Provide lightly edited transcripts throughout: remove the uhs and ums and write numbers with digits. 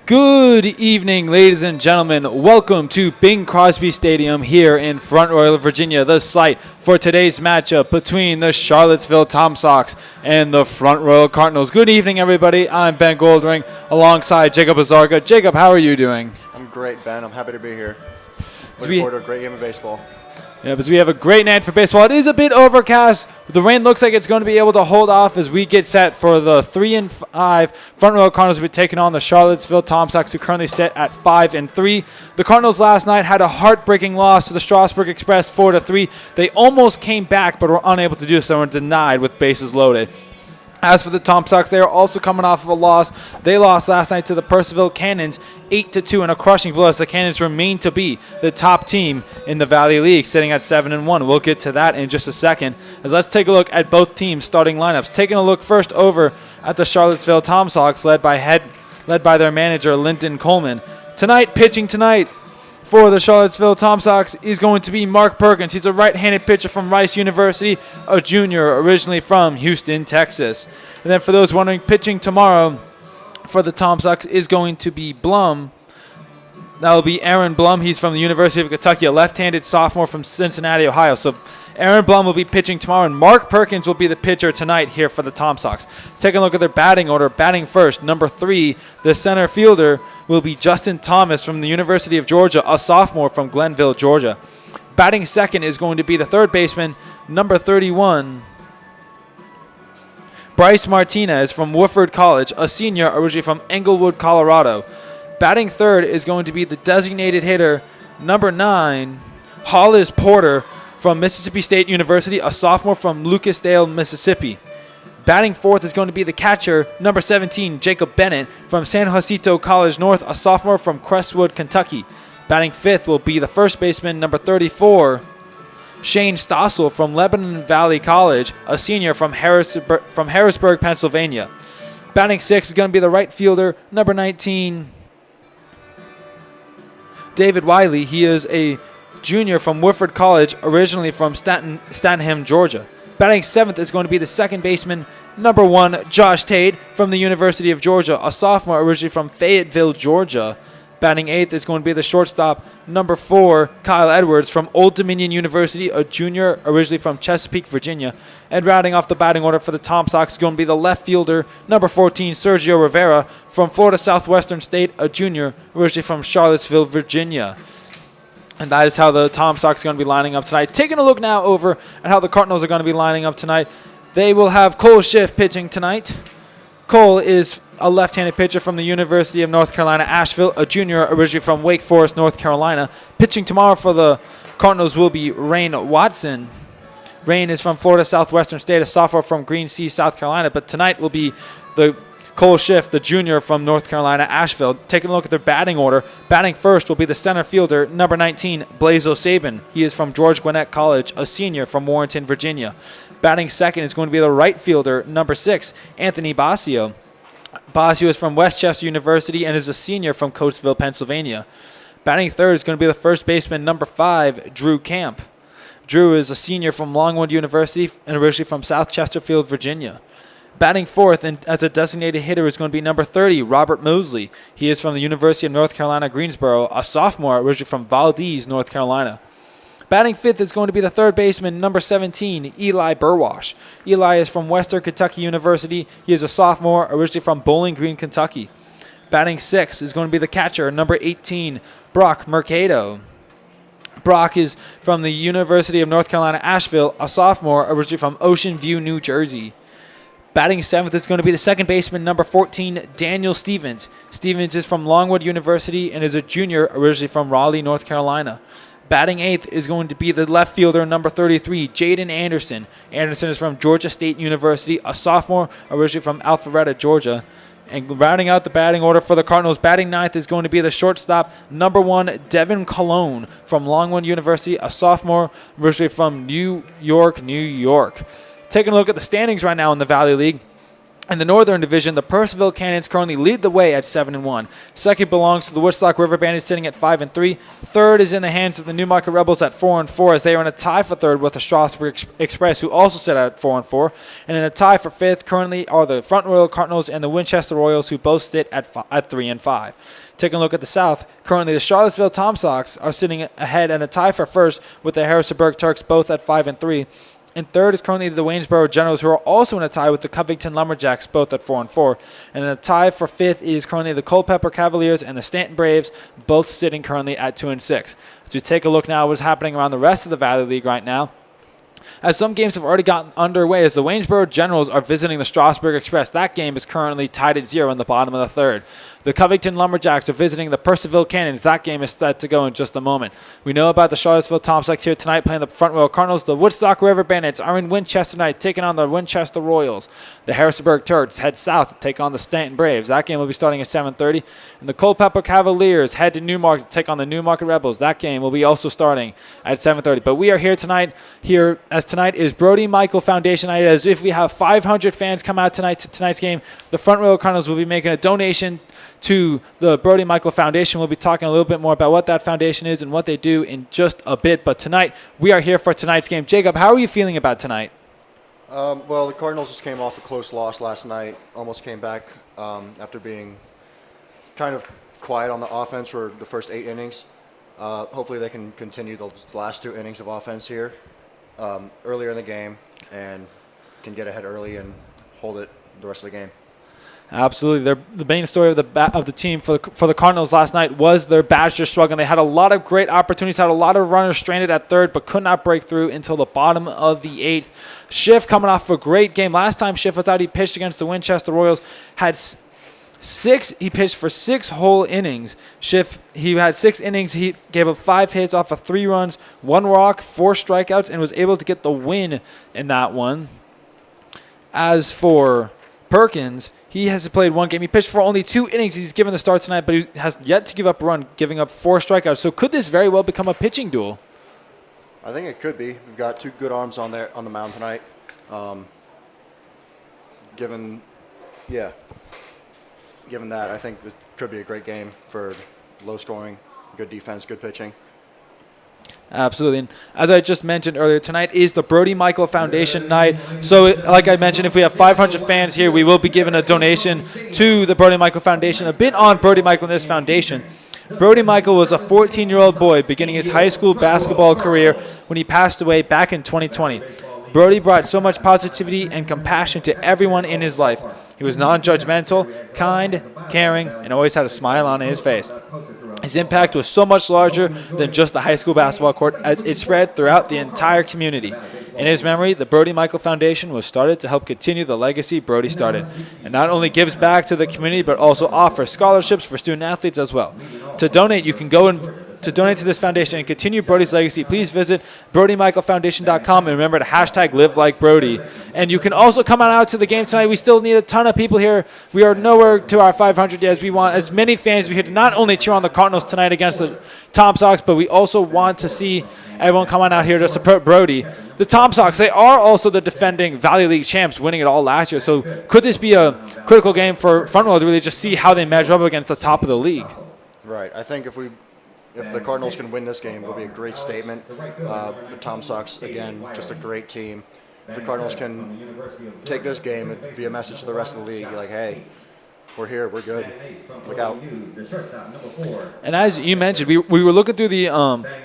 Good evening, ladies and gentlemen. Welcome to Bing Crosby Stadium here in Front Royal, Virginia, the site for today's matchup between the Charlottesville TomSox and the Front Royal Cardinals. Good evening, everybody. I'm Ben Goldring alongside Jacob Azarga. Jacob, how are you doing? I'm great, Ben. I'm happy to be here. Looking forward to a great game of baseball. Yeah, because we have a great night for baseball. It is a bit overcast. The rain looks like it's going to be able to hold off as we get set for the 3-5 Front Royal Cardinals. Will be taking on the Charlottesville TomSox, who currently sit at 5-3. The Cardinals last night had a heartbreaking loss to the Strasburg Express 4-3. They almost came back, but were unable to do so and denied with bases loaded. As for the TomSox, they are also coming off of a loss. They lost last night to the Purcellville Cannons 8-2 in a crushing blow as the Cannons remain to be the top team in the Valley League, sitting at 7-1. We'll get to that in just a second. As let's take a look at both teams' starting lineups. Taking a look first over at the Charlottesville TomSox, led by their manager, Linton Coleman. Pitching tonight for the Charlottesville TomSox is going to be Mark Perkins. He's a right-handed pitcher from Rice University, a junior originally from Houston, Texas. And then for those wondering, pitching tomorrow for the TomSox is going to be Blum. That will be Aaron Blum. He's from the University of Kentucky, a left-handed sophomore from Cincinnati, Ohio. So Aaron Blum will be pitching tomorrow, and Mark Perkins will be the pitcher tonight here for the TomSox. Taking a look at their batting order, batting first, number 3, the center fielder will be Justin Thomas from the University of Georgia, a sophomore from Glenville, Georgia. Batting second is going to be the third baseman, number 31, Bryce Martinez from Woodford College, a senior originally from Englewood, Colorado. Batting third is going to be the designated hitter, number 9, Hollis Porter from Mississippi State University, a sophomore from Lucasdale, Mississippi. Batting fourth is going to be the catcher, number 17, Jacob Bennett from San Jacinto College North, a sophomore from Crestwood, Kentucky. Batting fifth will be the first baseman, number 34, Shane Stossel from Lebanon Valley College, a senior from Harrisburg, Pennsylvania. Batting sixth is going to be the right fielder, number 19, David Wiley. He is a junior from Woodford College, originally from Stanton, Georgia. Batting seventh is going to be the second baseman, number 1, Josh Tate from the University of Georgia, a sophomore originally from Fayetteville, Georgia. Batting eighth is going to be the shortstop, number 4, Kyle Edwards from Old Dominion University, a junior originally from Chesapeake, Virginia. And rounding off the batting order for the TomSox is going to be the left fielder, number 14, Sergio Rivera from Florida Southwestern State, a junior originally from Charlottesville, Virginia. And that is how the TomSox is going to be lining up tonight. Taking a look now over at how the Cardinals are going to be lining up tonight. They will have Cole Schiff pitching tonight. Cole is a left-handed pitcher from the University of North Carolina, Asheville, a junior originally from Wake Forest, North Carolina. Pitching tomorrow for the Cardinals will be Rain Watson. Rain is from Florida Southwestern State, a sophomore from Green Sea, South Carolina. But tonight will be the Cole Schiff, the junior from North Carolina, Asheville. Taking a look at their batting order. Batting first will be the center fielder, number 19, Blaze O'Sabin. He is from George Gwinnett College, a senior from Warrenton, Virginia. Batting second is going to be the right fielder, number 6, Anthony Basio. Basio is from Westchester University and is a senior from Coatesville, Pennsylvania. Batting third is going to be the first baseman, number 5, Drew Camp. Drew is a senior from Longwood University and originally from South Chesterfield, Virginia. Batting fourth and as a designated hitter is going to be number 30, Robert Mosley. He is from the University of North Carolina, Greensboro, a sophomore originally from Valdez, North Carolina. Batting fifth is going to be the third baseman, number 17, Eli Burwash. Eli is from Western Kentucky University. He is a sophomore originally from Bowling Green, Kentucky. Batting sixth is going to be the catcher, number 18, Brock Mercado. Brock is from the University of North Carolina, Asheville, a sophomore originally from Ocean View, New Jersey. Batting seventh is going to be the second baseman, number 14, Daniel Stevens. Stevens is from Longwood University and is a junior originally from Raleigh, North Carolina. Batting eighth is going to be the left fielder, number 33, Jaden Anderson. Anderson is from Georgia State University, a sophomore originally from Alpharetta, Georgia. And rounding out the batting order for the Cardinals, batting ninth is going to be the shortstop, number 1, Devin Colon from Longwood University, a sophomore originally from New York, New York. Taking a look at the standings right now in the Valley League. In the Northern Division, the Purcellville Cannons currently lead the way at 7-1. Second belongs to the Woodstock River Bandits, sitting at 5-3. Third is in the hands of the Newmarket Rebels at 4-4, as they are in a tie for third with the Strasburg Express, who also sit at 4-4. And in a tie for fifth currently are the Front Royal Cardinals and the Winchester Royals, who both sit at 3-5. Taking a look at the South, currently the Charlottesville TomSox are sitting ahead and a tie for first with the Harrisonburg Turks, both at 5-3. And third is currently the Waynesboro Generals, who are also in a tie with the Covington Lumberjacks, both at 4-4. And in a tie for fifth is currently the Culpeper Cavaliers and the Stanton Braves, both sitting currently at 2-6. As we take a look now at what's happening around the rest of the Valley League right now, as some games have already gotten underway, as the Waynesboro Generals are visiting the Strasburg Express. That game is currently tied at 0 in the bottom of the third. The Covington Lumberjacks are visiting the Purcellville Cannons. That game is set to go in just a moment. We know about the Charlottesville TomSox here tonight playing the Front Royal Cardinals. The Woodstock River Bandits are in Winchester tonight, taking on the Winchester Royals. The Harrisonburg Turks head south to take on the Stanton Braves. That game will be starting at 7:30. And the Culpeper Cavaliers head to Newmarket to take on the Newmarket Rebels. That game will be also starting at 7:30. But we are here tonight, as tonight is Brody Michael Foundation night. As if we have 500 fans come out tonight to tonight's game, the Front Royal Cardinals will be making a donation to the Brody Michael Foundation. We'll be talking a little bit more about what that foundation is and what they do in just a bit. But tonight, we are here for tonight's game. Jacob, how are you feeling about tonight? Well, the Cardinals just came off a close loss last night. Almost came back after being kind of quiet on the offense for the first 8 innings. Hopefully they can continue the last 2 innings of offense here earlier in the game and can get ahead early and hold it the rest of the game. Absolutely. The main story of the team for the Cardinals last night was their Badger struggle. They had a lot of great opportunities, had a lot of runners stranded at third, but could not break through until the bottom of the 8th. Schiff coming off a great game. Last time Schiff was out, he pitched against the Winchester Royals. He pitched for 6 whole innings. Schiff, he had 6 innings. He gave up 5 hits off of 3 runs, 1 walk, 4 strikeouts, and was able to get the win in that one. As for Perkins, he has played 1 game. He pitched for only 2 innings. He's given the start tonight, but he has yet to give up a run, giving up 4 strikeouts. So could this very well become a pitching duel? I think it could be. We've got 2 good arms on the mound tonight. Given that, I think it could be a great game for low scoring, good defense, good pitching. Absolutely. And as I just mentioned earlier, tonight is the Brody Michael Foundation night. So like I mentioned, if we have 500 fans here, we will be giving a donation to the Brody Michael Foundation. A bit on Brody Michael and this foundation. Brody Michael was a 14-year-old boy beginning his high school basketball career when he passed away back in 2020. Brody brought so much positivity and compassion to everyone in his life. He was non-judgmental, kind, caring, and always had a smile on his face. His impact was so much larger than just the high school basketball court, as it spread throughout the entire community. In his memory, the Brody Michael Foundation was started to help continue the legacy Brody started, and not only gives back to the community, but also offers scholarships for student athletes as well. To donate, you can go to donate to this foundation and continue Brody's legacy. Please visit BrodyMichaelFoundation.com and remember to #LiveLikeBrody. And you can also come on out to the game tonight. We still need a ton of people here. We are nowhere to our 500 yet, as we want as many fans we here to not only cheer on the Cardinals tonight against the TomSox, but we also want to see everyone come on out here to support Brody. The TomSox, they are also the defending Valley League champs, winning it all last year. So could this be a critical game for Front Royal to really just see how they measure up against the top of the league? Right. I think if the Cardinals can win this game, it'll be a great statement. The TomSox, again, just a great team. If the Cardinals can take this game, it'd be a message to the rest of the league. Like, hey, we're here, we're good. Look out. And as you mentioned, we were looking through the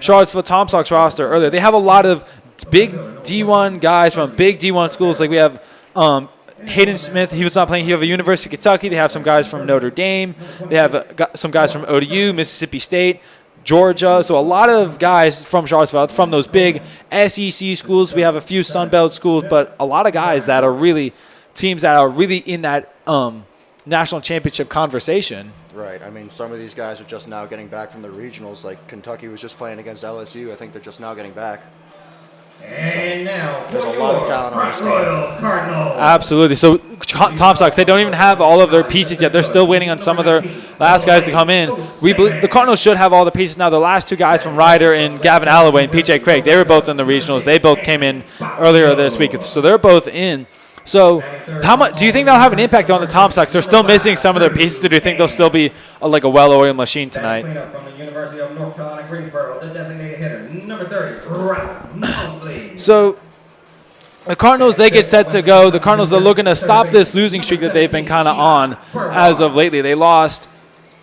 Charlottesville TomSox roster earlier. They have a lot of big D1 guys from big D1 schools. Like we have Hayden Smith, he was not playing. You have a University of Kentucky. They have some guys from Notre Dame. They have some guys from ODU, Mississippi State, Georgia. So a lot of guys from Charlottesville, from those big SEC schools. We have a few Sun Belt schools, but a lot of guys that are really teams that are really in that national championship conversation. Right. I mean, some of these guys are just now getting back from the regionals. Like Kentucky was just playing against LSU. I think they're just now getting back. And now, there's a lot of talent on this team. Cardinals. Absolutely. So TomSox, they don't even have all of their pieces yet. They're still waiting on some of their last guys to come in. We believe the Cardinals should have all the pieces now. The last 2 guys from Ryder and Gavin Alloway and PJ Craig, they were both in the regionals. They both came in earlier this week. So they're both in. So how much do you think that'll have an impact on the TomSox? They're still missing some of their pieces. Do you think they'll still be like a well-oiled machine tonight? From the University of North Carolina, Greensboro, the designated hitter, number 30, Ralph Mosley. So the Cardinals, they get set to go. The Cardinals are looking to stop this losing streak that they've been kind of on as of lately. They've lost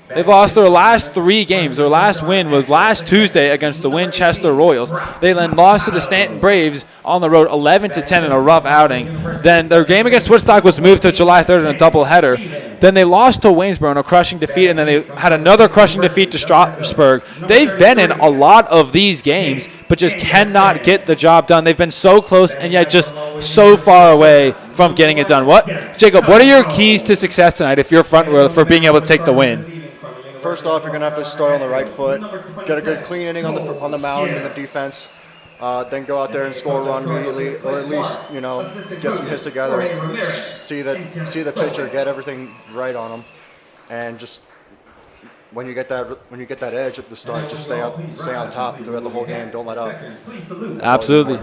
their last 3 games. Their last win was last Tuesday against the Winchester Royals. They then lost to the Stanton Braves on the road 11-10 in a rough outing. Then their game against Woodstock was moved to July 3rd in a doubleheader. Then they lost to Waynesboro in a crushing defeat, and then they had another crushing defeat to Strasburg. They've been in a lot of these games, but just cannot get the job done. They've been so close and yet just so far away from getting it done. Jacob, what are your keys to success tonight if you're front row for being able to take the win? First off, you're going to have to start on the right foot, get a good clean inning on the mound in the defense, then go out there and score a run immediately, or at least, get some hits together, see the pitcher, get everything right on them, and just when you get that edge at the start, just stay on top throughout the whole game. Don't let up. Absolutely.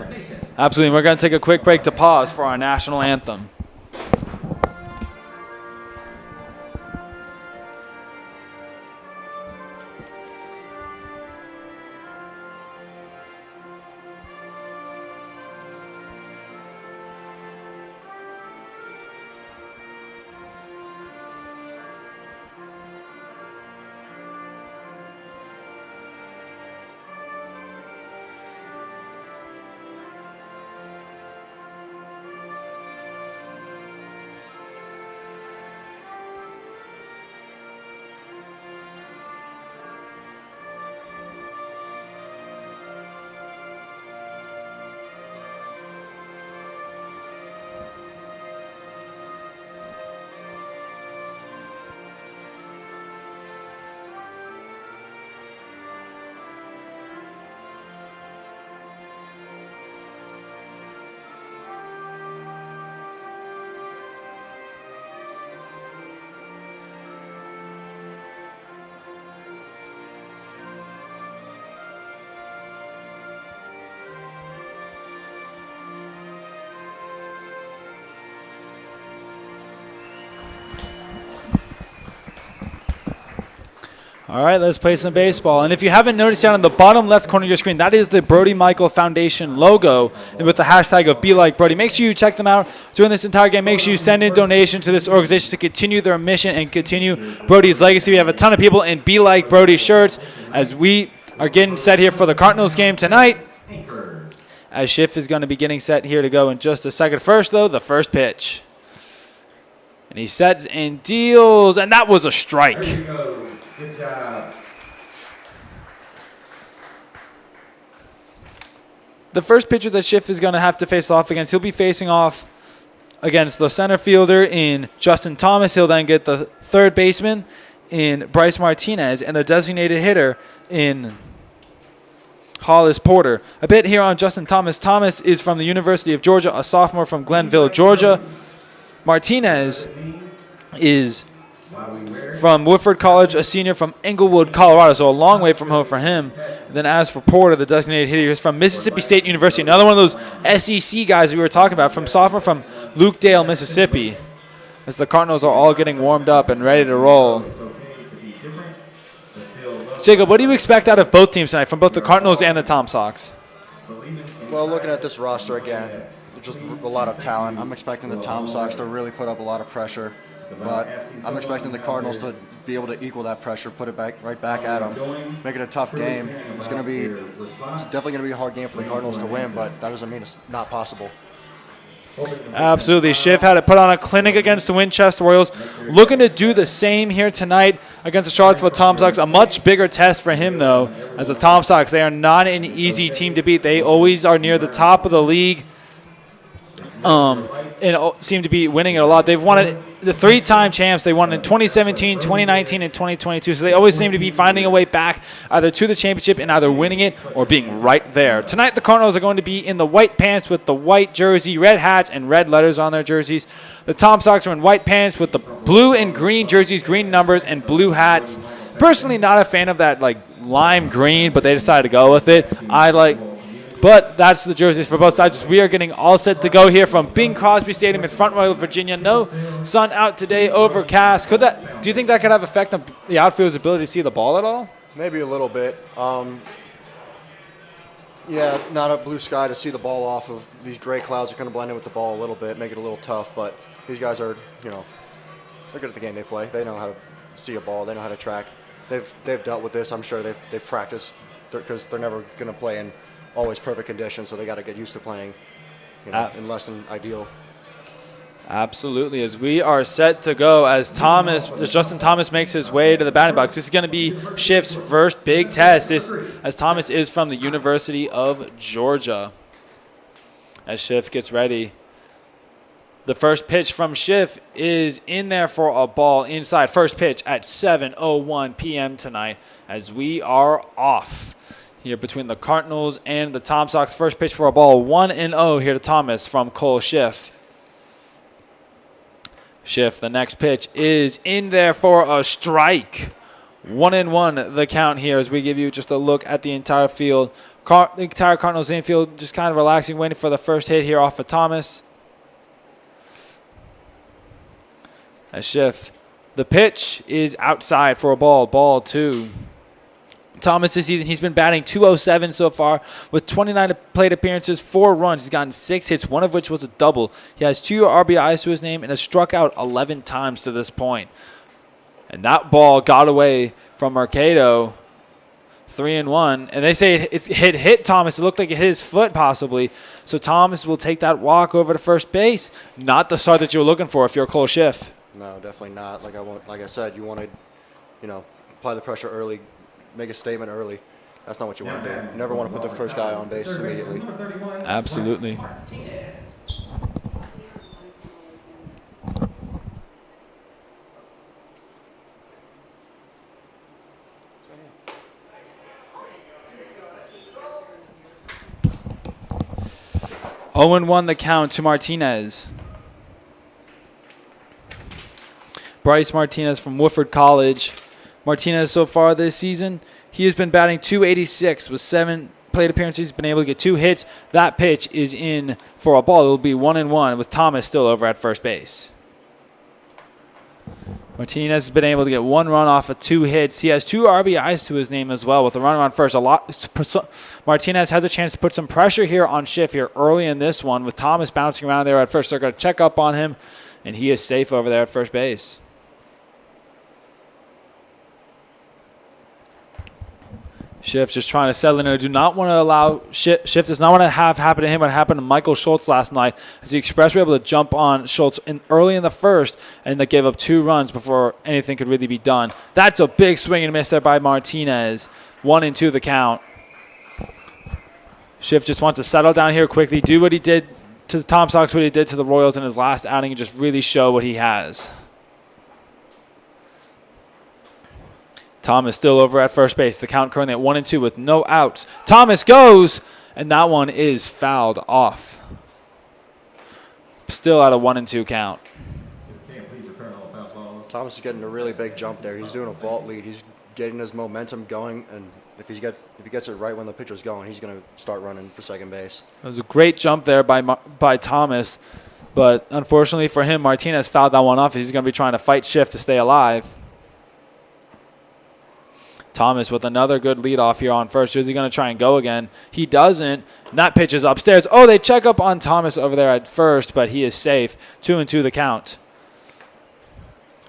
We're going to take a quick break to pause for our national anthem. All right, let's play some baseball. And if you haven't noticed down in the bottom left corner of your screen, that is the Brody Michael Foundation logo and with the hashtag of Be Like Brody. Make sure you check them out during this entire game. Make sure you send in donations to this organization to continue their mission and continue Brody's legacy. We have a ton of people in Be Like Brody shirts as we are getting set here for the Cardinals game tonight. As Schiff is going to be getting set here to go in just a second. First, though, the first pitch. And he sets and deals, and that was a strike. There you go. Good job. The first pitcher that Schiff is going to have to face off against, he'll be facing off against the center fielder in Justin Thomas. He'll then get the third baseman in Bryce Martinez and the designated hitter in Hollis Porter. A bit here on Justin Thomas. Thomas is from the University of Georgia, a sophomore from Glenville, Georgia. Martinez is from Woodford College, a senior from Englewood, Colorado, so a long way from home for him. And then as for Porter, the designated hitter, is from Mississippi State University, another one of those SEC guys we were talking about, from sophomore from Lukedale, Mississippi, as the Cardinals are all getting warmed up and ready to roll. Jacob, what do you expect out of both teams tonight, from both the Cardinals and the TomSox? Well, looking at this roster again, just a lot of talent. I'm expecting the TomSox to really put up a lot of pressure, but I'm expecting the Cardinals to be able to equal that pressure, put it right back at them, make it a tough game. It's definitely going to be a hard game for the Cardinals to win, but that doesn't mean it's not possible. Absolutely. Schiff had to put on a clinic against the Winchester Royals. Looking to do the same here tonight against the Charlottesville TomSox. A much bigger test for him, though, as the TomSox. They are not an easy team to beat. They always are near the top of the league and seem to be winning it a lot. They've won it. The three-time champs, they won in 2017, 2019, and 2022. So they always seem to be finding a way back either to the championship and either winning it or being right there. Tonight, the Cardinals are going to be in the white pants with the white jersey, red hats, and red letters on their jerseys. The TomSox are in white pants with the blue and green jerseys, green numbers, and blue hats. Personally, not a fan of that like lime green, but they decided to go with it. I like But that's the jerseys for both sides. We are getting all set to go here from Bing Crosby Stadium in Front Royal, Virginia. No sun out today, overcast. Do you think that could have effect on the outfield's ability to see the ball at all? Maybe a little bit. Yeah, not a blue sky to see the ball off of these gray clouds are going to blend in with the ball a little bit, make it a little tough. But these guys are, they're good at the game they play. They know how to see a ball. They know how to track. They've dealt with this. I'm sure they've practiced because they're never going to play in always perfect conditions. So they got to get used to playing, in less than ideal. Absolutely, as we are set to go as Justin Thomas makes his way to the batting box. This is going to be Schiff's first big test, as Thomas is from the University of Georgia. As Schiff gets ready, the first pitch from Schiff is in there for a ball inside. First pitch at 7:01 p.m. tonight, as we are off here between the Cardinals and the TomSox. First pitch for a ball, 1-0 here to Thomas from Cole Schiff. Schiff, the next pitch is in there for a strike. 1-1 the count here as we give you just a look at the entire field. The entire Cardinals infield just kind of relaxing, waiting for the first hit here off of Thomas. As Schiff, the pitch is outside for a ball, ball 2. Thomas this season, he's been batting .207 so far with 29 plate appearances, 4 runs. He's gotten 6 hits, one of which was a double. He has 2 RBIs to his name and has struck out 11 times to this point. And that ball got away from Mercado, 3-1. And they say it hit Thomas. It looked like it hit his foot possibly. So Thomas will take that walk over to first base. Not the start that you were looking for if you're Cole Schiff. No, definitely not. Like I said, you want to, apply the pressure early. Make a statement early. That's not what you want to do. You never want to put the first guy on base immediately. Absolutely. Owen won the count to Martinez. Bryce Martinez from Woodford College. Martinez so far this season, he has been batting .286 with 7 plate appearances. He's been able to get 2 hits. That pitch is in for a ball. It will be 1-1 with Thomas still over at first base. Martinez has been able to get 1 run off of 2 hits. He has 2 RBIs to his name as well with a runner on first. Martinez has a chance to put some pressure here on Schiff here early in this one with Thomas bouncing around there at first. They're going to check up on him, and he is safe over there at first base. Schiff just trying to settle in. I do not want to allow Schiff does not want to have happen to him what happened to Michael Schultz last night, as the Express were able to jump on Schultz early in the first, and they gave up 2 runs before anything could really be done. That's a big swing and miss there by Martinez. 1-2 the count. Schiff just wants to settle down here quickly, do what he did to the TomSox, what he did to the Royals in his last outing, and just really show what he has. Thomas still over at first base. The count currently at 1-2 with no outs. Thomas goes, and that one is fouled off. Still at a 1-2 count. Thomas is getting a really big jump there. He's doing a vault lead. He's getting his momentum going, and if he gets it right when the pitcher's going, he's going to start running for second base. It was a great jump there by Thomas, but unfortunately for him, Martinez fouled that one off. He's going to be trying to fight Schiff to stay alive. Thomas with another good leadoff here on first. Is he going to try and go again? He doesn't. And that pitch is upstairs. Oh, they check up on Thomas over there at first, but he is safe. 2-2 the count.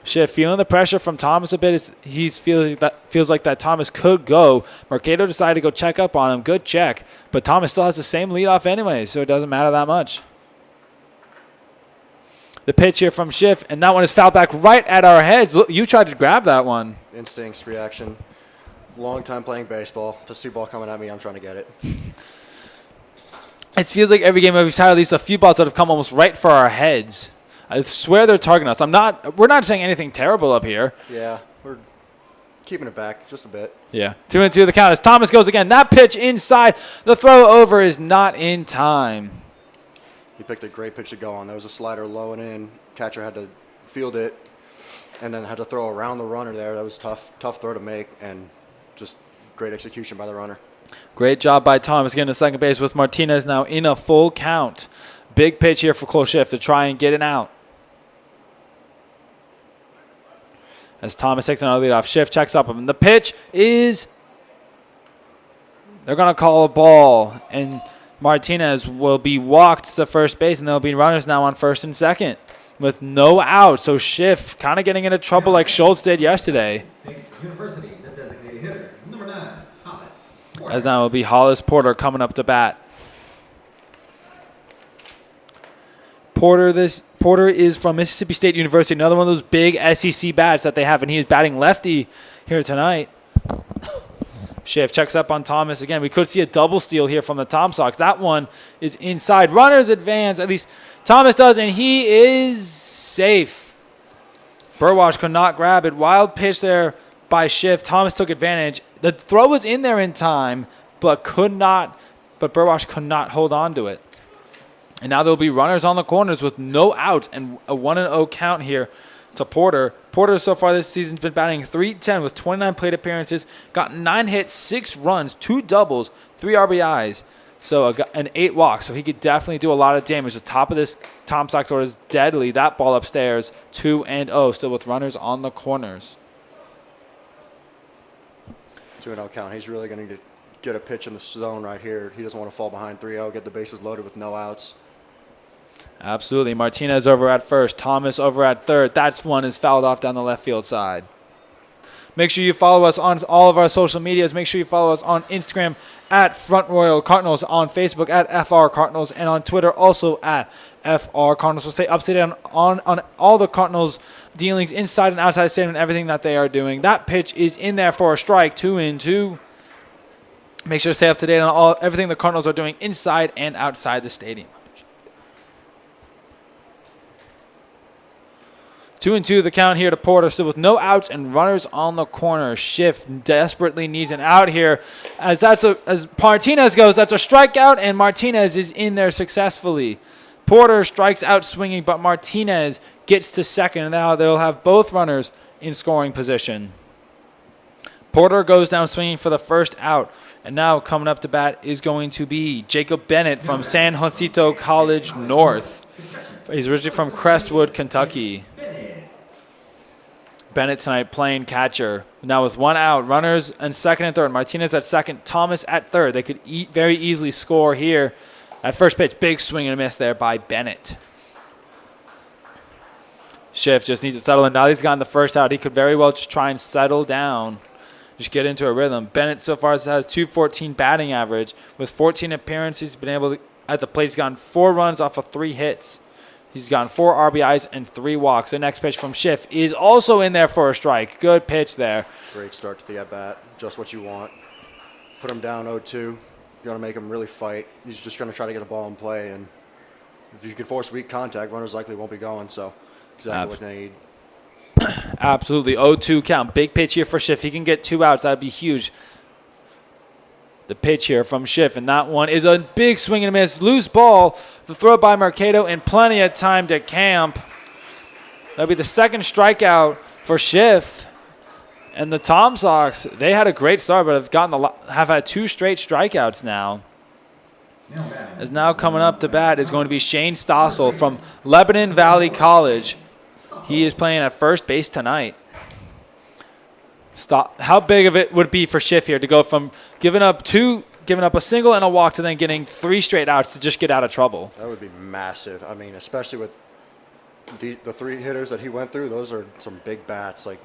Schiff feeling the pressure from Thomas a bit. He feels like that Thomas could go. Mercado decided to go check up on him. Good check. But Thomas still has the same leadoff anyway, so it doesn't matter that much. The pitch here from Schiff, and that one is fouled back right at our heads. Look, you tried to grab that one. Instincts, reaction. Long time playing baseball. If a see ball coming at me, I'm trying to get it. It feels like every game we've had at least a few balls that have come almost right for our heads. I swear they're targeting us. We're not saying anything terrible up here. Yeah, we're keeping it back just a bit. Yeah. 2-2 the count as Thomas goes again. That pitch inside. The throw over is not in time. He picked a great pitch to go on. There was a slider low and in. Catcher had to field it and then had to throw around the runner there. That was tough throw to make, and just great execution by the runner. Great job by Thomas getting to second base with Martinez now in a full count. Big pitch here for Cole Schiff to try and get it out. As Thomas takes another lead off, Schiff checks up him. The pitch is, they're going to call a ball, and Martinez will be walked to first base, and there'll be runners now on first and second with no out. So Schiff kind of getting into trouble like Schultz did yesterday. University, the designated hitter, number 9, Hollis. As now it will be Hollis Porter coming up to bat. Porter is from Mississippi State University, another one of those big SEC bats that they have, and he is batting lefty here tonight. Schiff checks up on Thomas again. We could see a double steal here from the TomSox. That one is inside. Runners advance. At least Thomas does, and he is safe. Burwash could not grab it. Wild pitch there by Schiff. Thomas took advantage. The throw was in there in time, but Burwash could not hold on to it. And now there'll be runners on the corners with no outs and a 1-0 count here to Porter. Porter so far this season has been batting .310 with 29 plate appearances, got 9 hits, 6 runs, 2 doubles, 3 RBIs, and 8 walks. So he could definitely do a lot of damage. The top of this TomSox order is deadly. That ball upstairs, 2-0, still with runners on the corners. 2-0 count. He's really going to get a pitch in the zone right here. He doesn't want to fall behind 3-0, get the bases loaded with no outs. Absolutely. Martinez over at first. Thomas over at third. That's one is fouled off down the left field side. Make sure you follow us on all of our social medias. Make sure you follow us on Instagram at Front Royal Cardinals, on Facebook at FR Cardinals, and on Twitter also at FR Cardinals. We'll stay up to date on all the Cardinals dealings inside and outside the stadium and everything that they are doing. That pitch is in there for a strike, 2-2. Make sure to stay up to date on everything the Cardinals are doing inside and outside the stadium. 2-2 the count here to Porter, still with no outs and runners on the corner. Schiff desperately needs an out here. As Martinez goes, that's a strikeout, and Martinez is in there successfully. Porter strikes out swinging, but Martinez gets to second, and now they'll have both runners in scoring position. Porter goes down swinging for the first out, and now coming up to bat is going to be Jacob Bennett from San Jacinto College North. He's originally from Crestwood, Kentucky. Bennett tonight playing catcher. Now with 1 out, runners in second and third. Martinez at second, Thomas at third. They could very easily score here. At first pitch, big swing and a miss there by Bennett. Schiff just needs to settle in. Now he's gotten the first out. He could very well just try and settle down. Just get into a rhythm. Bennett so far has .214 batting average. With 14 appearances, he's been able to, at the plate, he's gotten 4 runs off of 3 hits. He's gotten 4 RBIs and 3 walks. The next pitch from Schiff is also in there for a strike. Good pitch there. Great start to the at-bat. Just what you want. Put him down 0-2. You're going to make him really fight. He's just going to try to get the ball in play. And if you can force weak contact, runners likely won't be going. So exactly what they need. Absolutely. 0-2 count. Big pitch here for Schiff. He can get 2 outs. That would be huge. The pitch here from Schiff, and that one is a big swing and a miss. Loose ball. The throw by Mercado, and plenty of time to camp. That'll be the second strikeout for Schiff. And the TomSox, they had a great start, but have had 2 straight strikeouts now. As now coming up to bat is going to be Shane Stossel from Lebanon Valley College. He is playing at first base tonight. How big of it would it be for Schiff here to go from giving up a single and a walk to then getting 3 straight outs to just get out of trouble? That would be massive. I mean, especially with the 3 hitters that he went through, those are some big bats, like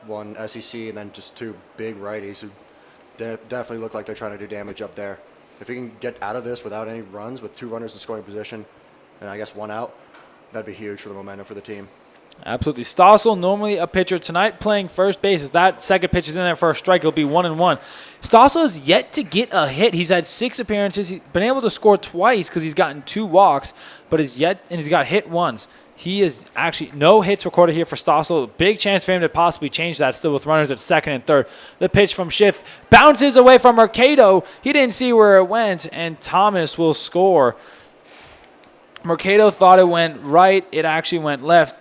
one SEC and then just 2 big righties who definitely look like they're trying to do damage up there. If he can get out of this without any runs, with 2 runners in scoring position and I guess 1 out, that'd be huge for the momentum for the team. Absolutely. Stossel, normally a pitcher tonight, playing first base. As that second pitch is in there for a strike, it'll be 1-1. Stossel has yet to get a hit. He's had 6 appearances. He's been able to score twice because he's gotten 2 walks, but he's got hit once. He is actually no hits recorded here for Stossel. Big chance for him to possibly change that still with runners at second and third. The pitch from Schiff bounces away from Mercado. He didn't see where it went, and Thomas will score. Mercado thought it went right. It actually went left.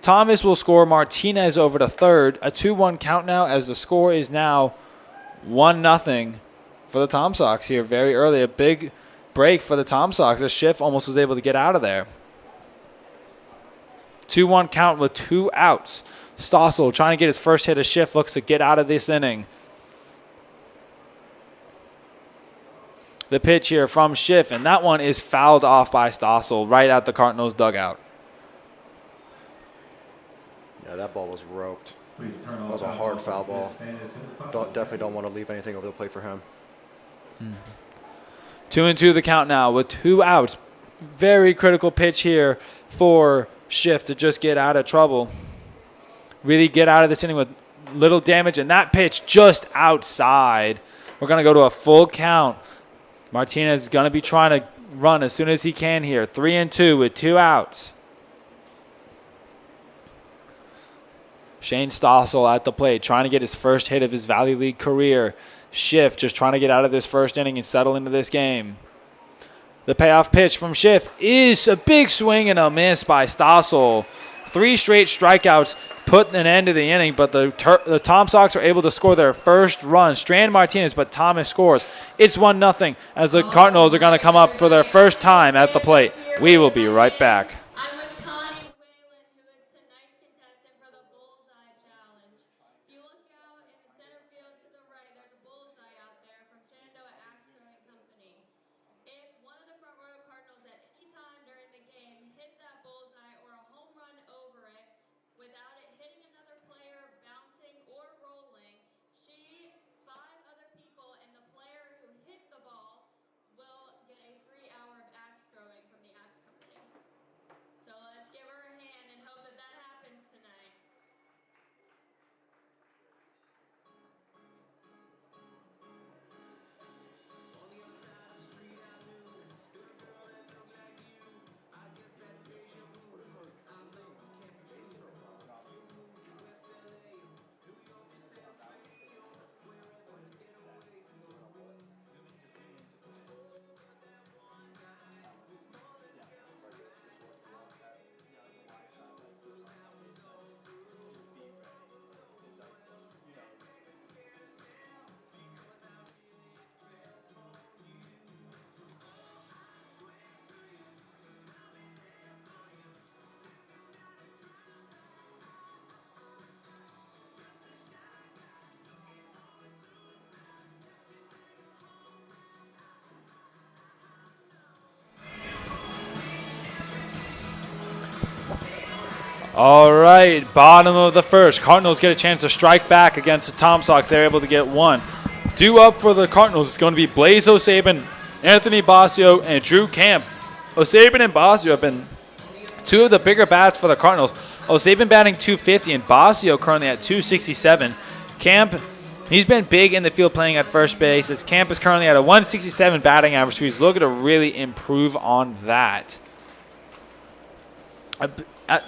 Thomas will score. Martinez over to third. A 2-1 count now as the score is now 1-0 for the TomSox here very early. A big break for the TomSox. The Schiff almost was able to get out of there. 2-1 count with 2 outs. Stossel trying to get his first hit. A Schiff looks to get out of this inning. The pitch here from Schiff, and that one is fouled off by Stossel right at the Cardinals dugout. Yeah, that ball was roped. That was a hard foul ball. Definitely don't want to leave anything over the plate for him. 2-2 the count now with 2 outs. Very critical pitch here for Schiff to just get out of trouble. Really get out of this inning with little damage, and that pitch just outside. We're going to go to a full count. Martinez is going to be trying to run as soon as he can here. 3-2 with 2 outs. Shane Stossel at the plate, trying to get his first hit of his Valley League career. Schiff just trying to get out of this first inning and settle into this game. The payoff pitch from Schiff is a big swing and a miss by Stossel. 3 straight strikeouts put an end to the inning, but the TomSox are able to score their first run. Strand Martinez, but Thomas scores. It's 1-0 as the Cardinals are going to come up for their first time at the plate. We will be right back. All right, bottom of the first. Cardinals get a chance to strike back against the TomSox. They're able to get 1. Due up for the Cardinals is going to be Blaze O'Sabin, Anthony Basio, and Drew Camp. O'Sabin and Basio have been 2 of the bigger bats for the Cardinals. O'Sabin batting .250 and Basio currently at .267. Camp, he's been big in the field playing at first base, as Camp is currently at a .167 batting average, so he's looking to really improve on that.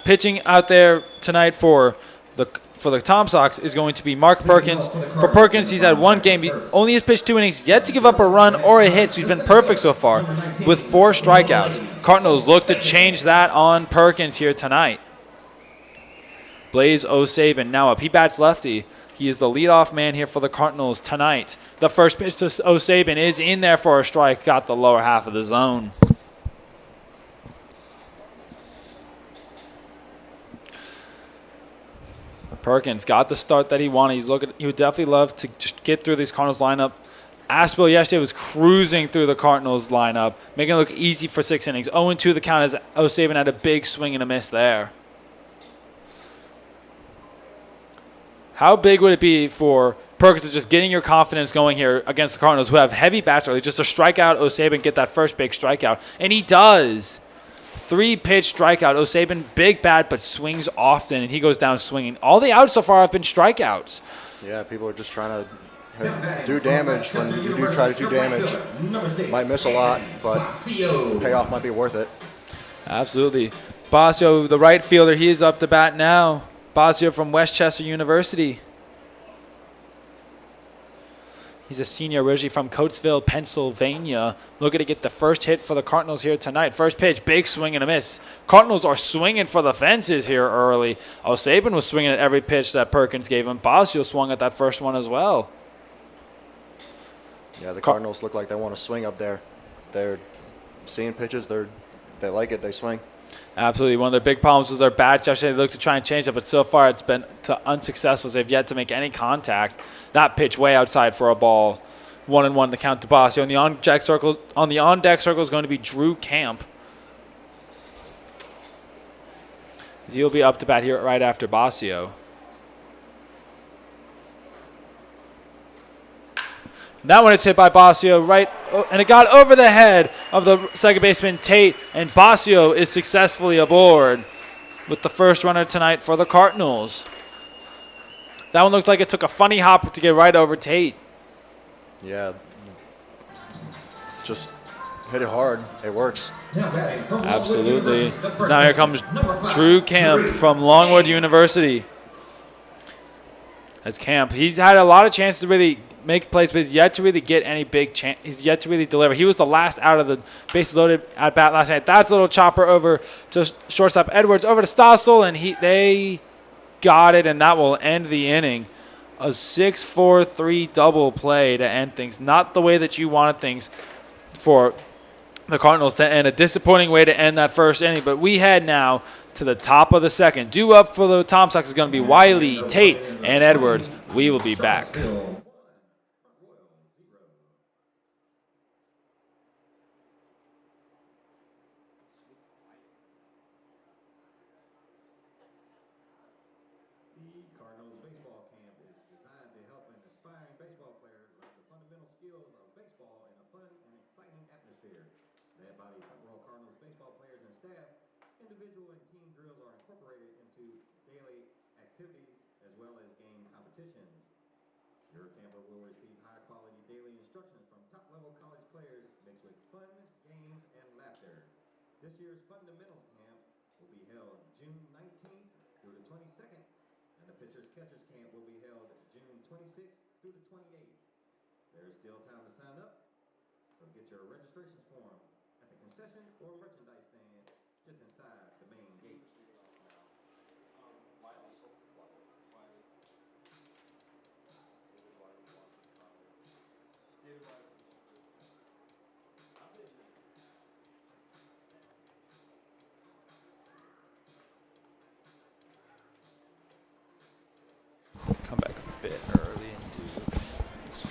Pitching out there tonight for the TomSox is going to be Mark Perkins. For Perkins, he's had 1 game. He only has pitched 2 innings, yet to give up a run or a hit, so he's been perfect so far with 4 strikeouts. Cardinals look to change that on Perkins here tonight. Blaze O'Sabin now up. He bats lefty. He is the leadoff man here for the Cardinals tonight. The first pitch to O'Sabin is in there for a strike. Got the lower half of the zone. Perkins got the start that he wanted. He would definitely love to just get through this Cardinals lineup. Aspel yesterday was cruising through the Cardinals lineup, making it look easy for 6 innings. 0-2 the count as O'Sabin had a big swing and a miss there. How big would it be for Perkins to just getting your confidence going here against the Cardinals, who have heavy bats early, just to strike out O'Sabin, get that first big strikeout? And he does. 3-pitch strikeout. O'Sabin, big bat, but swings often, and he goes down swinging. All the outs so far have been strikeouts. Yeah, people are just trying to do damage. When you do try to do damage, might miss a lot, but the payoff might be worth it. Absolutely. Basio, the right fielder, he is up to bat now. Basio from Westchester University. He's a senior originally from Coatesville, Pennsylvania. Looking to get the first hit for the Cardinals here tonight. First pitch, big swing and a miss. Cardinals are swinging for the fences here early. O'Sabin was swinging at every pitch that Perkins gave him. Basio swung at that first one as well. Yeah, the Cardinals look like they want to swing up there. They're seeing pitches. They like it. They swing. Absolutely. One of their big problems was their bats yesterday. They look to try and change it, but so far it's been unsuccessful. They've yet to make any contact. That pitch way outside for a ball. 1-1 the count to Basio. And the on-deck circle is going to be Drew Camp. He'll be up to bat here right after Basio. That one is hit by Basio and it got over the head of the second baseman Tate, and Basio is successfully aboard with the first runner tonight for the Cardinals. That one looked like it took a funny hop to get right over Tate. Yeah, just hit it hard. It works. Absolutely. So now here comes Drew Camp from Longwood University. As Camp, he's had a lot of chances to really make plays, but he's yet to really get any big chance. He's yet to really deliver. He was the last out of the bases loaded at bat last night. That's a little chopper over to shortstop Edwards, over to Stossel, and they got it, and that will end the inning. A 6-4-3 double play to end things. Not the way that you wanted things for the Cardinals to end. A disappointing way to end that first inning, but we head now to the top of the second. Due up for the TomSox is going to be Wiley, Tate, and Edwards. We will be back. Individual and team drills are incorporated into daily activities as well as game competitions. Your camper will receive high-quality daily instructions from top-level college players mixed with fun, games, and laughter. This year's Fundamentals Camp will be held June 19th through the 22nd, and the Pitchers Catchers Camp will be held June 26th through the 28th. There is still time to sign up, so get your registration form at the concession or merchandise stand just inside the main gate. Come back a bit early and do this.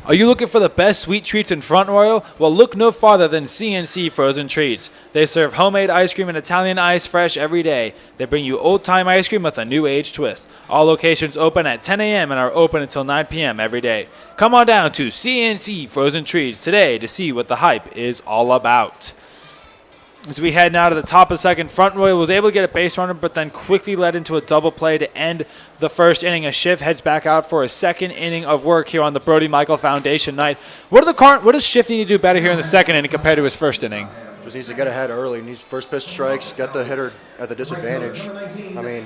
Are you looking for the best sweet treats in Front Royal? Well, look no farther than CNC Frozen Treats. They serve homemade ice cream and Italian ice fresh every day. They bring you old-time ice cream with a new age twist. All locations open at 10 a.m. and are open until 9 p.m. every day. Come on down to CNC Frozen Treats today to see what the hype is all about. As we head now to the top of the second, Front Royal was able to get a base runner, but then quickly led into a double play to end the first inning. As Schiff heads back out for a second inning of work here on the Brody Michael Foundation night. What does Schiff need to do better here in the second inning compared to his first inning? Just needs to get ahead early. Needs first pitch strikes, get the hitter at the disadvantage. I mean,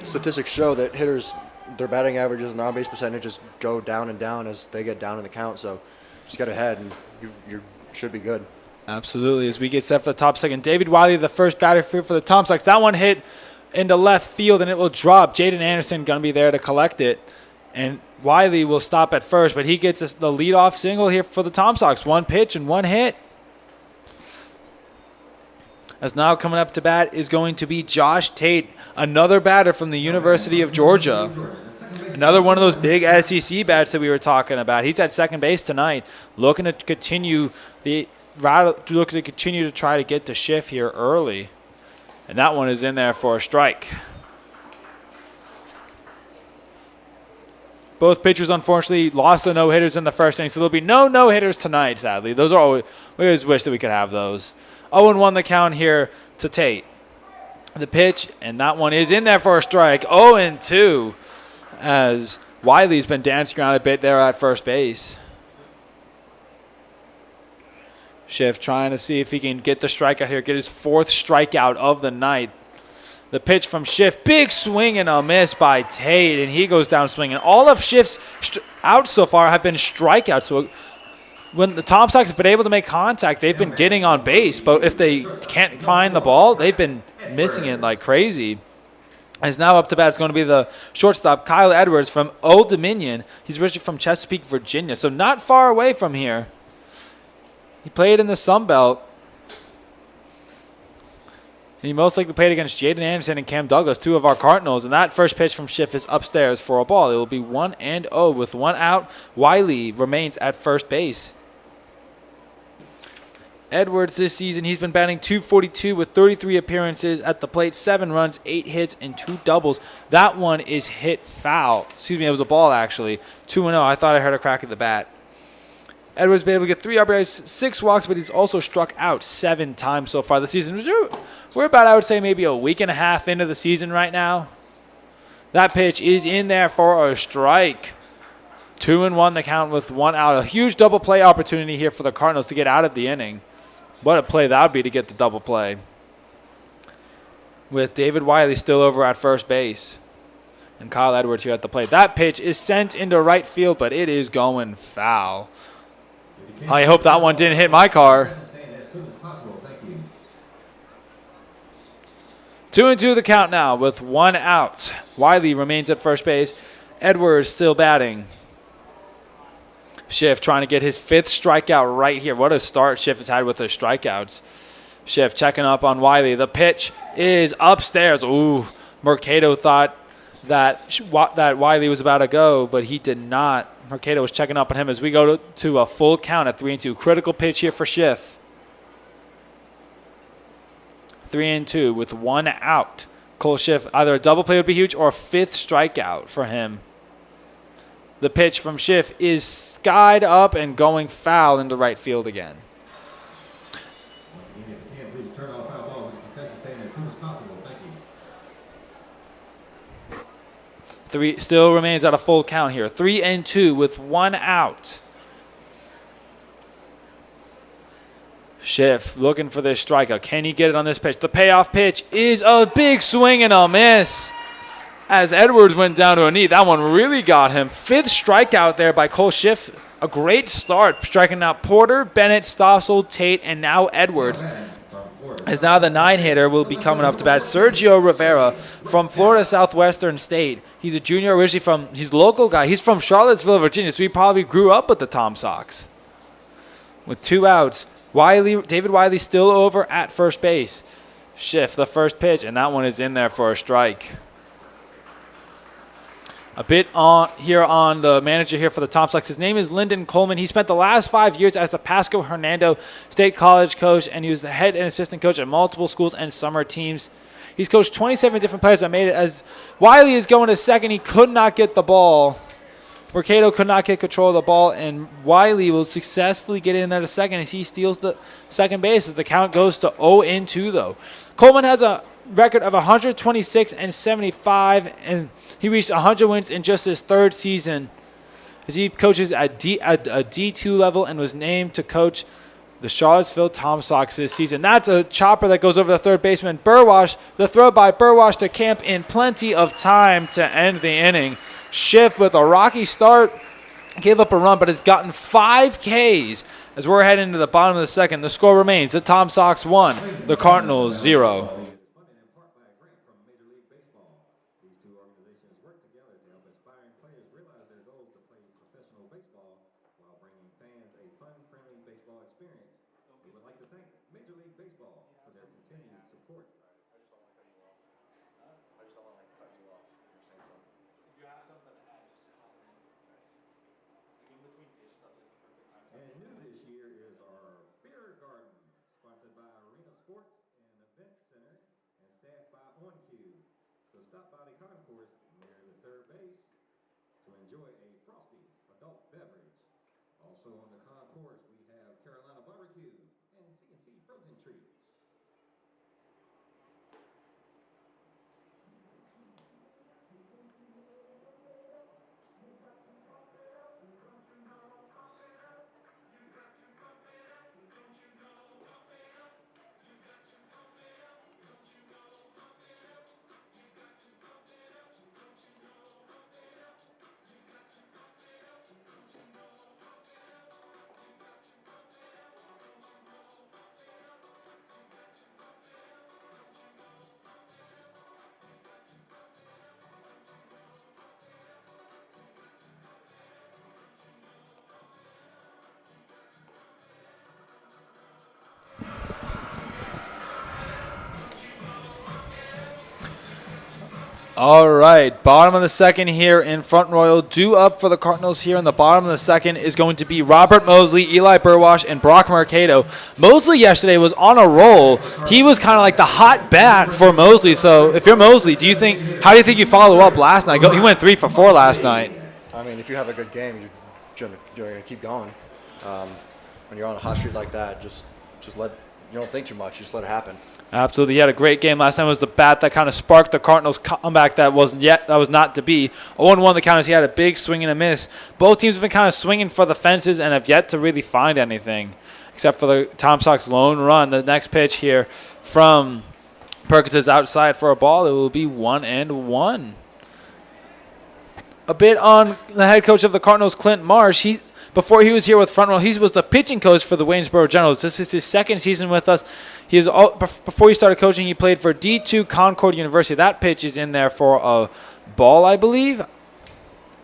statistics show that hitters, their batting averages and on-base percentages go down and down as they get down in the count. So just get ahead and you should be good. Absolutely. As we get set for the top second, David Wiley, the first batter for the TomSox. That one hit into left field, and it will drop. Jaden Anderson going to be there to collect it. And Wiley will stop at first, but he gets us the leadoff single here for the TomSox. One pitch and one hit. As now coming up to bat is going to be Josh Tate, another batter from the University of Georgia. Another one of those big SEC bats that we were talking about. He's at second base tonight, looking to continue to try to get to Schiff here early. And that one is in there for a strike. Both pitchers, unfortunately, lost the no-hitters in the first inning, so there'll be no no-hitters tonight, sadly. We always wish that we could have those. 0-1 the count here to Tate. The pitch, and that one is in there for a strike. 0-2 as Wiley's been dancing around a bit there at first base. Schiff trying to see if he can get the strikeout here, get his fourth strikeout of the night. The pitch from Schiff, big swing and a miss by Tate, and he goes down swinging. All of Schiff's outs so far have been strikeouts. So when the TomSox have been able to make contact, they've been getting on base. But if they can't find the ball, they've been missing it like crazy. Is now up to bat. It's going to be the shortstop, Kyle Edwards from Old Dominion. He's originally from Chesapeake, Virginia, so not far away from here. He played in the Sun Belt. He most likely played against Jaden Anderson and Cam Douglas, two of our Cardinals. And that first pitch from Schiff is upstairs for a ball. It will be 1-0 with one out. Wiley remains at first base. Edwards this season, he's been batting .242 with 33 appearances at the plate, 7 runs, 8 hits, and 2 doubles. That one is hit foul. Excuse me, it was a ball actually. 2-0. I thought I heard a crack at the bat. Edwards been able to get 3 RBIs, 6 walks, but he's also struck out 7 times so far this season. We're about, I would say, maybe a week and a half into the season right now. That pitch is in there for a strike. 2-1 the count with 1 out. A huge double play opportunity here for the Cardinals to get out of the inning. What a play that would be to get the double play. With David Wiley still over at first base. And Kyle Edwards here at the plate. That pitch is sent into right field, but it is going foul. I hope that one didn't hit my car. 2-2 the count now with 1 out. Wiley remains at first base. Edwards still batting. Schiff trying to get his 5th strikeout right here. What a start Schiff has had with his strikeouts. Schiff checking up on Wiley. The pitch is upstairs. Ooh, Mercado thought that Wiley was about to go, but he did not. Mercado was checking up on him as we go to a full count at 3-2. Critical pitch here for Schiff. 3-2 with 1 out. Cole Schiff, either a double play would be huge or a 5th strikeout for him. The pitch from Schiff is skied up and going foul into right field again. Three still remains at a full count here. 3-2 with 1 out. Schiff looking for this strikeout. Can he get it on this pitch? The payoff pitch is a big swing and a miss. As Edwards went down to a knee, that one really got him. 5th strikeout there by Cole Schiff. A great start, striking out Porter, Bennett, Stossel, Tate, and now Edwards. As now the 9-hitter will be coming up to bat. Sergio Rivera from Florida Southwestern State. He's a junior originally he's a local guy. He's from Charlottesville, Virginia, so he probably grew up with the TomSox. With 2 outs, David Wiley still over at first base. Schiff, the first pitch, and that one is in there for a strike. A bit on the manager here for the TomSox. His name is Lyndon Coleman. He spent the last 5 years as the Pasco Hernando State College coach, and he was the head and assistant coach at multiple schools and summer teams. He's coached 27 different players that made it. As Wiley is going to second, he could not get the ball. Mercado could not get control of the ball, and Wiley will successfully get in there to second as he steals the second base as the count goes to 0-2, though. Coleman has a record of 126-75, and he reached 100 wins in just his 3rd season as he coaches at a D2 level and was named to coach the Charlottesville TomSox this season. That's a chopper that goes over the third baseman, Burwash. The throw by Burwash to Camp in plenty of time to end the inning. Schiff with a rocky start, gave up a run, but has gotten 5 Ks. As we're heading to the bottom of the second, the score remains the TomSox 1, the Cardinals 0. So stop by the concourse near the 3rd base to enjoy a frosty adult beverage. Also on the concourse, we have Carolina barbecue and C&C frozen treats. All right, bottom of the second here in Front Royal. Due up for the Cardinals here in the bottom of the second is going to be Robert Mosley, Eli Burwash, and Brock Mercado. Mosley yesterday was on a roll. He was kind of like the hot bat for Mosley. So if you're Mosley, how do you think you follow up last night? He went 3 for 4 last night. I mean, if you have a good game, you're going to keep going. When you're on a hot streak like that, just you don't think too much. You just let it happen. Absolutely. He had a great game last time. It was the bat that kind of sparked the Cardinals' comeback that was not to be. 0-1 the counters. He had a big swing and a miss. Both teams have been kind of swinging for the fences and have yet to really find anything, except for the TomSox lone run. The next pitch here from Perkins is outside for a ball. It will be 1-1. A bit on the head coach of the Cardinals, Clint Marsh. Before he was here with Front Row, he was the pitching coach for the Waynesboro Generals. This is his second season with us. Before he started coaching, he played for D2 Concord University. That pitch is in there for a ball, I believe.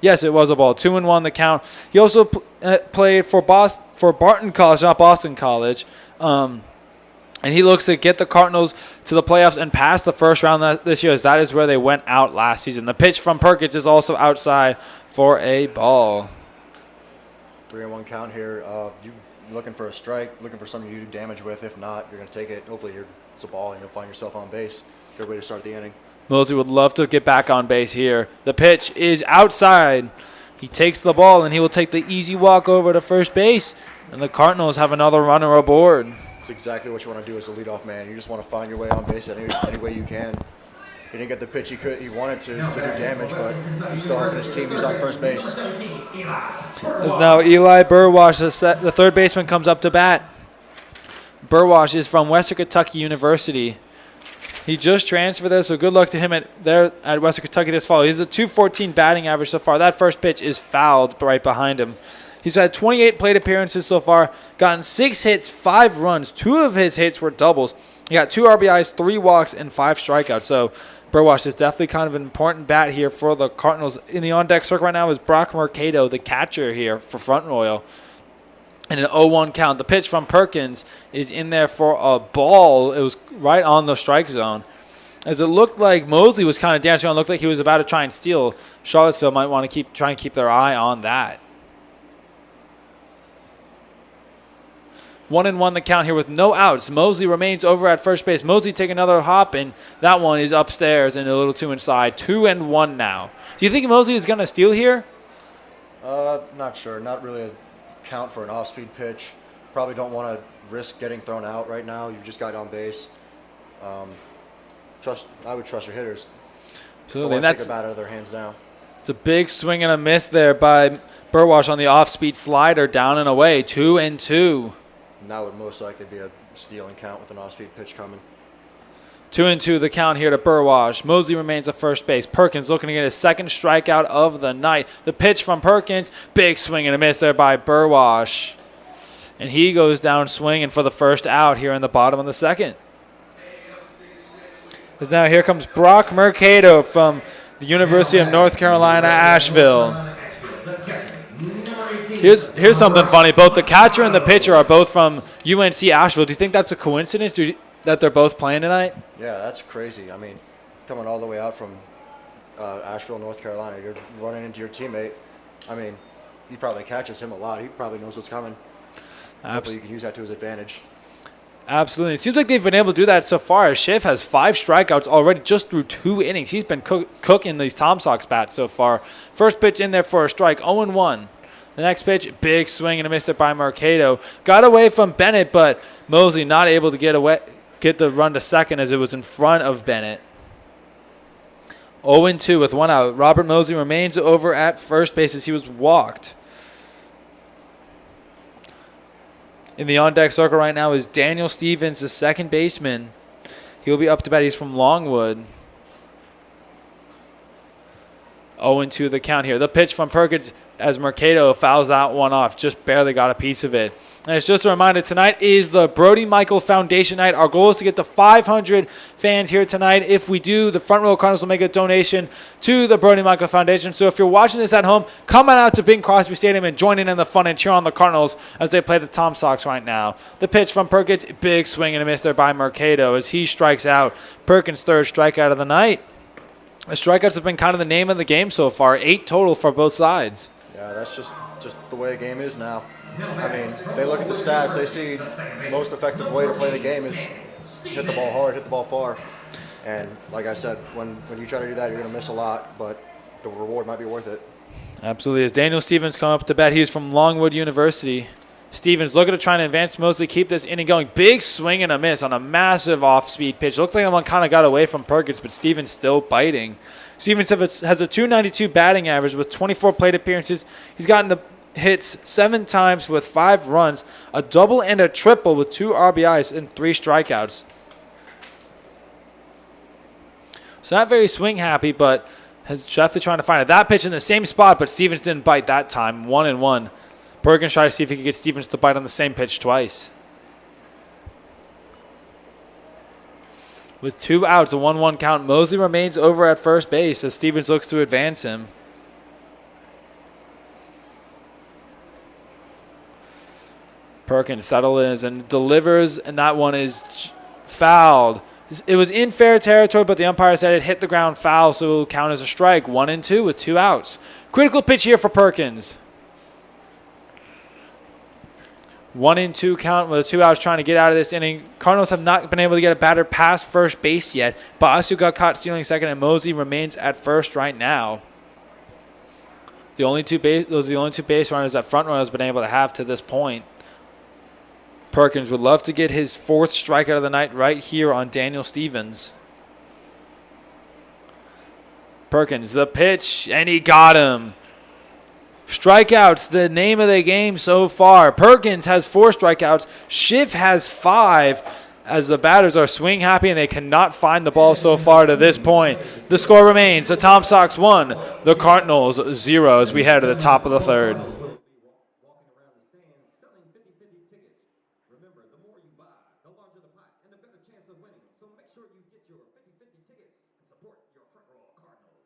Yes, it was a ball. 2-1 the count. He also played for Barton College, not Boston College. And he looks to get the Cardinals to the playoffs and pass the first round this year, as that is where they went out last season. The pitch from Perkins is also outside for a ball. 3-1 count here. You looking for a strike, looking for something you do damage with. If not, you're going to take it. Hopefully it's a ball and you'll find yourself on base. Good way to start the inning. Mosley would love to get back on base here. The pitch is outside. He takes the ball and he will take the easy walk over to first base. And the Cardinals have another runner aboard. It's exactly what you want to do as a leadoff man. You just want to find your way on base any way you can. He didn't get the pitch he wanted to do damage, but he's still helping his team. He's on first base. As now Eli Burwash, the third baseman, comes up to bat. Burwash is from Western Kentucky University. He just transferred there, so good luck to him at Western Kentucky this fall. He has a .214 batting average so far. That first pitch is fouled right behind him. He's had 28 plate appearances so far, gotten 6 hits, 5 runs. 2 of his hits were doubles. He got 2 RBIs, 3 walks, and 5 strikeouts. So Burwash is definitely kind of an important bat here for the Cardinals. In the on-deck circle right now is Brock Mercado, the catcher here for Front Royal. And an 0-1 count. The pitch from Perkins is in there for a ball. It was right on the strike zone. As it looked like Mosley was kind of dancing around, looked like he was about to try and steal. Charlottesville might want to try and keep their eye on that. 1-1 the count here with no outs. Mosley remains over at first base. Mosley take another hop, and that one is upstairs and a little too inside. 2-1 now. Do you think Mosley is going to steal here? Not sure. Not really a count for an off-speed pitch. Probably don't want to risk getting thrown out right now. You've just got on base. I would trust your hitters. Absolutely. And that's take a bat out of their hands now. It's a big swing and a miss there by Burwash on the off-speed slider, down and away. 2-2. And that would most likely be a stealing count with an off-speed pitch coming. 2-2 the count here to Burwash. Mosley remains at first base. Perkins looking to get his second strikeout of the night. The pitch from Perkins, big swing and a miss there by Burwash. And he goes down swinging for the first out here in the bottom of the second. As now here comes Brock Mercado from the University of North Carolina, Asheville. Here's something funny. Both the catcher and the pitcher are both from UNC Asheville. Do you think that's a coincidence that they're both playing tonight? Yeah, that's crazy. I mean, coming all the way out from Asheville, North Carolina, you're running into your teammate. I mean, he probably catches him a lot. He probably knows what's coming. Hopefully you can use that to his advantage. Absolutely. It seems like they've been able to do that so far. Schiff has 5 strikeouts already just through 2 innings. He's been cooking these TomSox bats so far. First pitch in there for a strike, 0-1. The next pitch, big swing and a miss by Mercado. Got away from Bennett, but Mosley not able to get the run to second as it was in front of Bennett. 0-2 with 1 out. Robert Mosley remains over at first base as he was walked. In the on-deck circle right now is Daniel Stevens, the second baseman. He'll be up to bat. He's from Longwood. 0-2 the count here. The pitch from Perkins as Mercado fouls that one off. Just barely got a piece of it. And it's just a reminder, tonight is the Brody Michael Foundation night. Our goal is to get to 500 fans here tonight. If we do, the Front Row Cardinals will make a donation to the Brody Michael Foundation. So if you're watching this at home, come on out to Bing Crosby Stadium and join in the fun and cheer on the Cardinals as they play the TomSox right now. The pitch from Perkins, big swing and a miss there by Mercado as he strikes out. Perkins' third strikeout of the night. The strikeouts have been kind of the name of the game so far. 8 total for both sides. Yeah, that's just the way the game is now. I mean, if they look at the stats, they see most effective way to play the game is hit the ball hard, hit the ball far. And like I said, when you try to do that, you're going to miss a lot, but the reward might be worth it. Absolutely. As Daniel Stevens come up to bat, he's from Longwood University. Stevens looking to try and advance Mosley, keep this inning going. Big swing and a miss on a massive off-speed pitch. Looks like that one kind of got away from Perkins, but Stevens still biting. Stevens has a .292 batting average with 24 plate appearances. He's gotten the hits 7 times with 5 runs, a double and a triple with 2 RBIs and 3 strikeouts. So not very swing happy, but has Scheffler trying to find it. That pitch in the same spot, but Stevens didn't bite that time. 1-1. Perkins tried to see if he could get Stevens to bite on the same pitch twice. With 2 outs, a 1-1 count, Mosley remains over at first base as Stevens looks to advance him. Perkins settles and delivers, and that one is fouled. It was in fair territory, but the umpire said it hit the ground foul, so it will count as a strike. 1-2 with 2 outs. Critical pitch here for Perkins. 1-2 count with 2 outs trying to get out of this inning. Cardinals have not been able to get a batter past first base yet. Basu got caught stealing second, and Mosley remains at first right now. Those are the only two base runners that front runner has been able to have to this point. Perkins would love to get his 4th strikeout of the night right here on Daniel Stevens. Perkins, the pitch, and he got him. Strikeouts, the name of the game so far. Perkins has 4 strikeouts. Schiff has 5 as the batters are swing happy and they cannot find the ball so far to this point. The score remains the TomSox 1, the Cardinals 0 as we head to the top of the 3rd. Walking around the stands selling 50-50 tickets. Remember, the more you buy, the larger the pot and the better chance of winning. So make sure you get your 50-50 tickets and support your front row Cardinals.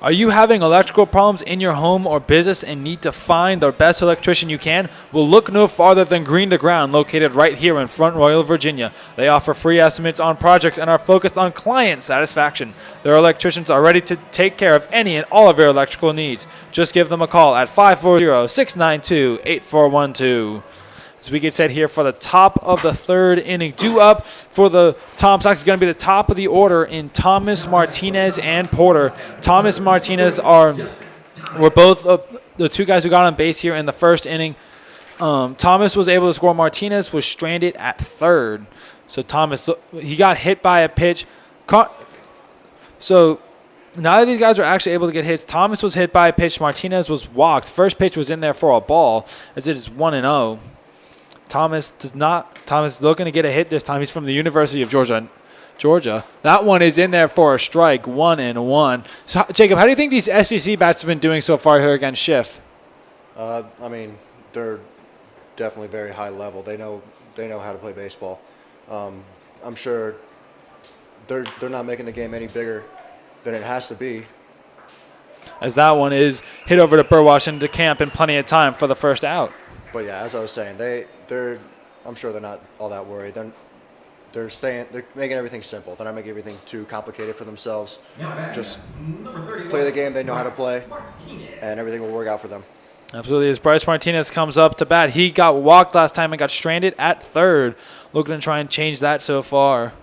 Are you having electrical problems in your home or business and need to find the best electrician you can? Well, look no farther than Green to Ground, located right here in Front Royal, Virginia. They offer free estimates on projects and are focused on client satisfaction. Their electricians are ready to take care of any and all of your electrical needs. Just give them a call at 540-692-8412. As we get set here for the top of the 3rd inning. Due up for the TomSox is going to be the top of the order in Thomas, Martinez, and Porter. Thomas and Martinez were both the 2 guys who got on base here in the 1st inning. Thomas was able to score. Martinez was stranded at 3rd. So Thomas, he got hit by a pitch. So now that these guys are actually able to get hits, Thomas was hit by a pitch. Martinez was walked. First pitch was in there for a ball, as it is 1-0. Thomas is looking to get a hit this time. He's from the University of Georgia. That one is in there for a strike, 1-1. So, Jacob, how do you think these SEC bats have been doing so far here against Schiff? I mean, they're definitely very high level. They know how to play baseball. I'm sure they're not making the game any bigger than it has to be. As that one is hit over to Burwash into camp in plenty of time for the first out. But yeah, as I was saying, I'm sure they're not all that worried. They're They're making everything simple. They're not making everything too complicated for themselves. Just play the game they know how to play, and everything will work out for them. Absolutely. As Bryce Martinez comes up to bat, he got walked last time and got stranded at third. Looking to try and change that so far.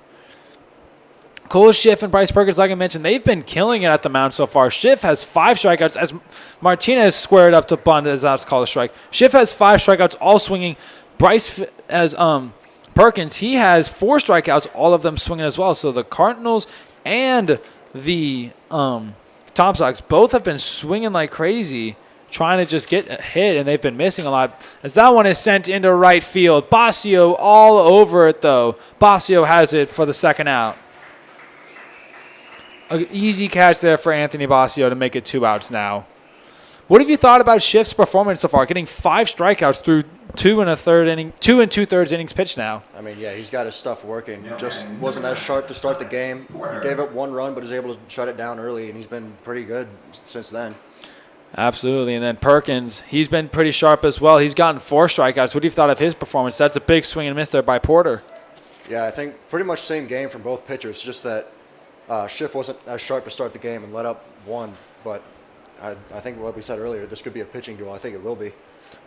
Cole Schiff and Bryce Perkins, like I mentioned, they've been killing it at the mound so far. Schiff has 5 strikeouts as Martinez squared up to bunt, as that's called a strike. Schiff has 5 strikeouts, all swinging. Bryce as Perkins, he has 4 strikeouts, all of them swinging as well. So the Cardinals and the TomSox both have been swinging like crazy, trying to just get a hit, and they've been missing a lot. As that one is sent into right field. Basio all over it, though. Basio has it for the second out. An easy catch there for Anthony Basio to make it 2 outs now. What have you thought about Schiff's performance so far? Getting 5 strikeouts through 2 2/3 innings pitched now. I mean, yeah, he's got his stuff working. Just wasn't as sharp to start the game. He gave up 1 run, but was able to shut it down early, and he's been pretty good since then. Absolutely. And then Perkins, he's been pretty sharp as well. He's gotten 4 strikeouts. What do you thought of his performance? That's a big swing and miss there by Porter. Yeah, I think pretty much same game from both pitchers, just that Schiff wasn't as sharp to start the game and let up 1, but I think what we said earlier, this could be a pitching duel. I think it will be.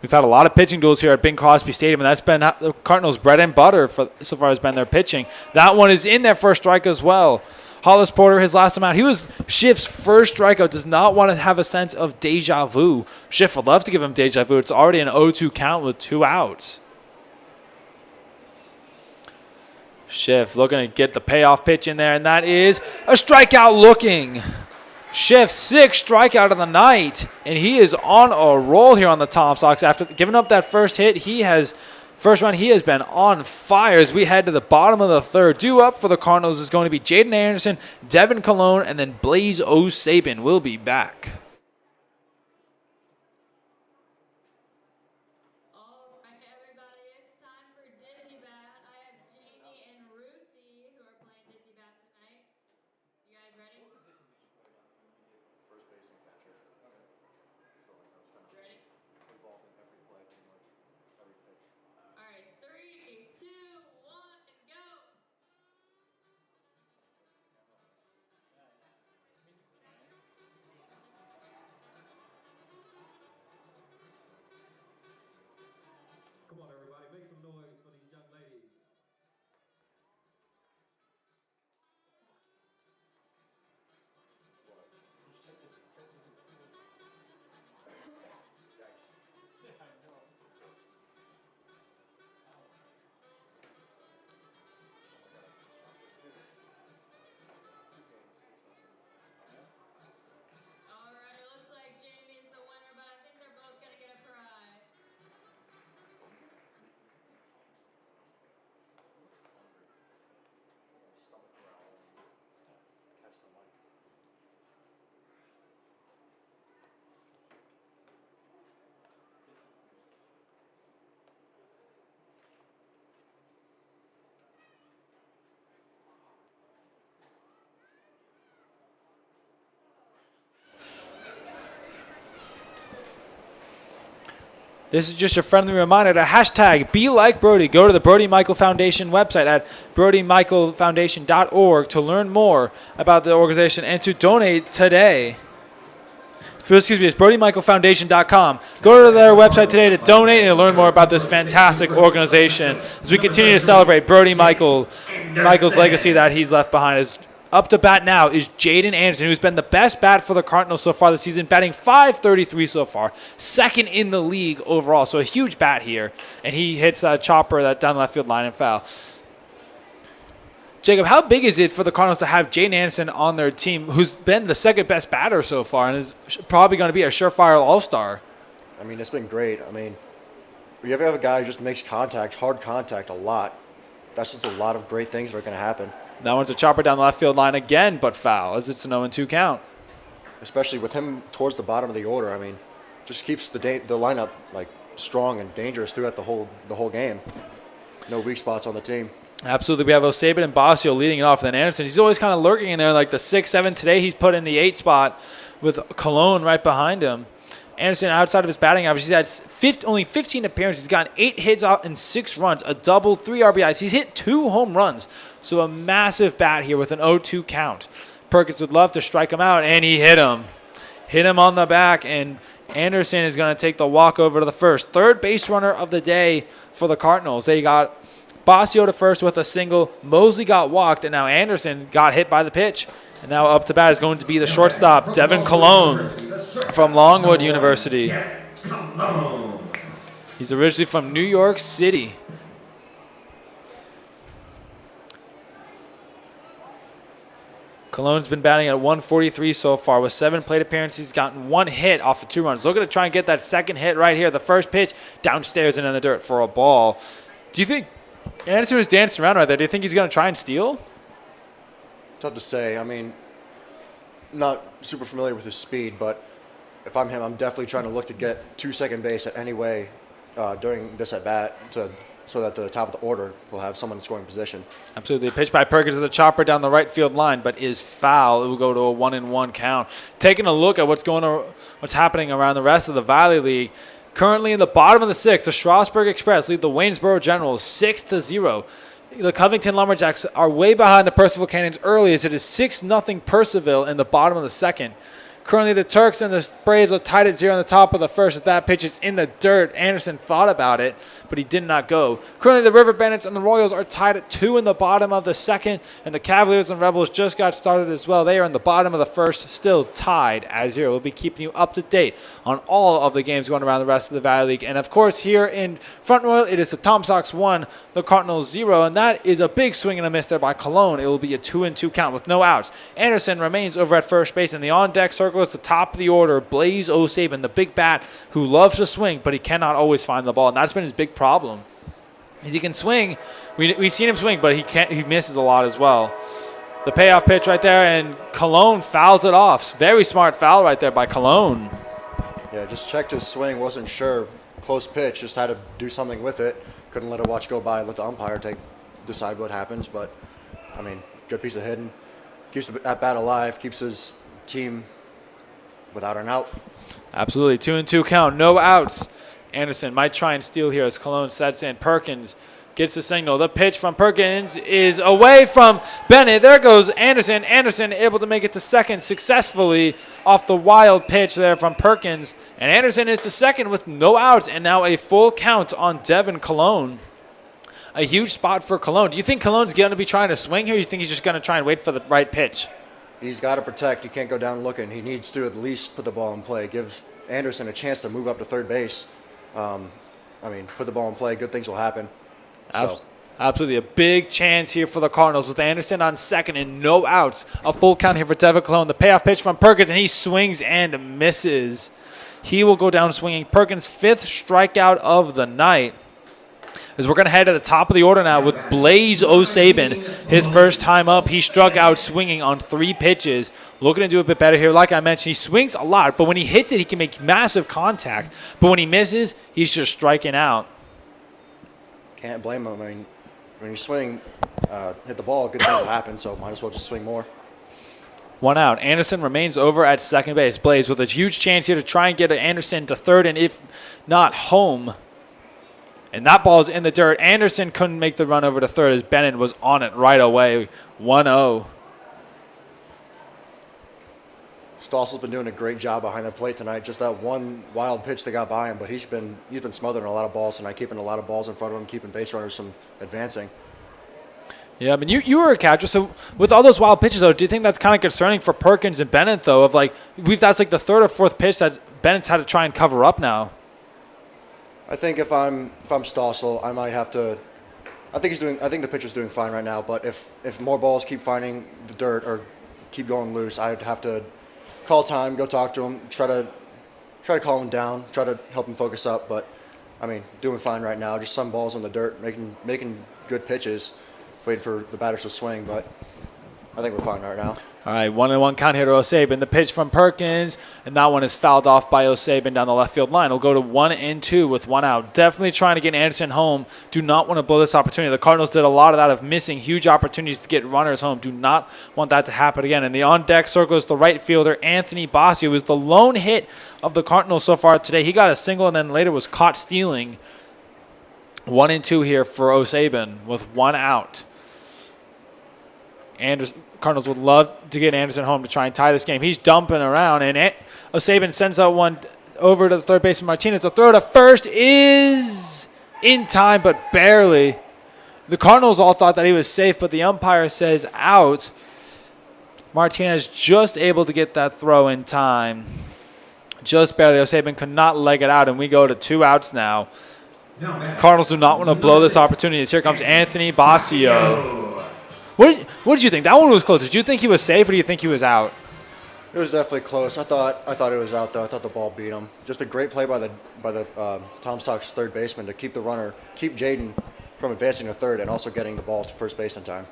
We've had a lot of pitching duels here at Bing Crosby Stadium, and that's been the Cardinals' bread and butter so far has been their pitching. That one is in there for a strike as well. Hollis Porter, his last time out, he was Schiff's first strikeout, does not want to have a sense of deja vu. Schiff would love to give him deja vu. It's already an 0-2 count with 2 outs. Schiff looking to get the payoff pitch in there, and that is a strikeout looking. Schiff, 6th strikeout of the night, and he is on a roll here on the TomSox. After giving up that first hit, first run, he has been on fire as we head to the bottom of the 3rd. Due up for the Cardinals is going to be Jaden Anderson, Devin Colon, and then Blaze O'Sabin will be back. Come on, everybody, make some noise for these young ladies. All right, it looks like Jamie's the winner, but I think they're both going to get a prize. This is just a friendly reminder to hashtag #BeLikeBrody. Go to the Brody Michael Foundation website at BrodyMichaelFoundation.org to learn more about the organization and to donate today. Excuse me, it's BrodyMichaelFoundation.com. Go to their website today to donate and to learn more about this fantastic organization as we continue to celebrate Brody Michael's legacy that he's left behind. As up to bat now is Jaden Anderson, who's been the best bat for the Cardinals so far this season, batting .533 so far, 2nd in the league overall. So a huge bat here, and he hits that chopper that down the left field line and foul. Jacob, how big is it for the Cardinals to have Jaden Anderson on their team, who's been the 2nd best batter so far and is probably going to be a surefire all-star? I mean, it's been great. I mean, you ever have a guy who just makes hard contact a lot, that's just a lot of great things that are going to happen. That one's a chopper down the left field line again, but foul, as it's an 0-2 count. Especially with him towards the bottom of the order, I mean, just keeps the lineup like strong and dangerous throughout the whole game. No weak spots on the team. Absolutely. We have O'Sabin and Basio leading it off. Then Anderson, he's always kind of lurking in there like the 6-7. Today he's put in the 8 spot with Cologne right behind him. Anderson, outside of his batting average, he's had only 15 appearances. He's gotten 8 hits and 6 runs, a double, 3 RBIs. He's hit 2 home runs. So a massive bat here with an 0-2 count. Perkins would love to strike him out, and he hit him. Hit him on the back, and Anderson is going to take the walk over to the first. Third base runner of the day for the Cardinals. They got Basio to first with a single. Mosley got walked, and now Anderson got hit by the pitch. And now up to bat is going to be the shortstop, Devin Colon from Longwood University. He's originally from New York City. Cologne's been batting at 143 so far with 7 plate appearances. He's gotten 1 hit off of 2 runs. Looking to try and get that second hit right here. The first pitch downstairs and in the dirt for a ball. Do you think Anderson was dancing around right there? Do you think he's going to try and steal? Tough to say. I mean, not super familiar with his speed, but if I'm him, I'm definitely trying to look to get to second base at any way during this at bat so that the top of the order will have someone in scoring position. Absolutely. Pitch by Perkins to the chopper down the right field line, but is foul. It will go to a 1-1 count. Taking a look at what's happening around the rest of the Valley League. Currently in the bottom of the 6th, the Strasburg Express lead the Waynesboro Generals 6-0. The Covington Lumberjacks are way behind the Percival Cannons early as it is 6-0 Percival in the bottom of the 2nd. Currently, the Turks and the Braves are tied at 0 on the top of the 1st. As that pitch is in the dirt, Anderson thought about it, but he did not go. Currently, the River Bandits and the Royals are tied at 2 in the bottom of the 2nd, and the Cavaliers and Rebels just got started as well. They are in the bottom of the 1st, still tied at 0. We'll be keeping you up to date on all of the games going around the rest of the Valley League. And, of course, here in Front Royal, it is the TomSox 1, the Cardinals 0, and that is a big swing and a miss there by Cologne. It will be a 2-2 count with no outs. Anderson remains over at first base, and the on-deck circle is the top of the order, Blaze O'Saban, the big bat who loves to swing, but he cannot always find the ball, and that's been his big problem. Is he can swing. We've seen him swing, but he misses a lot as well. The payoff pitch right there, and Cologne fouls it off. Very smart foul right there by Cologne. Yeah, just checked his swing, wasn't sure. Close pitch, just had to do something with it. Couldn't let a watch go by, let the umpire decide what happens, but, I mean, good piece of hitting. Keeps that bat alive, keeps his team without an out. Absolutely. 2-2 count. No outs. Anderson might try and steal here as Cologne sets in. Perkins gets the signal. The pitch from Perkins is away from Bennett. There goes Anderson. Anderson able to make it to second successfully off the wild pitch there from Perkins. And Anderson is to second with no outs and now a full count on Devin Cologne. A huge spot for Cologne. Do you think Cologne's going to be trying to swing here, or do you think he's just going to try and wait for the right pitch? He's got to protect. He can't go down looking. He needs to at least put the ball in play. Give Anderson a chance to move up to third base. I mean, put the ball in play. Good things will happen. Absolutely. A big chance here for the Cardinals with Anderson on second and no outs. A full count here for Devin Cologne. The payoff pitch from Perkins, and he swings and misses. He will go down swinging. Perkins' 5th strikeout of the night. As we're going to head to the top of the order now with Blaze O'Saban. His first time up, he struck out swinging on 3 pitches. Looking to do a bit better here. Like I mentioned, he swings a lot, but when he hits it, he can make massive contact. But when he misses, he's just striking out. Can't blame him. I mean, when you swing, hit the ball, good things will happen, so might as well just swing more. 1 out. Anderson remains over at second base. Blaze with a huge chance here to try and get Anderson to third, and if not, home. And that ball is in the dirt. Anderson couldn't make the run over to third as Bennett was on it right away. 1-0. Stossel's been doing a great job behind the plate tonight. Just that one wild pitch that got by him, but he's been smothering a lot of balls tonight, keeping a lot of balls in front of him, keeping base runners from advancing. Yeah, I mean, you were a catcher, so with all those wild pitches, though, do you think that's kind of concerning for Perkins and Bennett, though? Of like, that's like the 3rd or 4th pitch that Bennett's had to try and cover up now. I think if I'm Stossel, I might have to. I think the pitcher's doing fine right now. But if more balls keep finding the dirt or keep going loose, I'd have to call time, go talk to him, try to calm him down, try to help him focus up. But I mean, doing fine right now. Just some balls in the dirt, making good pitches, waiting for the batters to swing. But I think we're fine right now. All right, 1-1 count here to O'Sabin. The pitch from Perkins, and that one is fouled off by O'Sabin down the left field line. We'll go to 1-2 with 1 out. Definitely trying to get Anderson home. Do not want to blow this opportunity. The Cardinals did a lot of that of missing huge opportunities to get runners home. Do not want that to happen again. And the on-deck circle is the right fielder, Anthony Bossio, who is the lone hit of the Cardinals so far today. He got a single and then later was caught stealing. 1-2 here for O'Sabin with 1 out. Cardinals would love to get Anderson home to try and tie this game. He's dumping around, and O'Sabin sends out one over to the third baseman Martinez. The throw to first is in time, but barely. The Cardinals all thought that he was safe, but the umpire says out. Martinez just able to get that throw in time. Just barely. O'Sabin could not leg it out, and we go to 2 outs now. Cardinals do not want to blow this opportunity. Here comes Anthony Bossio. What did you think? That one was close. Did you think he was safe, or do you think he was out? It was definitely close. I thought it was out though. I thought the ball beat him. Just a great play by the TomSox third baseman to keep Jaden from advancing to third and also getting the ball to first base in time.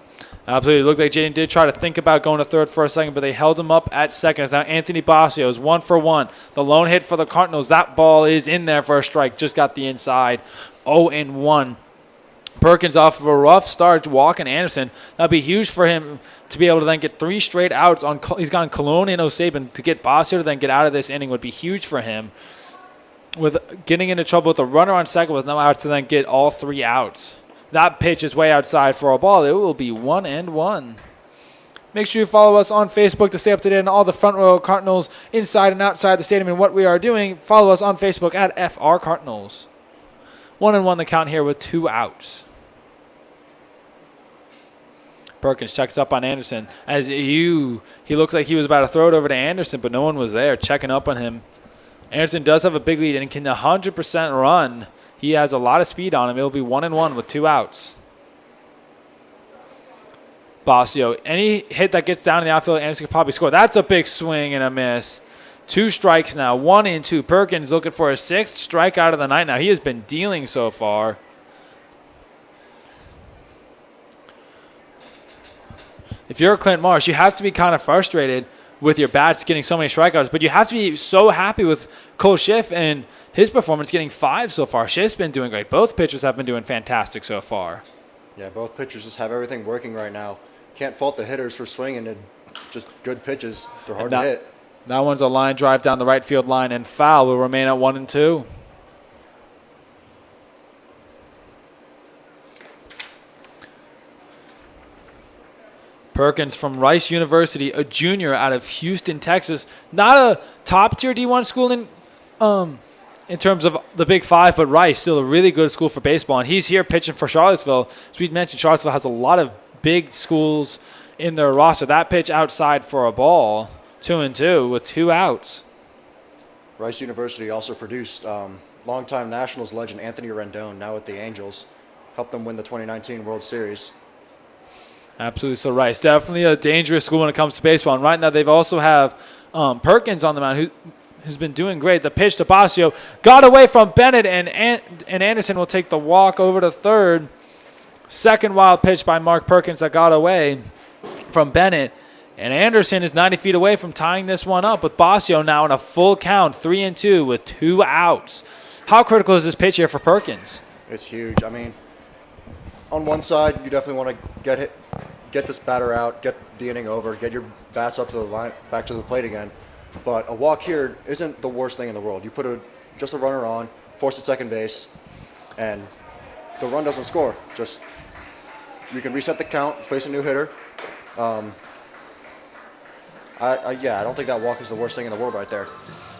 Absolutely. It looked like Jaden did try to think about going to third for a second, but they held him up at second. As now Anthony Bossio is 1 for 1. The lone hit for the Cardinals. That ball is in there for a strike. Just got the inside. 0-1. Perkins off of a rough start, walking Anderson. That'd be huge for him to be able to then get 3 straight outs. He's gone Cologne and O'Sabin. To get Bossio to then get out of this inning would be huge for him. With getting into trouble with a runner on second with no outs to then get all 3 outs. That pitch is way outside for a ball. It will be 1-1. Make sure you follow us on Facebook to stay up to date on all the Front Row Cardinals inside and outside the stadium and what we are doing. Follow us on Facebook at FR Cardinals. 1-1 the count here with 2 outs. Perkins checks up on Anderson. He looks like he was about to throw it over to Anderson, but no one was there checking up on him. Anderson does have a big lead and can 100% run. He has a lot of speed on him. It'll be 1-1 with 2 outs. Bossio, any hit that gets down in the outfield, Anderson could probably score. That's a big swing and a miss. 2 strikes now, 1-2. Perkins looking for his 6th strikeout of the night now. He has been dealing so far. If you're Clint Marsh, you have to be kind of frustrated with your bats getting so many strikeouts, but you have to be so happy with Cole Schiff and his performance getting 5 so far. Schiff's been doing great. Both pitchers have been doing fantastic so far. Yeah, both pitchers just have everything working right now. Can't fault the hitters for swinging and just good pitches. They're hard to hit. That one's a line drive down the right field line, and foul will remain at 1-2. Perkins from Rice University, a junior out of Houston, Texas. Not a top-tier D1 school in terms of the Big Five, but Rice, still a really good school for baseball. And he's here pitching for Charlottesville. As we mentioned, Charlottesville has a lot of big schools in their roster. That pitch outside for a ball, 2-2 with 2 outs. Rice University also produced longtime Nationals legend Anthony Rendon, now with the Angels. Helped them win the 2019 World Series. Absolutely. So Rice, definitely a dangerous school when it comes to baseball. And right now they've also have Perkins on the mound who's been doing great. The pitch to Bossio got away from Bennett, and Anderson will take the walk over to third. Second wild pitch by Mark Perkins that got away from Bennett. And Anderson is 90 feet away from tying this one up with Bossio now in a full count, 3-2 with 2 outs. How critical is this pitch here for Perkins? It's huge. I mean, on one side, you definitely want to get this batter out, get the inning over, get your bats up to the line, back to the plate again. But a walk here isn't the worst thing in the world. You put just a runner on, force at second base, and the run doesn't score. Just you can reset the count, face a new hitter. I don't think that walk is the worst thing in the world right there.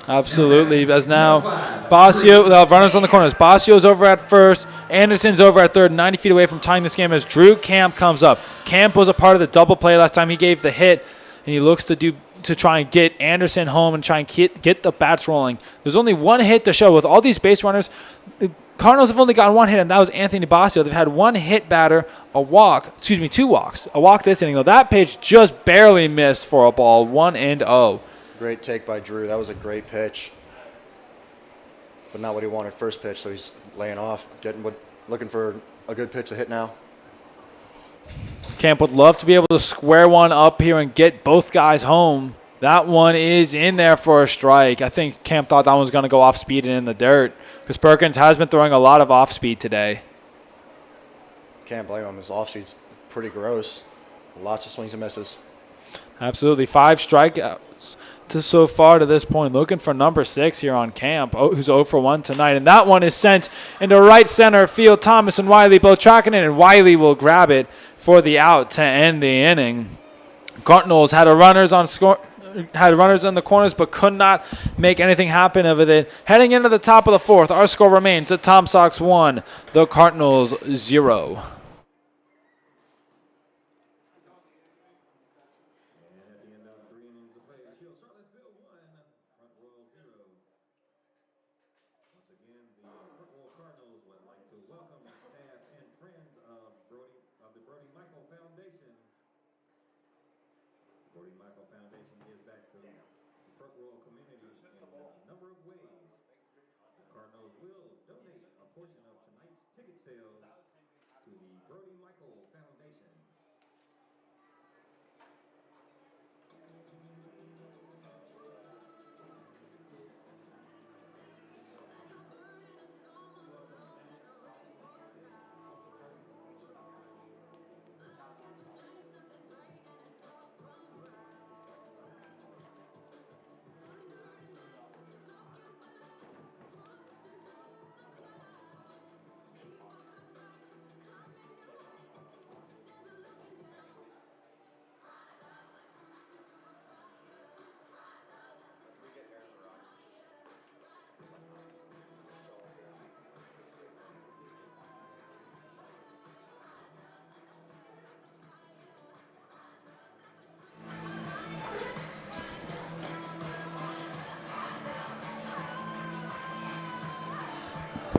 Absolutely. As now Bossio, the runners on the corners. Bossio's over at first. Anderson's over at third, 90 feet away from tying this game as Drew Camp comes up. Camp was a part of the double play last time. He gave the hit, and he looks to try and get Anderson home and try and get the bats rolling. There's only 1 hit to show. With all these base runners, the Cardinals have only gotten 1 hit, and that was Anthony Bossio. They've had 1 hit batter, 2 walks. A walk this inning, though. That pitch just barely missed for a ball, 1-0. Great take by Drew. That was a great pitch. But not what he wanted first pitch, so he's laying off, looking for a good pitch to hit now. Camp would love to be able to square one up here and get both guys home. That one is in there for a strike. I think Camp thought that one was going to go off speed and in the dirt because Perkins has been throwing a lot of off speed today. Can't blame him. His off speed's pretty gross. Lots of swings and misses. Absolutely. 5 strikeouts so far to this point. Looking for number 6 here on Camp, who's 0 for 1 tonight. And that one is sent into right center field. Thomas and Wiley both tracking it, and Wiley will grab it for the out to end the inning. Cardinals had runners in the corners but could not make anything happen of it. Heading into the top of the 4th, our score remains at TomSox 1, the Cardinals 0. And at the end of 3 innings of play, Charlottesville 1, Front Royal 0. Once again, the Front Royal Cardinals would like to welcome staff and friends of the Brody Michael Foundation. Brody Michael Foundation gives back to the Front Royal community in a number of ways. The Cardinals will donate a portion of tonight's ticket sales to the Brody Michael Foundation.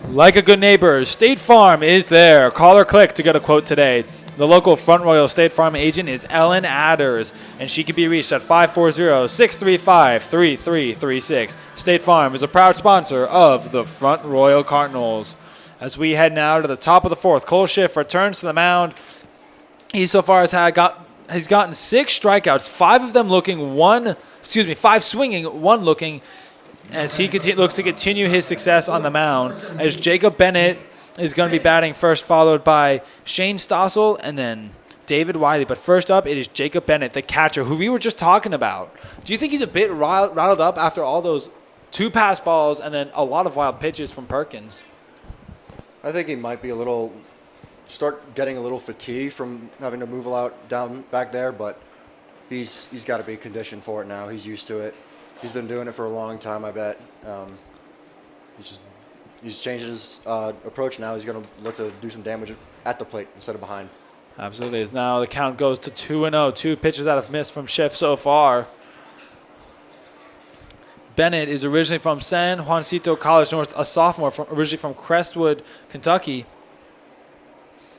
Like a good neighbor, State Farm is there. Call or click to get a quote today. The local Front Royal State Farm agent is Ellen Adders, and she can be reached at 540-635-3336. State Farm is a proud sponsor of the Front Royal Cardinals. As we head now to the top of the 4th, Cole Schiff returns to the mound. He so far has gotten 6 strikeouts, 5 of them looking 5 swinging, 1 looking, as he looks to continue his success on the mound, as Jacob Bennett is going to be batting first, followed by Shane Stossel and then David Wiley. But first up, it is Jacob Bennett, the catcher, who we were just talking about. Do you think he's a bit rattled up after all those 2 pass balls and then a lot of wild pitches from Perkins? I think he might be start getting a little fatigued from having to move a lot down back there, but he's got to be conditioned for it now. He's used to it. He's been doing it for a long time, I bet. He's changed his approach now. He's going to look to do some damage at the plate instead of behind. Absolutely. As now the count goes to 2-0. 2 pitches that have missed from Schiff so far. Bennett is originally from San Juancito College North, a sophomore originally from Crestwood, Kentucky.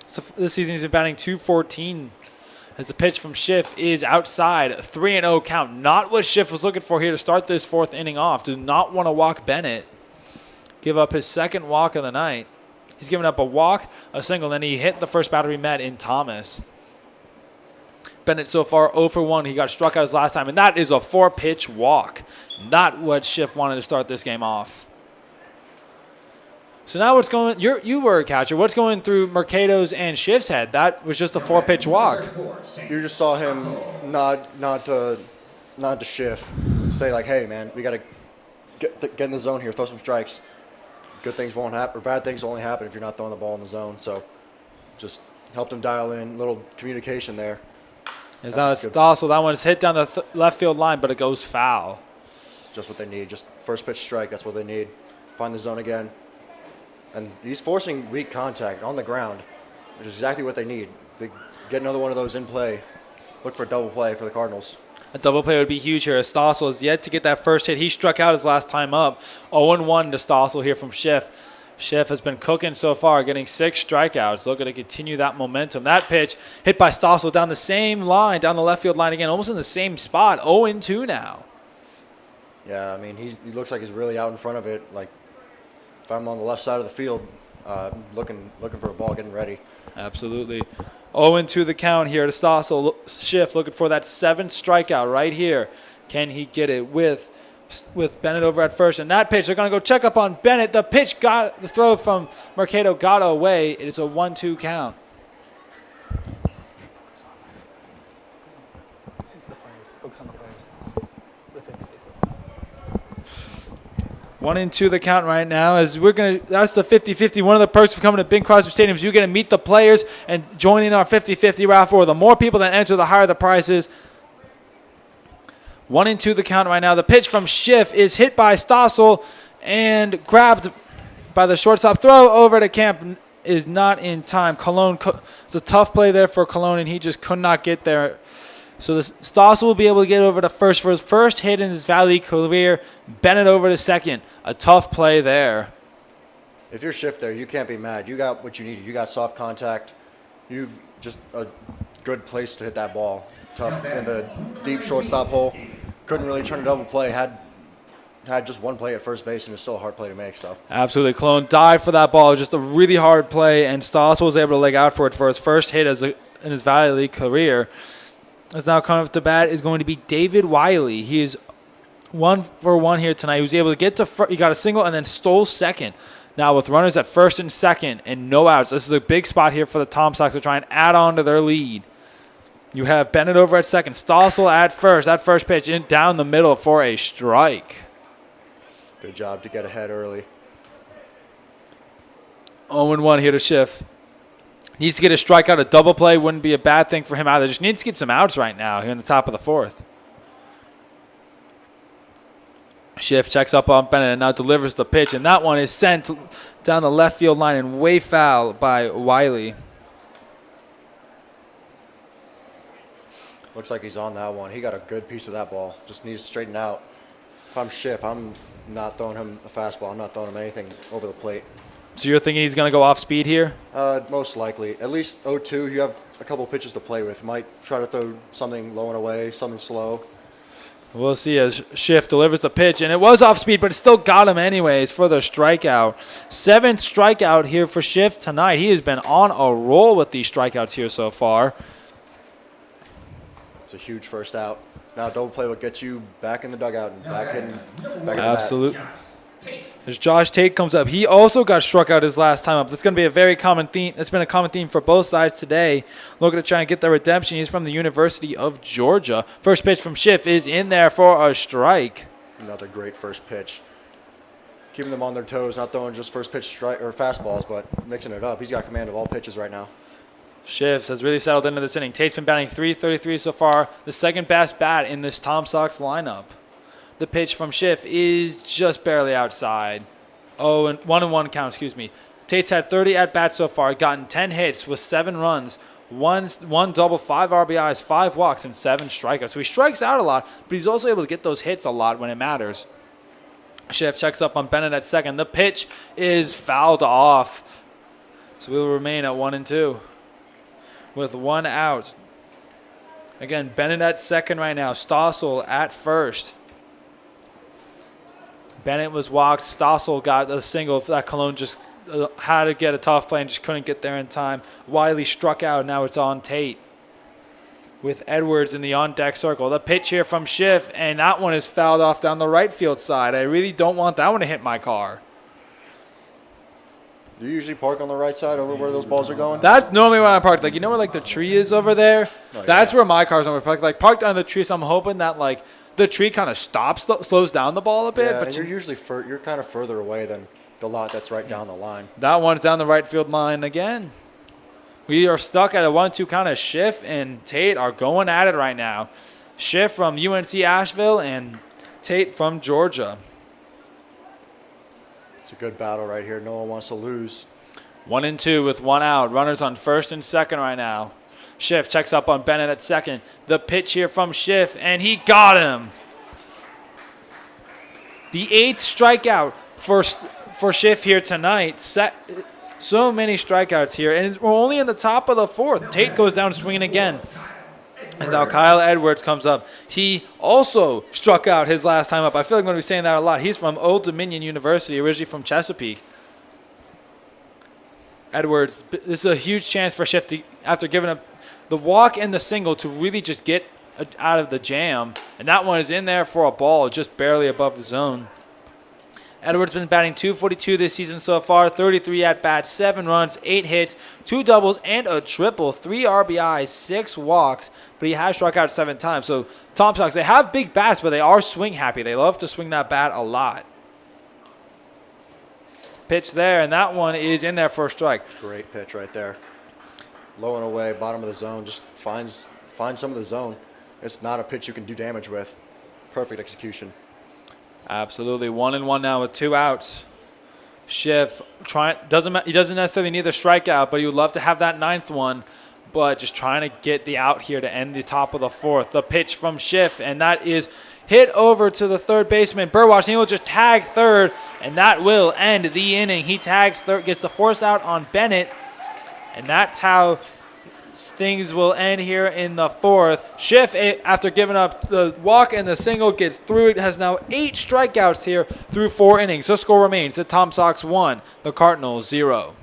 So this season he's been batting .214. As the pitch from Schiff is outside, 3-0 count. Not what Schiff was looking for here to start this 4th inning off. Do not want to walk Bennett. Give up his 2nd walk of the night. He's given up a walk, a single, and he hit the first batter he met in Thomas. Bennett so far 0 for 1. He got struck out his last time, and that is a 4-pitch walk. Not what Schiff wanted to start this game off. So now what's going? You were a catcher. What's going through Mercado's and Schiff's head? That was just a 4-pitch walk. You just saw him nod to Schiff, say like, "Hey man, we got to get in the zone here, throw some strikes. Good things won't happen, or bad things only happen if you're not throwing the ball in the zone." So just helped him dial in, little communication there. It's not a Stossel. That one's hit down the left field line, but it goes foul. Just what they need. Just first pitch strike. That's what they need. Find the zone again. And he's forcing weak contact on the ground, which is exactly what they need. If they get another one of those in play, look for a double play for the Cardinals. A double play would be huge here. Stossel has yet to get that first hit. He struck out his last time up. 0-1 to Stossel here from Schiff. Schiff has been cooking so far, getting 6 strikeouts. Looking to continue that momentum. That pitch hit by Stossel down the same line, down the left field line again, almost in the same spot. 0-2 now. Yeah, I mean, he looks like he's really out in front of it. Like, if I'm on the left side of the field, looking for a ball, getting ready. Absolutely. 0-2 the count here to Stossel. Schiff looking for that 7th strikeout right here. Can he get it with Bennett over at first? And that pitch, they're going to go check up on Bennett. The pitch got the throw from Mercado got away. It is a 1-2 count. 1-2 the count right now. As that's the 50-50. One of the perks of coming to Bing Crosby Stadium is you get to meet the players and join in our 50-50 raffle. The more people that enter, the higher the prizes. 1-2 the count right now. The pitch from Schiff is hit by Stossel and grabbed by the shortstop. Throw over to Camp is not in time. Cologne, it's a tough play there for Cologne, and he just could not get there. So Stossel will be able to get over to first for his first hit in his Valley career. Bennett over to second. A tough play there. If you're Schiff there, you can't be mad. You got what you needed. You got soft contact. You just a good place to hit that ball. Tough in the deep shortstop hole. Couldn't really turn a double play. Had just one play at first base, and it's still a hard play to make. So absolutely, Cologne died for that ball. It was just a really hard play, and Stossel was able to leg out for it for his first hit in his Valley League career. As now coming up to bat is going to be David Wiley. He is 1 for 1 here tonight. He was able to get to first. He got a single and then stole second. Now with runners at first and second and no outs, this is a big spot here for the TomSox to try and add on to their lead. You have Bennett over at second. Stossel at first. That first pitch in down the middle for a strike. Good job to get ahead early. 0-1 here to Schiff. Needs to get a strikeout. A double play wouldn't be a bad thing for him either. Just needs to get some outs right now here in the top of the 4th. Schiff checks up on Bennett and now delivers the pitch. And that one is sent down the left field line and way foul by Wiley. Looks like he's on that one. He got a good piece of that ball. Just needs to straighten out. If I'm Schiff, I'm not throwing him a fastball. I'm not throwing him anything over the plate. So you're thinking he's going to go off speed here? Most likely. At least 0-2, you have a couple pitches to play with. Might try to throw something low and away, something slow. We'll see as Schiff delivers the pitch. And it was off speed, but it still got him anyways for the strikeout. 7th strikeout here for Schiff tonight. He has been on a roll with these strikeouts here so far. It's a huge first out. Now double play will get you back in the dugout and back in back absolutely. As Josh Tate comes up, he also got struck out his last time up. That's going to be a very common theme. It's been a common theme for both sides today. Looking to try and get the redemption. He's from the University of Georgia. First pitch from Schiff is in there for a strike. Another great first pitch. Keeping them on their toes, not throwing just first pitch strike or fastballs, but mixing it up. He's got command of all pitches right now. Schiff has really settled into this inning. Tate's been batting .333 so far, the second best bat in this TomSox lineup. The pitch from Schiff is just barely outside. 1-1 count, excuse me. Tate's had 30 at-bats so far, gotten 10 hits with 7 runs, one double, 5 RBIs, 5 walks, and 7 strikeouts. So he strikes out a lot, but he's also able to get those hits a lot when it matters. Schiff checks up on Bennett at second. The pitch is fouled off. So we will remain at 1-2 with 1 out. Again, Bennett at second right now. Stossel at first. Bennett was walked. Stossel got a single. That Cologne just had to get a tough play and just couldn't get there in time. Wiley struck out. Now it's on Tate with Edwards in the on-deck circle. The pitch here from Schiff, and that one is fouled off down the right field side. I really don't want that one to hit my car. Do you usually park on the right side over where those balls are going? That's normally where I park. Like, you know where, like, the tree is over there? Oh, that's where my car's over parked. Like, parked under the tree, so I'm hoping that, like, the tree kind of slows down the ball a bit. Yeah, but and you're usually you're kind of further away than the lot that's right down the line. That one's down the right field line again. We are stuck at a 1-2 count as Schiff and Tate are going at it right now. Schiff from UNC Asheville and Tate from Georgia. It's a good battle right here. No one wants to lose. 1-2 with 1 out. Runners on first and second right now. Schiff checks up on Bennett at second. The pitch here from Schiff, and he got him. The 8th strikeout for Schiff here tonight. So many strikeouts here, and we're only in the top of the 4th. Tate goes down swinging again. As now Kyle Edwards comes up. He also struck out his last time up. I feel like I'm going to be saying that a lot. He's from Old Dominion University, originally from Chesapeake. Edwards, this is a huge chance for Schiff to, after giving up the walk and the single, to really just get out of the jam. And that one is in there for a ball, just barely above the zone. Edwards been batting .242 this season so far, 33 at-bats, 7 runs, 8 hits, 2 doubles, and a triple, 3 RBIs, 6 walks, but he has struck out 7 times. So TomSox, they have big bats, but they are swing happy. They love to swing that bat a lot. Pitch there, and that one is in there for a strike. Great pitch right there. Low and away, bottom of the zone, just finds some of the zone. It's not a pitch you can do damage with. Perfect execution. Absolutely. 1-1 now with 2 outs. Schiff doesn't necessarily need the strikeout, but he would love to have that 9th one. But just trying to get the out here to end the top of the 4th. The pitch from Schiff, and that is hit over to the third baseman, Burwash, and he will just tag third, and that will end the inning. He tags third, gets the force out on Bennett, and that's how things will end here in the 4th. Schiff, after giving up the walk and the single, gets through. It has now 8 strikeouts here through 4 innings. The score remains the TomSox 1, the Cardinals 0.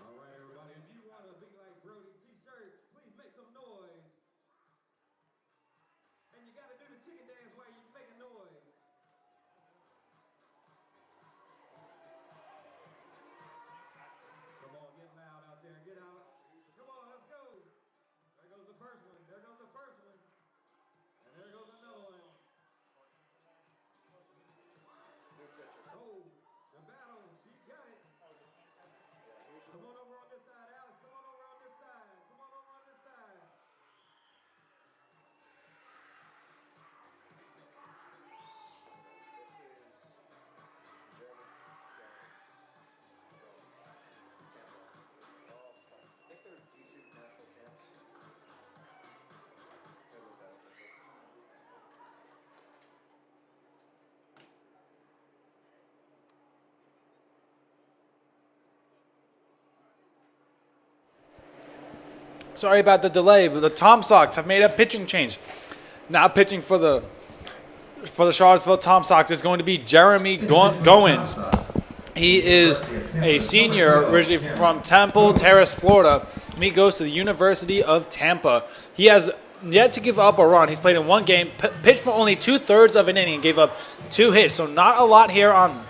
All right, everybody. If you want a Big Like Brody t-shirt, please make some noise. And you got to do the chicken dance while you're making noise. Come on, get loud out there. Get out. Come on, let's go. There goes the first one. There goes the first one. And there goes another one. Oh, the battle. She got it. Come on over on this side, Alex. Come on over on this side. Come on over on this side. Sorry about the delay, but the TomSox have made a pitching change. Now pitching for the Charlottesville TomSox is going to be Jeremy Goins. He is a senior originally from Temple Terrace, Florida. And he goes to the University of Tampa. He has yet to give up a run. He's played in 1 game, pitched for only 2/3 of an inning, and gave up 2 hits. So not a lot here on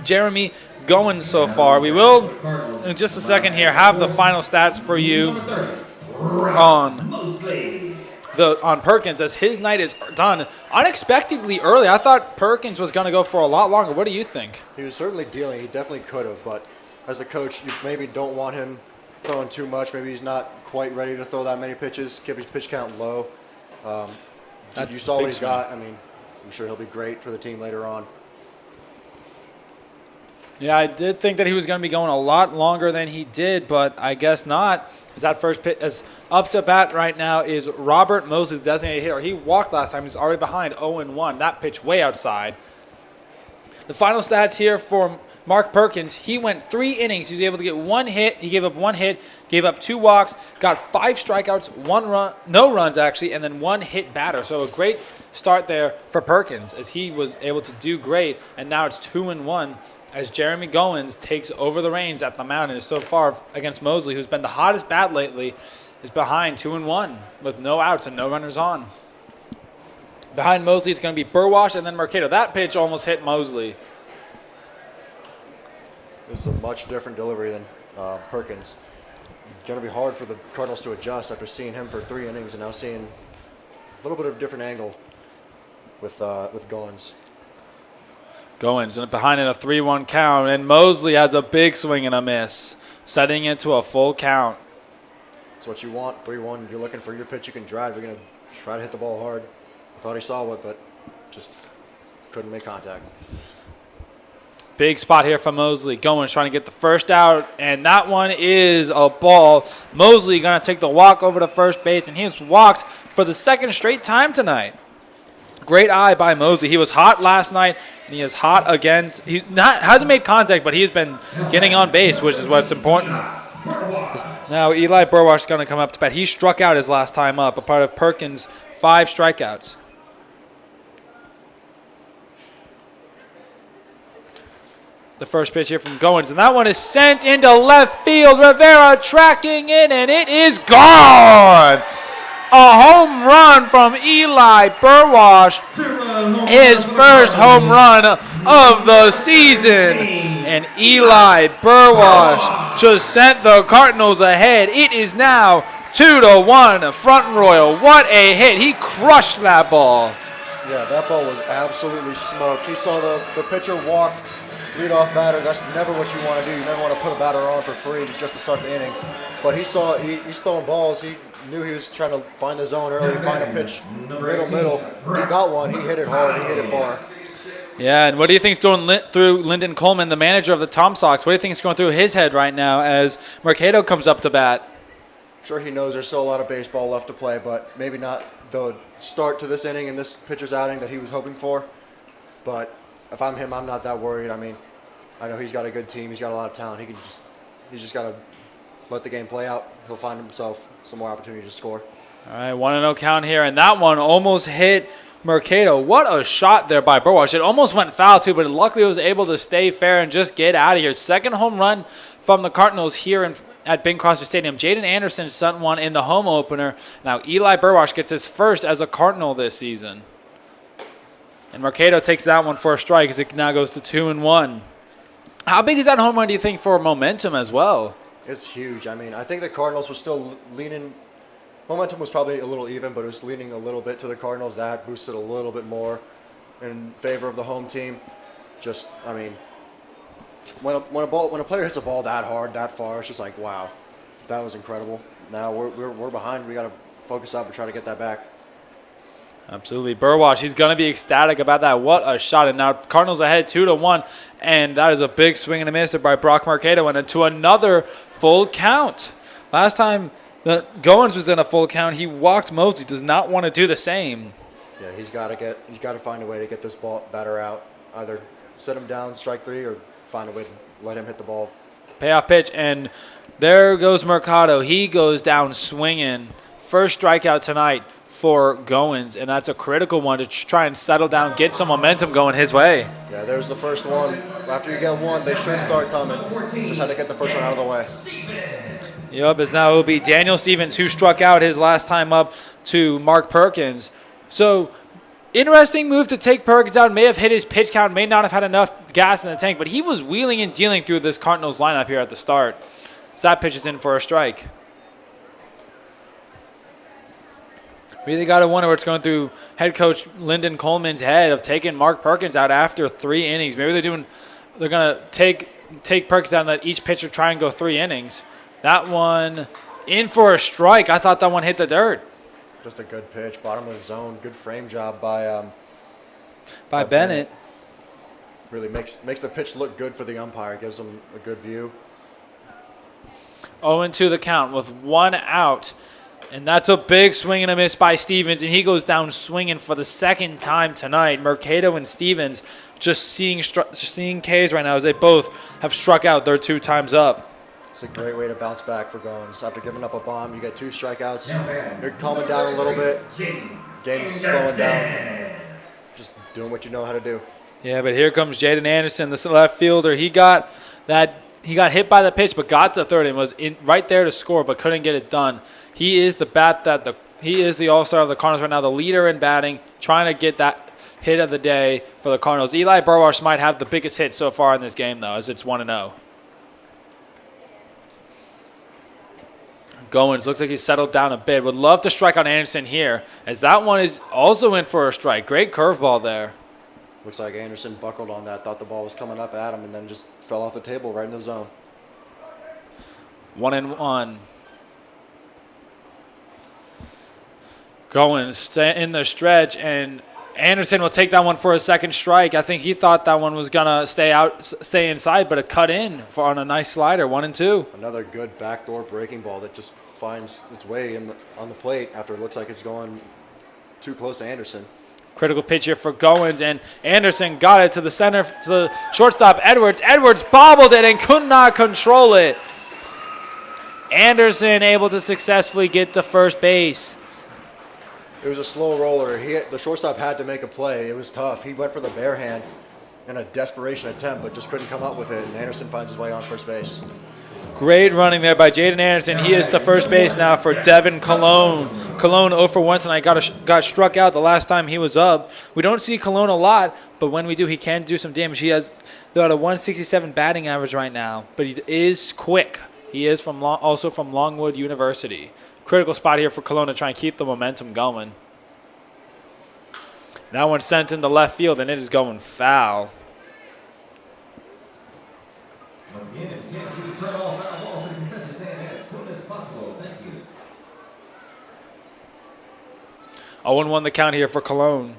Jeremy Goins so far. We will, in just a second here, have the final stats for you on Perkins, as his night is done unexpectedly early. I thought Perkins was going to go for a lot longer. What do you think? He was certainly dealing. He definitely could have, but as a coach, you maybe don't want him throwing too much. Maybe he's not quite ready to throw that many pitches. Keep his pitch count low. You saw what he's got. I mean, I'm sure he'll be great for the team later on. Yeah, I did think that he was going to be going a lot longer than he did, but I guess not. As that first pitch, as up to bat right now is Robert Mosley, the designated hitter. He walked last time. He's already behind 0-1. That pitch way outside. The final stats here for Mark Perkins. He went 3 innings. He was able to get 1 hit. He gave up 1 hit, gave up 2 walks, got 5 strikeouts, 1 run, no runs actually, and then 1 hit batter. So a great start there for Perkins, as he was able to do great. And now it's 2-1. As Jeremy Goins takes over the reins at the mound, and is so far against Mosley, who's been the hottest bat lately, is behind 2-1 with no outs and no runners on. Behind Mosley, it's going to be Burwash and then Mercado. That pitch almost hit Mosley. This is a much different delivery than Perkins. It's going to be hard for the Cardinals to adjust after seeing him for 3 innings and now seeing little bit of a different angle with Goins. Goins and behind in a 3-1 count, and Mosley has a big swing and a miss, setting it to a full count. That's what you want, 3-1. You're looking for your pitch you can drive. You're going to try to hit the ball hard. I thought he saw it, but just couldn't make contact. Big spot here for Mosley. Goins trying to get the first out, and that one is a ball. Mosley going to take the walk over to first base, and he's walked for the second straight time tonight. Great eye by Mosley. He was hot last night, and he is hot again. He hasn't made contact, but he's been getting on base, which is what's important. Now Eli Burwash is going to come up to bat. He struck out his last time up, a part of Perkins' 5 strikeouts. The first pitch here from Goins, and that one is sent into left field. Rivera tracking it, and it is gone. A home run from Eli Burwash, his first home run of the season. And Eli Burwash just sent the Cardinals ahead. It is now 2-1 Front Royal. What a hit. He crushed that ball. Yeah, that ball was absolutely smoked. He saw the pitcher walked, leadoff batter. That's never what you want to do. You never want to put a batter on for free just to start the inning. But he's throwing balls. He knew he was trying to find the zone early, find a pitch, middle. He got one. He hit it hard. He hit it far. Yeah, and what do you think is going through Lyndon Coleman, the manager of the TomSox? What do you think is going through his head right now as Mercado comes up to bat? I'm sure he knows there's still a lot of baseball left to play, but maybe not the start to this inning and this pitcher's outing that he was hoping for. But if I'm him, I'm not that worried. I mean, I know he's got a good team. He's got a lot of talent. He's just got to let the game play out. He'll find himself some more opportunity to score. All right, 1-0 count here, and that one almost hit Mercado. What a shot there by Burwash. It almost went foul too, but luckily was able to stay fair and just get out of here. Second home run from the Cardinals here at Bing Crosby Stadium. Jaden Anderson sent one in the home opener. Now Eli Burwash gets his first as a Cardinal this season. And Mercado takes that one for a strike as it now goes to 2-1. How big is that home run, do you think, for momentum as well? It's huge. I mean, I think the Cardinals were still leaning. Momentum was probably a little even, but it was leaning a little bit to the Cardinals. That boosted a little bit more in favor of the home team. Just, I mean, when a player hits a ball that hard, that far, it's just like, wow, that was incredible. Now we're behind. We got to focus up and try to get that back. Absolutely. Burwash, he's going to be ecstatic about that. What a shot. And now Cardinals ahead 2-1. And that is a big swing and a miss by Brock Mercado and into another full count. Last time Goins was in a full count, he walked Mosley. Does not want to do the same. Yeah, he's got to find a way to get this batter out. Either set him down, strike 3, or find a way to let him hit the ball. Payoff pitch, and there goes Mercado. He goes down swinging. First strikeout tonight for Goins, and that's a critical one to try and settle down, get some momentum going his way. Yeah, there's the first one. After you get one, they should start coming. Just had to get the first one out of the way. Yep, as now it will be Daniel Stevens who struck out his last time up to Mark Perkins. So, interesting move to take Perkins out. May have hit his pitch count, may not have had enough gas in the tank, but he was wheeling and dealing through this Cardinals lineup here at the start. So that pitch is in for a strike. Really got to wonder what's going through head coach Lyndon Coleman's head of taking Mark Perkins out after 3 innings. Maybe they're going to take Perkins out and let each pitcher try and go 3 innings. That one in for a strike. I thought that one hit the dirt. Just a good pitch, bottom of the zone. Good frame job by Bennett. Really makes the pitch look good for the umpire. Gives them a good view. 0-2 the count with 1 out. And that's a big swing and a miss by Stevens, and he goes down swinging for the second time tonight. Mercado and Stevens just seeing Ks right now as they both have struck out their 2 times up. It's a great way to bounce back for Goins. After giving up a bomb, you get 2 strikeouts. You're calming down a little bit. Game's slowing down. Just doing what you know how to do. Yeah, but here comes Jaden Anderson, the left fielder. He got hit by the pitch, but got to third and was right there to score, but couldn't get it done. He is the all-star of the Cardinals right now, the leader in batting, trying to get that hit of the day for the Cardinals. Eli Burwash might have the biggest hit so far in this game, though, as it's 1-0. Goins looks like he's settled down a bit. Would love to strike on Anderson here, as that one is also in for a strike. Great curveball there. Looks like Anderson buckled on that, thought the ball was coming up at him, and then just fell off the table right in the zone. 1-1. Goins in the stretch, and Anderson will take that one for a second strike. I think he thought that one was gonna stay inside, but it cut in on a nice slider. 1-2. Another good backdoor breaking ball that just finds its way on the plate after it looks like it's going too close to Anderson. Critical pitch here for Goins, and Anderson got it to the center, to the shortstop Edwards. Edwards bobbled it and could not control it. Anderson able to successfully get to first base. It was a slow roller. The shortstop had to make a play. It was tough. He went for the bare hand in a desperation attempt, but just couldn't come up with it, and Anderson finds his way on first base. Great running there by Jaden Anderson. He is to first base now for Devin Colon. Colon 0 for 1 tonight. Got struck out the last time he was up. We don't see Colon a lot, but when we do, he can do some damage. He has about a 167 batting average right now, but he is quick. He is also from Longwood University. Critical spot here for Colon to try and keep the momentum going. That one sent into left field, and it is going foul. Once again, if you can't return all foul balls to the concession stand as soon as possible. Thank you. 0-1 the count here for Cologne.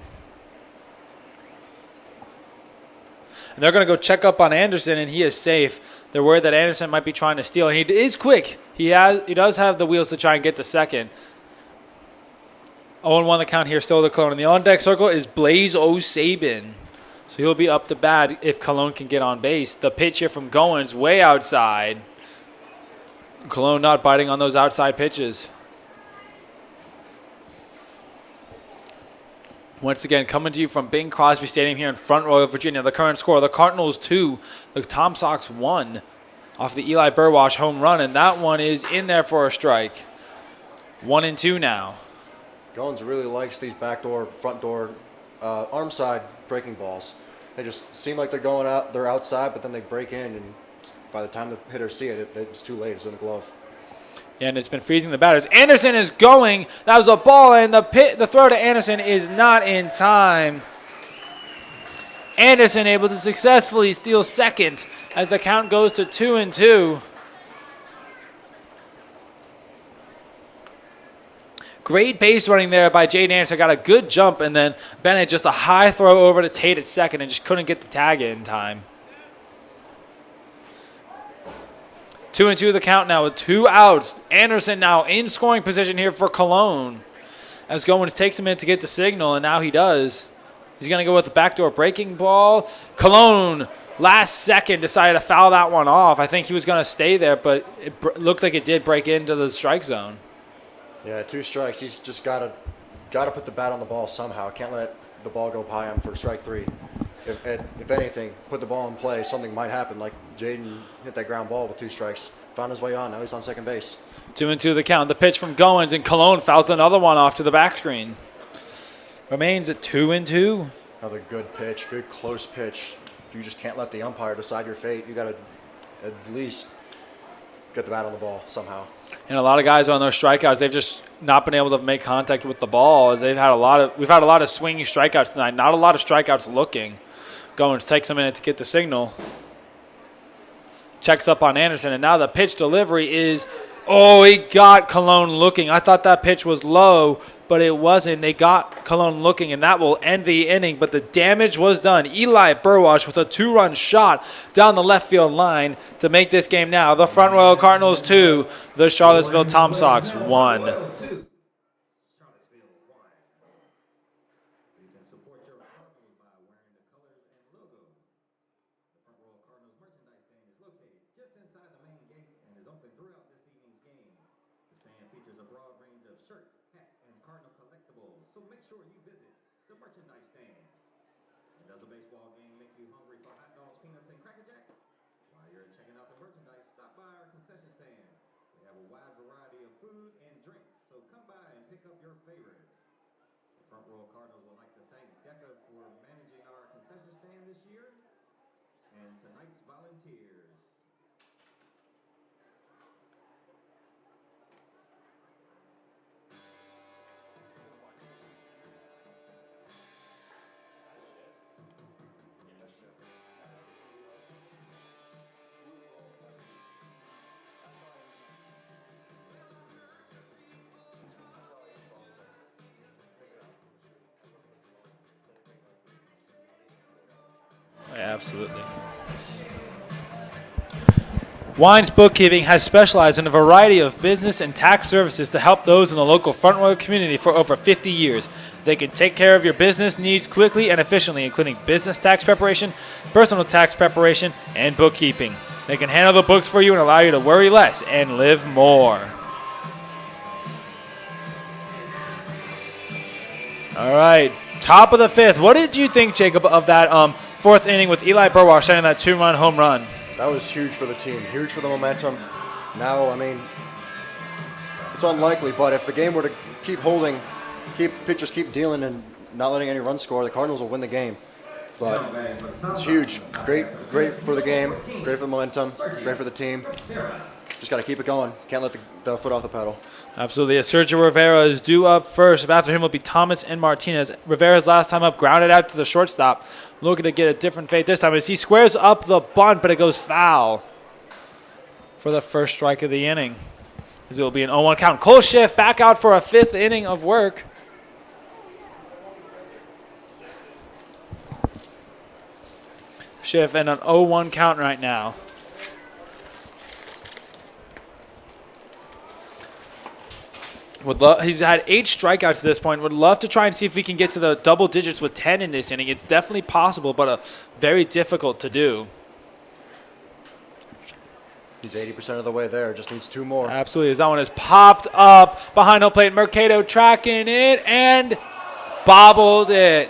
And they're going to go check up on Anderson, and he is safe. They're worried that Anderson might be trying to steal, and he is quick. He does have the wheels to try and get to second. 0-1 the count here, still to Cologne. And the on-deck circle is Blaze O'Sabin. So he'll be up to bat if Cologne can get on base. The pitch here from Goins, way outside. Cologne not biting on those outside pitches. Once again, coming to you from Bing Crosby Stadium here in Front Royal, Virginia. The current score, the Cardinals 2, the TomSox 1 off the Eli Burwash home run, and that one is in there for a strike. 1-2 now. Goins really likes these backdoor, front door, arm side breaking balls. They just seem like they're outside, but then they break in, and by the time the hitters see it, it's too late. It's in the glove. And it's been freezing the batters. Anderson is going. That was a ball, and the throw to Anderson is not in time. Anderson able to successfully steal second as the count goes to 2-2. Great base running there by Jaden Anderson. Got a good jump, and then Bennett just a high throw over to Tate at second and just couldn't get the tag in time. 2-2 the count now with 2 outs. Anderson now in scoring position here for Cologne. As Goins takes a minute to get the signal, and now he does. He's going to go with the backdoor breaking ball. Cologne, last second, decided to foul that one off. I think he was going to stay there, but it looked like it did break into the strike zone. Yeah, 2 strikes. He's just got to put the bat on the ball somehow. Can't let the ball go by him for strike 3. If anything, put the ball in play, something might happen. Like Jaden hit that ground ball with 2 strikes. Found his way on. Now he's on second base. 2-2 the count. The pitch from Goins, and Cologne fouls another one off to the back screen. Remains at 2-2. Another good pitch, good close pitch. You just can't let the umpire decide your fate. You got to at least get the bat on the ball somehow. And a lot of guys on those strikeouts, they've just not been able to make contact with the ball. As we've had a lot of swinging strikeouts tonight. Not a lot of strikeouts looking. Goins takes a minute to get the signal. Checks up on Anderson, and now the pitch delivery is, he got Cologne looking. I thought that pitch was low, but it wasn't. They got Cologne looking, and that will end the inning, but the damage was done. Eli Burwash with a 2-run shot down the left field line to make this game now. The Front Royal Cardinals 2, the Charlottesville TomSox 1. Charlottesville 1. You can support your Cardinals by wearing the colors and logo. The Front Royal Cardinals merchandise stand is located just inside the main gate and is open throughout this evening's game. The stand features a broad range of shirts, hats, and Cardinal collectibles, so make sure you visit the merchandise stand. And does a baseball game make you hungry for hot dogs, peanuts, and Cracker Jacks? While you're checking out the merchandise, stop by our concession stand. We have a wide variety of food and drinks, so come by and pick up your favorites. The Front Royal Cardinals would like to thank DECA for managing our concession stand this year and tonight's volunteers. Absolutely. Wines Bookkeeping has specialized in a variety of business and tax services to help those in the local Front Royal community for over 50 years. They can take care of your business needs quickly and efficiently, including business tax preparation, personal tax preparation, and bookkeeping. They can handle the books for you and allow you to worry less and live more. All right, top of the fifth. What did you think, Jacob, of that fourth inning with Eli Burwash setting that 2-run home run? That was huge for the team, huge for the momentum. Now, I mean, it's unlikely, but if the game were to keep holding, pitchers keep dealing and not letting any runs score, the Cardinals will win the game. But it's huge, great for the game, great for the momentum, great for the team. Just got to keep it going. Can't let the foot off the pedal. Absolutely. Sergio Rivera is due up first. After him will be Thomas and Martinez. Rivera's last time up grounded out to the shortstop. Looking to get a different fate this time as he squares up the bunt, but it goes foul for the first strike of the inning. As it will be an 0-1 count. Cole Schiff back out for a fifth inning of work. Schiff in an 0-1 count right now. He's had 8 strikeouts at this point. Would love to try and see if we can get to the double digits with 10 in this inning. It's definitely possible, but very difficult to do. He's 80% of the way there. Just needs 2 more. Absolutely. As that one is popped up behind home plate. Mercado tracking it and bobbled it.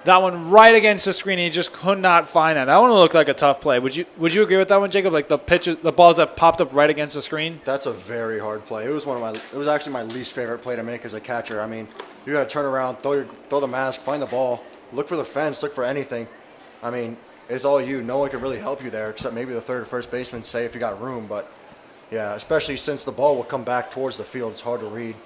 That one right against the screen. He just could not find that. That one looked like a tough play. Would you agree with that one, Jacob? Like the balls that popped up right against the screen? That's a very hard play. It was actually my least favorite play to make as a catcher. I mean, you got to turn around, throw the mask, find the ball, look for the fence, look for anything. I mean, it's all you. No one can really help you there except maybe the third or first baseman, say if you got room. But yeah, especially since the ball will come back towards the field, it's hard to read.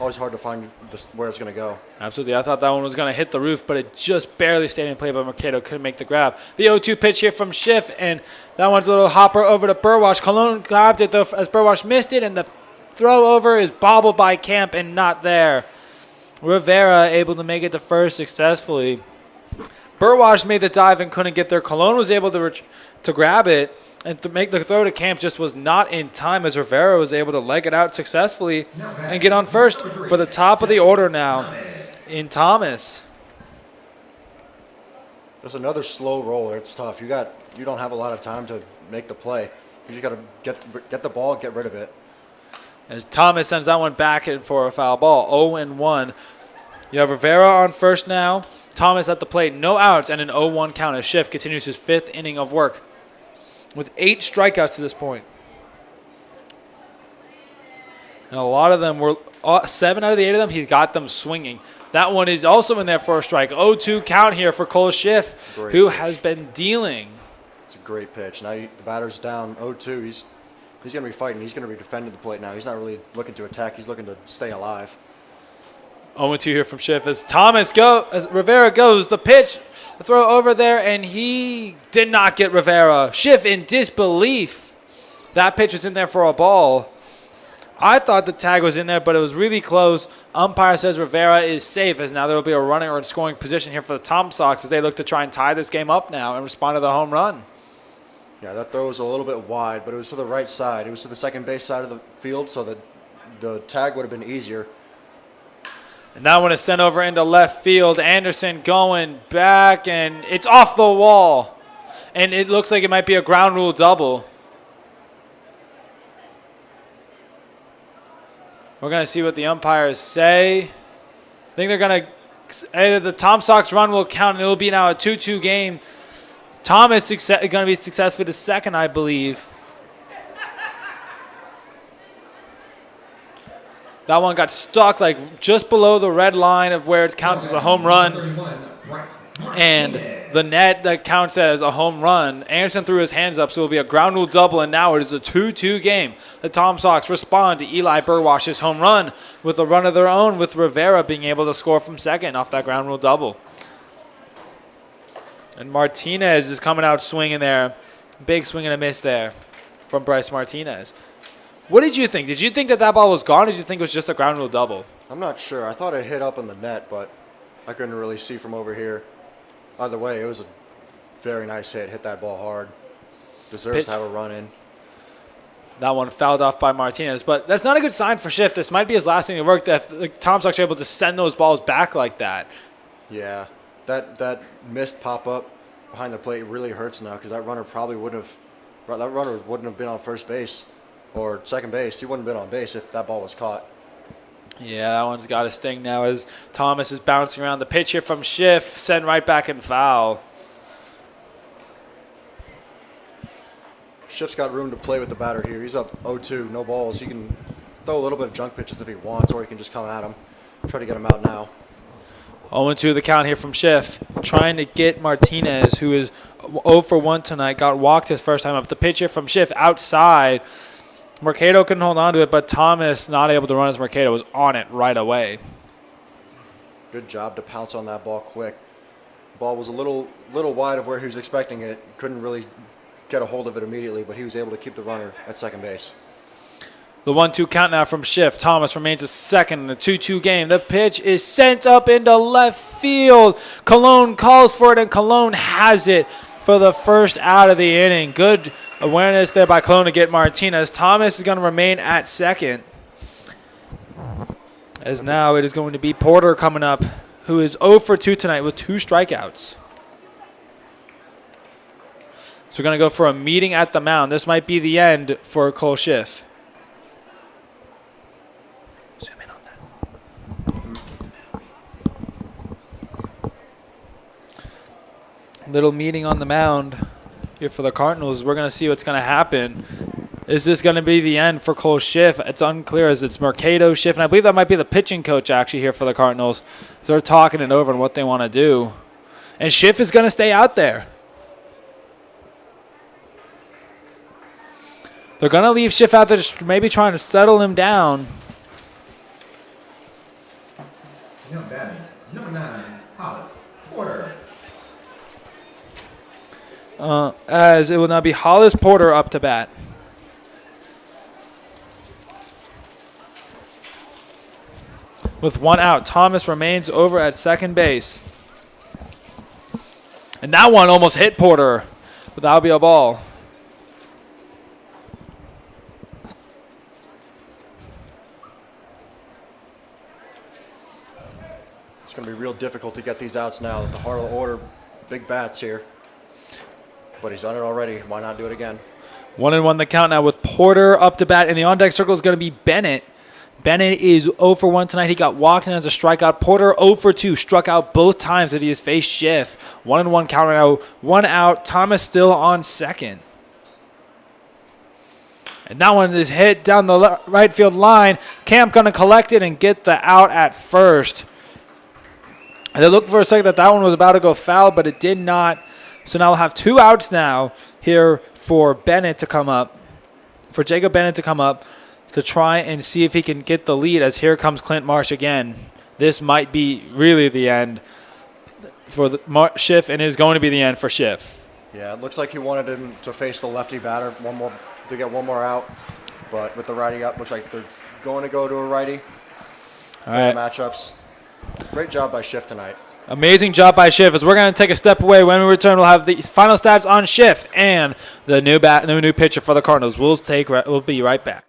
Always hard to find where it's going to go. Absolutely. I thought that one was going to hit the roof, but it just barely stayed in play, but Mercado couldn't make the grab. The 0-2 pitch here from Schiff, and that one's a little hopper over to Burwash. Colon grabbed it, though, as Burwash missed it, and the throw over is bobbled by Camp and not there. Rivera able to make it to first successfully. Burwash made the dive and couldn't get there. Colon was able to grab it. And to make the throw to Camp just was not in time as Rivera was able to leg it out successfully and get on first for the top of the order now in Thomas. There's another slow roller. It's tough. You don't have a lot of time to make the play. You just got to get the ball, get rid of it. As Thomas sends that one back in for a foul ball, 0-1. You have Rivera on first now. Thomas at the plate, no outs, and an 0-1 count as Schiff continues his 5th inning of work, with 8 strikeouts to this point. And a lot of them were, 7 out of the 8 of them, he got them swinging. That one is also in there for a strike. 0-2 count here for Cole Schiff, who has been dealing. It's a great pitch. Now the batter's down 0-2. He's going to be fighting. He's going to be defending the plate now. He's not really looking to attack. He's looking to stay alive. 0-2 here from Schiff as as Rivera goes. The pitch, the throw over there, and he did not get Rivera. Schiff in disbelief. That pitch was in there for a ball. I thought the tag was in there, but it was really close. Umpire says Rivera is safe, as now there will be a running or scoring position here for the TomSox as they look to try and tie this game up now and respond to the home run. Yeah, that throw was a little bit wide, but it was to the right side. It was to the second base side of the field, so that the tag would have been easier. And that one is sent over into left field. Anderson going back, and it's off the wall. And it looks like it might be a ground rule double. We're going to see what the umpires say. I think they're going to either the TomSox run will count, and it will be now a 2-2 game. Thomas is going to be successfully the second, I believe. That one got stuck like just below the red line of where it counts as a home run. And the net that counts as a home run. Anderson threw his hands up, so it will be a ground rule double, and now it is a 2-2 game. The TomSox respond to Eli Burwash's home run with a run of their own, with Rivera being able to score from second off that ground rule double. And Martinez is coming out swinging there. Big swing and a miss there from Bryce Martinez. What did you think? Did you think that ball was gone, or did you think it was just a ground rule double? I'm not sure. I thought it hit up in the net, but I couldn't really see from over here. Either way, it was a very nice hit. Hit that ball hard. Deserves to have a run in. That one fouled off by Martinez, but that's not a good sign for Schiff. This might be his last thing of work. That TomSox are able to send those balls back like that. Yeah, that missed pop up behind the plate really hurts now because that runner wouldn't have been on first base or second base. He wouldn't have been on base if that ball was caught. Yeah, that one's got a sting now as Thomas is bouncing around. The pitch here from Schiff, sent right back and foul. Schiff's got room to play with the batter here. He's up 0-2, no balls. He can throw a little bit of junk pitches if he wants, or he can just come at him. Try to get him out now. 0-2 the count here from Schiff. Trying to get Martinez, who is 0 for 1 tonight, got walked his first time up. The pitch here from Schiff outside. Mercado couldn't hold on to it, but Thomas, not able to run as Mercado, was on it right away. Good job to pounce on that ball quick. Ball was a little wide of where he was expecting it. Couldn't really get a hold of it immediately, but he was able to keep the runner at second base. The 1-2 count now from Schiff. Thomas remains a second in the 2-2 game. The pitch is sent up into left field. Colon calls for it, and Colon has it for the first out of the inning. Good awareness there by Colon to get Martinez. Thomas is going to remain at second. As now it is going to be Porter coming up, who is 0 for 2 tonight with 2 strikeouts. So we're going to go for a meeting at the mound. This might be the end for Cole Schiff. Zoom in on that. Little meeting on the mound here for the Cardinals. We're going to see what's going to happen. Is this going to be the end for Cole Schiff? It's unclear as it's Mercado, Schiff, and I believe that might be the pitching coach actually here for the Cardinals. So they're talking it over on what they want to do. And Schiff is going to stay out there. They're going to leave Schiff out there, just maybe trying to settle him down. Now batting, number 9, Hollis Porter. As it will now be Hollis Porter up to bat. With 1 out, Thomas remains over at second base. And that one almost hit Porter, but that'll be a ball. It's going to be real difficult to get these outs now. The Harlow order, big bats here. But he's done it already. Why not do it again? 1-1 the count now with Porter up to bat. And the on-deck circle is going to be Bennett. Bennett is 0 for 1 tonight. He got walked in as a strikeout. Porter 0 for 2. Struck out both times that he has faced Schiff. 1-1 count now. 1 out. Thomas still on second. And that one is hit down the right field line. Camp going to collect it and get the out at first. And they looked for a second that one was about to go foul, but it did not. So now we'll have 2 outs now here for Bennett to come up, for Jacob Bennett to come up to try and see if he can get the lead, as here comes Clint Marsh again. This might be really the end for the Schiff, and it is going to be the end for Schiff. Yeah, it looks like he wanted him to face the lefty batter to get one more out. But with the righty up, looks like they're going to go to a righty. All right. Matchups. Great job by Schiff tonight. Amazing job by Schiff. As we're going to take a step away. When we return, we'll have the final stats on Schiff and the new pitcher for the Cardinals. We'll be right back.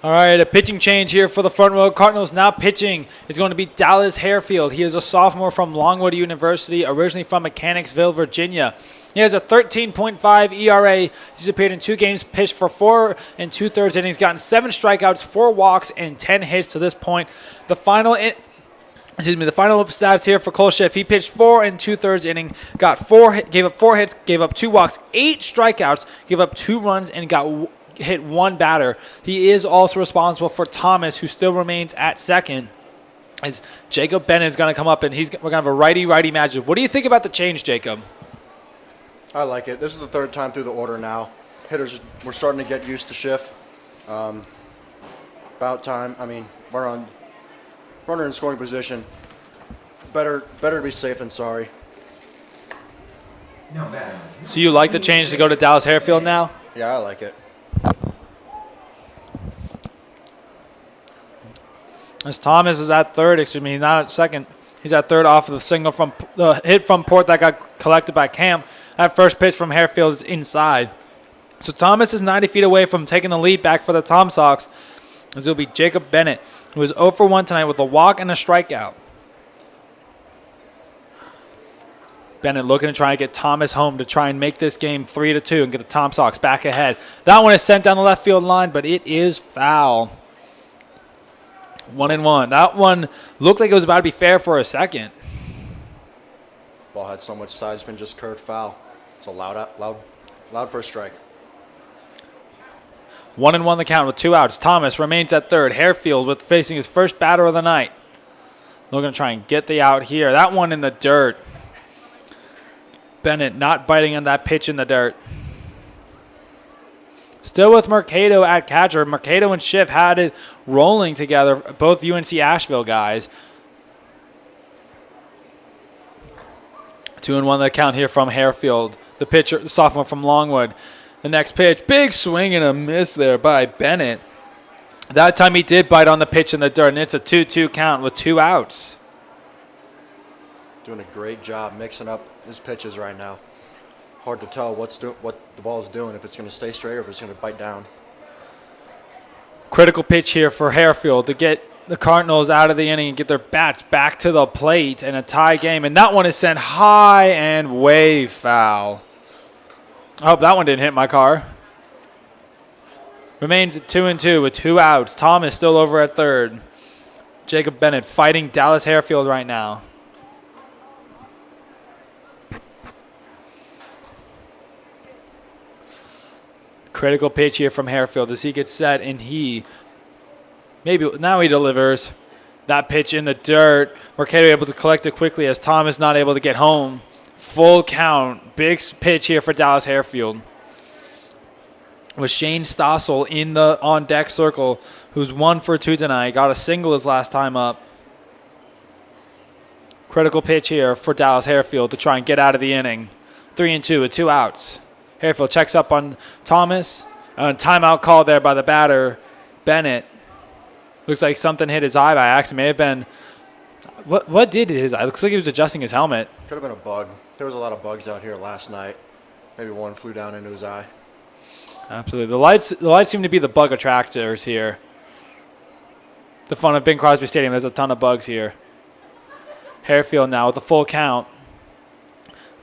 All right, a pitching change here for the front row. Cardinals now pitching is going to be Dallas Harefield. He is a sophomore from Longwood University, originally from Mechanicsville, Virginia. He has a 13.5 ERA. He's appeared in 2 games, pitched for 4 2/3 innings, gotten 7 strikeouts, 4 walks, and 10 hits to this point. The final stats here for Cole Schiff. He pitched 4 2/3 inning, gave up 4 hits, gave up 2 walks, 8 strikeouts, gave up 2 runs, and hit 1 batter. He is also responsible for Thomas, who still remains at second. As Jacob Bennett is going to come up, and we're going to have a righty-righty matchup. What do you think about the change, Jacob? I like it. This is the 3rd time through the order now. Hitters, we're starting to get used to Schiff. About time. I mean, we're on runner in scoring position. Better to be safe than sorry. No matter. So you like the change to go to Dallas Harefield now? Yeah, I like it. As Thomas is at third, he's not at second. He's at third off of the single from the hit from Port that got collected by Camp. That first pitch from Harefield is inside. So Thomas is 90 feet away from taking the lead back for the TomSox. As it'll be Jacob Bennett, who is 0 for 1 tonight with a walk and a strikeout. Bennett looking to try and get Thomas home to try and make this game 3-2 and get the TomSox back ahead. That one is sent down the left field line, but it is foul. 1-1. That one looked like it was about to be fair for a second. Ball had so much size, been just curved foul. It's a loud first strike. 1-1 the count with 2 outs. Thomas remains at third. Harefield facing his first batter of the night. Looking to try and get the out here. That one in the dirt. Bennett not biting on that pitch in the dirt. Still with Mercado at catcher. Mercado and Schiff had it rolling together, both UNC Asheville guys. 2-1 the count here from Harefield. The pitcher, the sophomore from Longwood. The next pitch, big swing and a miss there by Bennett. That time he did bite on the pitch in the dirt, and it's a 2-2 count with 2 outs. Doing a great job mixing up his pitches right now. Hard to tell what the ball is doing, if it's going to stay straight or if it's going to bite down. Critical pitch here for Harefield to get the Cardinals out of the inning and get their bats back to the plate in a tie game. And that one is sent high and way foul. I hope that one didn't hit my car. Remains at 2-2 with 2 outs. Thomas still over at third. Jacob Bennett fighting Dallas Harefield right now. Critical pitch here from Harefield as he gets set, and now he delivers. That pitch in the dirt. Mercado able to collect it quickly as Thomas not able to get home. Full count. Big pitch here for Dallas Harefield. With Shane Stossel in the on-deck circle, who's 1 for 2 tonight. Got a single his last time up. Critical pitch here for Dallas Harefield to try and get out of the inning. 3-2 with 2 outs. Harefield checks up on Thomas. Timeout called there by the batter, Bennett. Looks like something hit his eye by accident. May have been. What did his eye? Looks like he was adjusting his helmet. Could have been a bug. There was a lot of bugs out here last night. Maybe one flew down into his eye. Absolutely. The lights seem to be the bug attractors here. The fun of Bing Crosby Stadium. There's a ton of bugs here. Harefield now with the full count.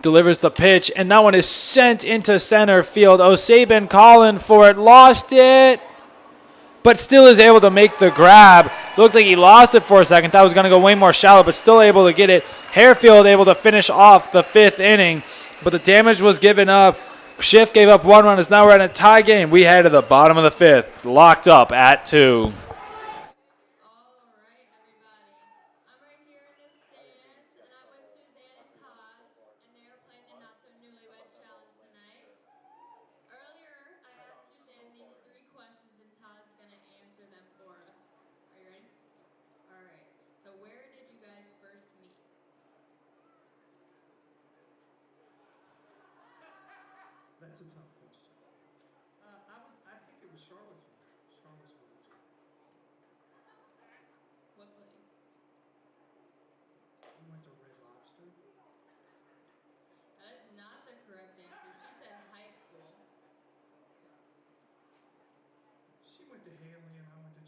Delivers the pitch, and that one is sent into center field. O'Saban calling for it. Lost it, but still is able to make the grab. Looked like he lost it for a second. That was going to go way more shallow, but still able to get it. Harefield able to finish off the 5th inning, but the damage was given up. Schiff gave up 1 run. As now we're in a tie game. We head to the bottom of the 5th, locked up at 2. That's a tough question. I think it was Charlottesville. What place? We went to Red Lobster. That is not the correct answer. She said high school. She went to Haley and I went to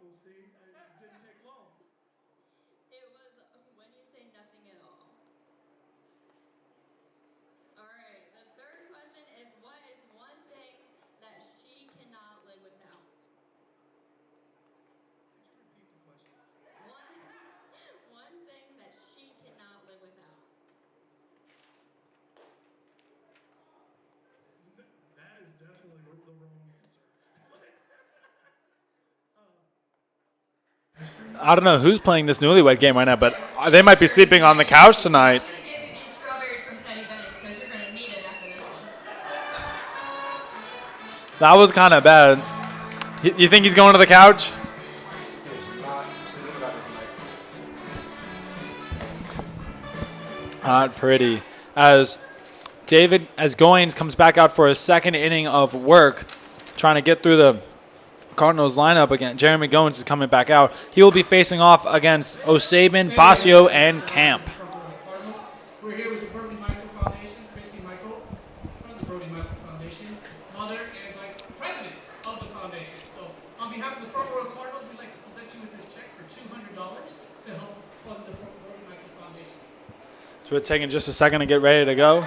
we'll see. It didn't take long. It was when you say nothing at all. All right, the third question is what is one thing that she cannot live without? Could you repeat the question? One thing that she cannot live without. That is definitely the wrong answer. I don't know who's playing this newlywed game right now, but they might be sleeping on the couch tonight. I'm going to give you these strawberries from Penny Bennett's because you're going to need it after this one. That was kind of bad. You think he's going to the couch? He's not sleeping better tonight. Not pretty. As Goins comes back out for his second inning of work, trying to get through the Cardinals lineup again. Jeremy Goins is coming back out. He will be facing off against O'Sabin, Basio, and Camp. Cardinals. We're here with the Brody Michael Foundation, Christy Michael from the Brody Michael Foundation, mother and vice president of the foundation. So on behalf of the Front Royal Cardinals, we'd like to present you with this check for $200 to help fund the Brody Michael Foundation. So we're taking just a second to get ready to go.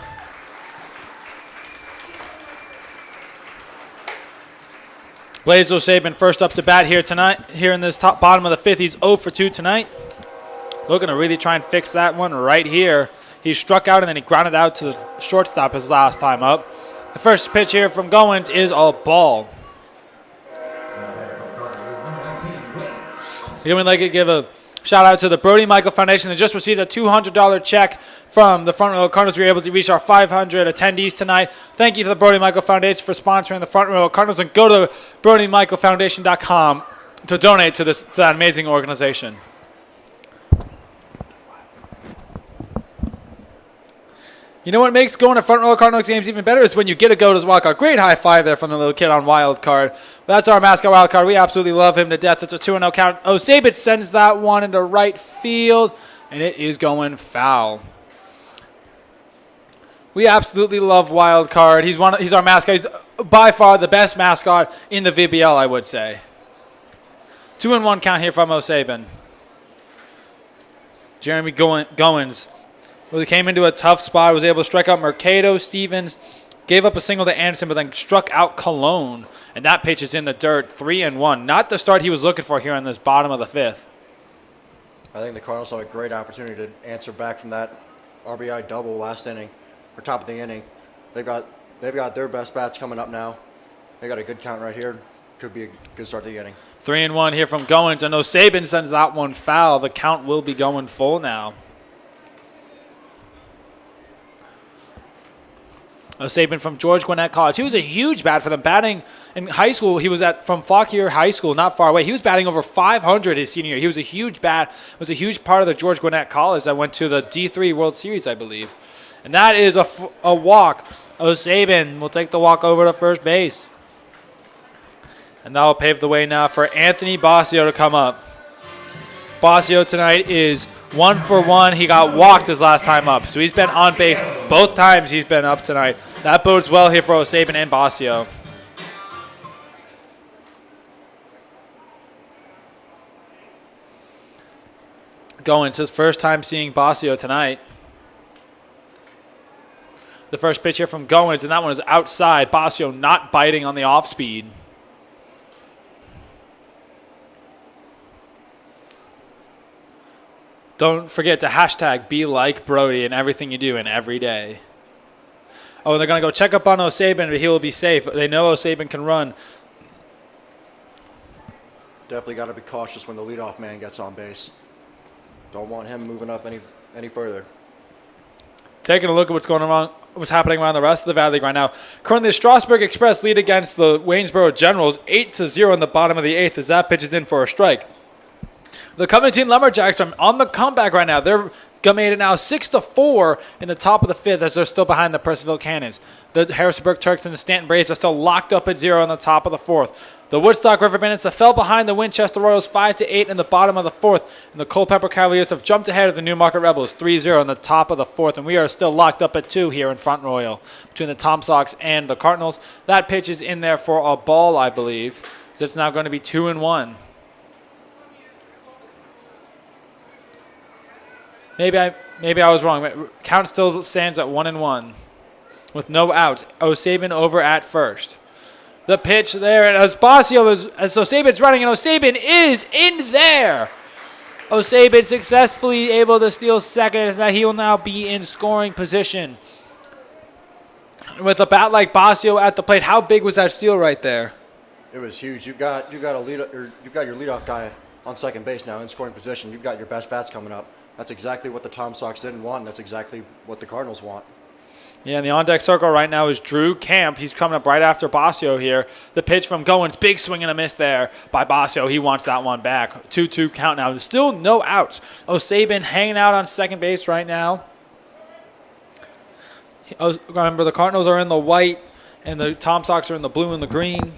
Blaze O'Sabin first up to bat here tonight. Here in this bottom of the fifth, he's 0 for 2 tonight. Looking to really try and fix that one right here. He struck out and then he grounded out to the shortstop his last time up. The first pitch here from Goins is a ball. Again, we'd like to give a shout out to the Brody Michael Foundation. They just received a $200 check from the Front Royal Cardinals. We were able to reach our 500 attendees tonight. Thank you to the Brody Michael Foundation for sponsoring the Front Royal Cardinals, and go to BrodyMichaelFoundation.com to donate to that amazing organization. You know what makes going to Front Royal Cardinals games even better is when you get to go to wild card. Great high five there from the little kid on wild card. That's our mascot wild card. We absolutely love him to death. It's a 2-0 count. O'Sabin sends that one into right field, and it is going foul. We absolutely love wild card. He's our mascot. He's by far the best mascot in the VBL, I would say. 2-1 count here from O'Sabin. Jeremy Goins. Well, he came into a tough spot, was able to strike out Mercado, Stevens, gave up a single to Anderson, but then struck out Cologne. And that pitch is in the dirt, 3-1. Not the start he was looking for here in this bottom of the fifth. I think the Cardinals have a great opportunity to answer back from that RBI double last inning, or top of the inning. They've got their best bats coming up now. They got a good count right here. Could be a good start to the inning. 3-1 here from Goins, and O'Sabin sends that one foul. The count will be going full now. O'Sabin from George Gwinnett College. He was a huge bat for them. Batting in high school, he was from Fauquier High School, not far away. He was batting over 500 his senior year. He was a huge bat. Was a huge part of the George Gwinnett College that went to the D3 World Series, I believe. And that is a walk. O'Sabin will take the walk over to first base. And that will pave the way now for Anthony Basio to come up. Basio tonight is 1 for 1. He got walked his last time up, so he's been on base both times he's been up tonight. That bodes well here for O'Sabin and Basio. Goins, his first time seeing Basio tonight. The first pitch here from Goins, and that one is outside. Basio not biting on the off speed. Don't forget to hashtag be like Brody in everything you do and every day. Oh, and they're going to go check up on O'Sabin, but he will be safe. They know O'Sabin can run. Definitely got to be cautious when the leadoff man gets on base. Don't want him moving up any further. Taking a look at what's happening around the rest of the Valley League right now. Currently, the Strasburg Express lead against the Waynesboro Generals 8-0 in the bottom of the eighth as that pitch is in for a strike. The Covington Lumberjacks are on the comeback right now. They're made it now 6-4 in the top of the fifth as they're still behind the Percival Cannons. The Harrisonburg Turks and the Stanton Braves are still locked up at 0 in the top of the fourth. The Woodstock River Bandits have fell behind the Winchester Royals 5-8 in the bottom of the fourth. And the Culpeper Cavaliers have jumped ahead of the Newmarket Rebels 3-0 in the top of the fourth. And we are still locked up at 2 here in Front Royal between the TomSox and the Cardinals. That pitch is in there for a ball, I believe. So it's now going to be 2-1. Maybe I was wrong. Count still stands at 1-1 with no outs. O'Sabin over at first. The pitch there, and as O'Sabin's running, and O'Sabin is in there. O'Sabin successfully able to steal second, as that he will now be in scoring position. With a bat like Basio at the plate, how big was that steal right there? It was huge. You've got your leadoff guy on second base now in scoring position. You've got your best bats coming up. That's exactly what the TomSox didn't want, and that's exactly what the Cardinals want. Yeah, and the on-deck circle right now is Drew Camp. He's coming up right after Basio here. The pitch from Goins, big swing and a miss there by Basio. He wants that one back. 2-2 count now. Still no outs. O'Sabin hanging out on second base right now. Remember, the Cardinals are in the white, and the TomSox are in the blue and the green.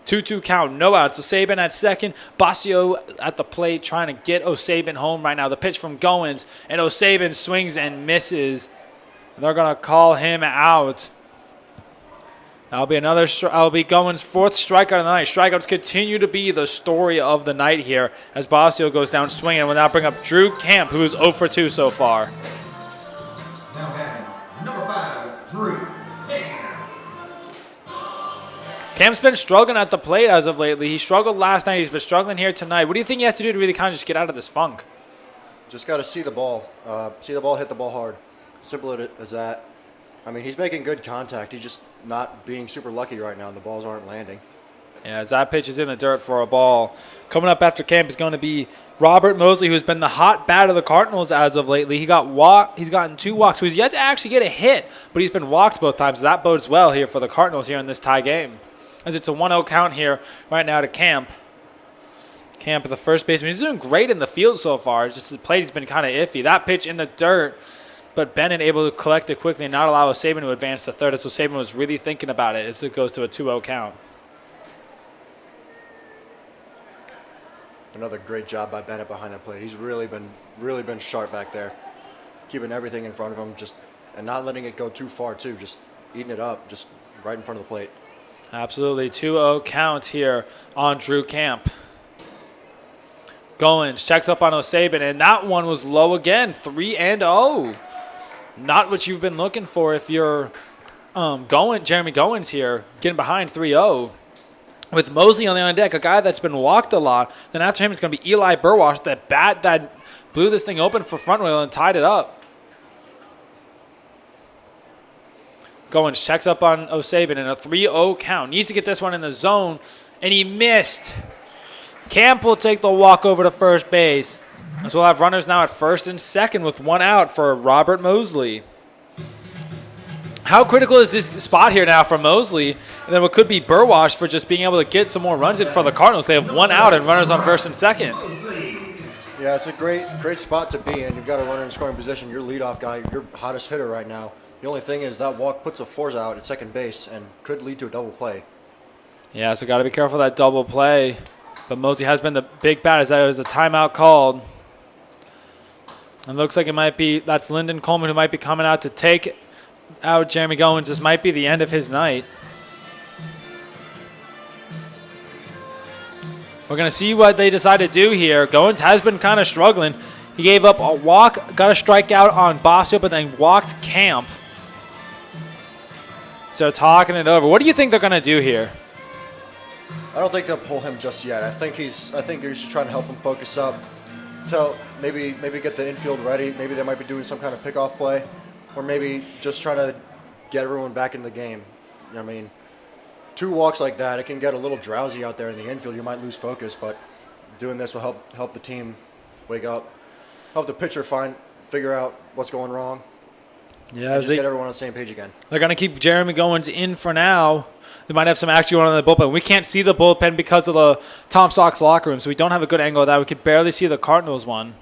2-2 count, no outs. O'Sabin at second. Basio at the plate trying to get O'Sabin home right now. The pitch from Goins, and O'Sabin swings and misses. They're going to call him out. That'll be Goins' fourth strikeout of the night. Strikeouts continue to be the story of the night here as Basio goes down swinging. And will now bring up Drew Camp, who is 0 for 2 so far. Now batting, number 5, Drew Camp. Camp's been struggling at the plate as of lately. He struggled last night. He's been struggling here tonight. What do you think he has to do to really kind of just get out of this funk? Just got to see the ball. Hit the ball hard. Simple as that. I mean, he's making good contact. He's just not being super lucky right now, and the balls aren't landing. Yeah, as that pitch is in the dirt for a ball. Coming up after Camp is going to be Robert Mosley, who's been the hot bat of the Cardinals as of lately. He's gotten 2 walks, so he's yet to actually get a hit, but he's been walked both times. So that bodes well here for the Cardinals here in this tie game, as it's a 1-0 count here right now to Camp. Camp, the first baseman. He's doing great in the field so far. It's just the plate has been kind of iffy. That pitch in the dirt, but Bennett able to collect it quickly and not allow O'Sabin to advance to third, as O'Sabin was really thinking about it as it goes to a 2-0 count. Another great job by Bennett behind that plate. He's really been sharp back there, keeping everything in front of him, and not letting it go too far too. Just eating it up, just right in front of the plate. Absolutely, 2-0 count here on Drew Camp. Goins checks up on O'Sabin, and that one was low again, 3-0. Not what you've been looking for if you're Jeremy Goins here, getting behind 3-0. With Mosley on the on deck, a guy that's been walked a lot. Then after him, it's going to be Eli Burwash, that bat that blew this thing open for front wheel and tied it up. Goins checks up on O'Sabin in a 3-0 count. Needs to get this one in the zone, and he missed. Camp will take the walk over to first base. So we'll have runners now at first and second with 1 out for Robert Mosley. How critical is this spot here now for Mosley? And then what could be Burwash for just being able to get some more runs in for the Cardinals. They have 1 out and runners on first and second. Yeah, it's a great spot to be in. You've got a runner in scoring position. Your leadoff guy, your hottest hitter right now. The only thing is that walk puts a 4 out at second base and could lead to a double play. Yeah, so got to be careful of that double play. But Mosley has been the big bat as there is a timeout called. It looks like that's Lyndon Coleman, who might be coming out to take out Jeremy Goins. This might be the end of his night. We're going to see what they decide to do here. Goins has been kind of struggling. He gave up a walk, got a strikeout on Basio, but then walked Camp. So talking it over. What do you think they're going to do here? I don't think they'll pull him just yet. I think they're just trying to help him focus up. So maybe get the infield ready. Maybe they might be doing some kind of pickoff play, or maybe just trying to get everyone back in the game. I mean, 2 walks like that, it can get a little drowsy out there in the infield. You might lose focus, but doing this will help the team wake up, help the pitcher figure out what's going wrong. Yeah, just get everyone on the same page again. They're going to keep Jeremy Goins in for now. They might have some action on the bullpen. We can't see the bullpen because of the TomSox locker room, so we don't have a good angle of that. We could barely see the Cardinals one.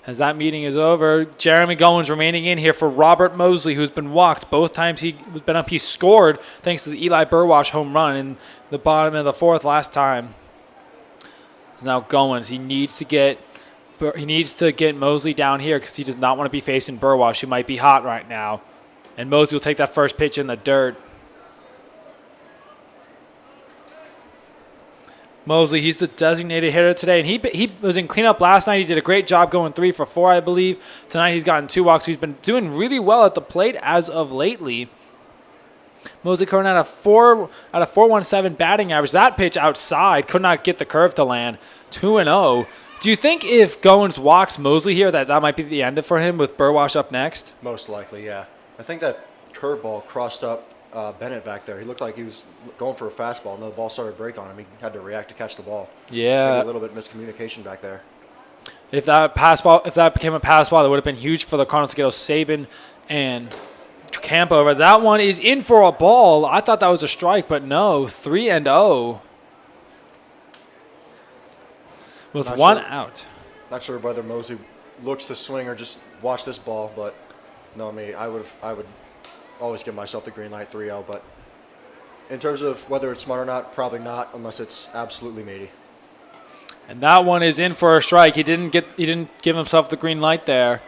As that meeting is over, Jeremy Goins remaining in here for Robert Mosley, who's been walked. Both times he's been up, he scored thanks to the Eli Burwash home run in the bottom of the 4th last time. It's now Goins. He needs to get Mosley down here because he does not want to be facing Burwash, who might be hot right now. And Mosley will take that first pitch in the dirt. Mosley, he's the designated hitter today, and he was in cleanup last night. He did a great job going 3 for 4, I believe. Tonight he's gotten 2 walks. He's been doing really well at the plate as of lately. Mosley Curran at a 4.17 batting average. That pitch outside could not get the curve to land. 2-0. Do you think if Goins walks Mosley here that might be the end for him with Burwash up next? Most likely, yeah. I think that curveball crossed up Bennett back there. He looked like he was going for a fastball, and the ball started to break on him. He had to react to catch the ball. Yeah. Maybe a little bit of miscommunication back there. If that became a pass ball, that would have been huge for the Cardinals to get Sabin and Camp over. That one is in for a ball. I thought that was a strike, but no. 3-0 with Not one sure. out. Not sure whether Mosley looks to swing or just watch this ball, but no, I would always give myself the green light 3-0. But in terms of whether it's smart or not, probably not, unless it's absolutely meaty. And that one is in for a strike. He didn't give himself the green light there.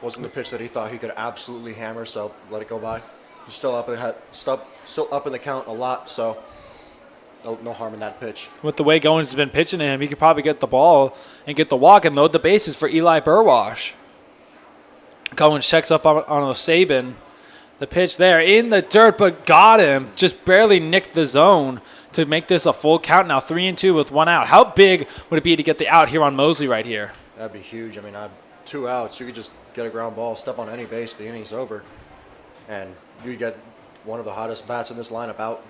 Wasn't the pitch that he thought he could absolutely hammer, so let it go by. He's still up in the count a lot, so no harm in that pitch. With the way Goins has been pitching to him, he could probably get the ball and get the walk and load the bases for Eli Burwash. Goins checks up on O'Sabin. The pitch there in the dirt, but got him. Just barely nicked the zone to make this a full count now. 3-2 with 1 out. How big would it be to get the out here on Mosley right here? That'd be huge. I mean, 2 outs. You could just get a ground ball, step on any base, the inning's over. And you get one of the hottest bats in this lineup out.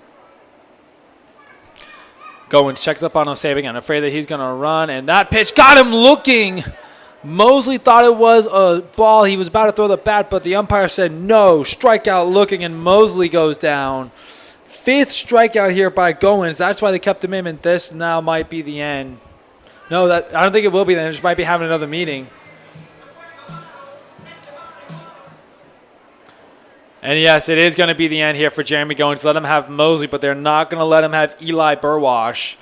Goins checks up on O'Sabin. I'm afraid that he's going to run, and that pitch got him looking. Mosley thought it was a ball. He was about to throw the bat, but the umpire said no. Strikeout looking, and Mosley goes down. 5th strikeout here by Goins. That's why they kept him in, and this now might be the end. No, I don't think it will be the end. They just might be having another meeting. And yes, it is going to be the end here for Jeremy Goins. Let him have Mosley, but they're not going to let him have Eli Burwash.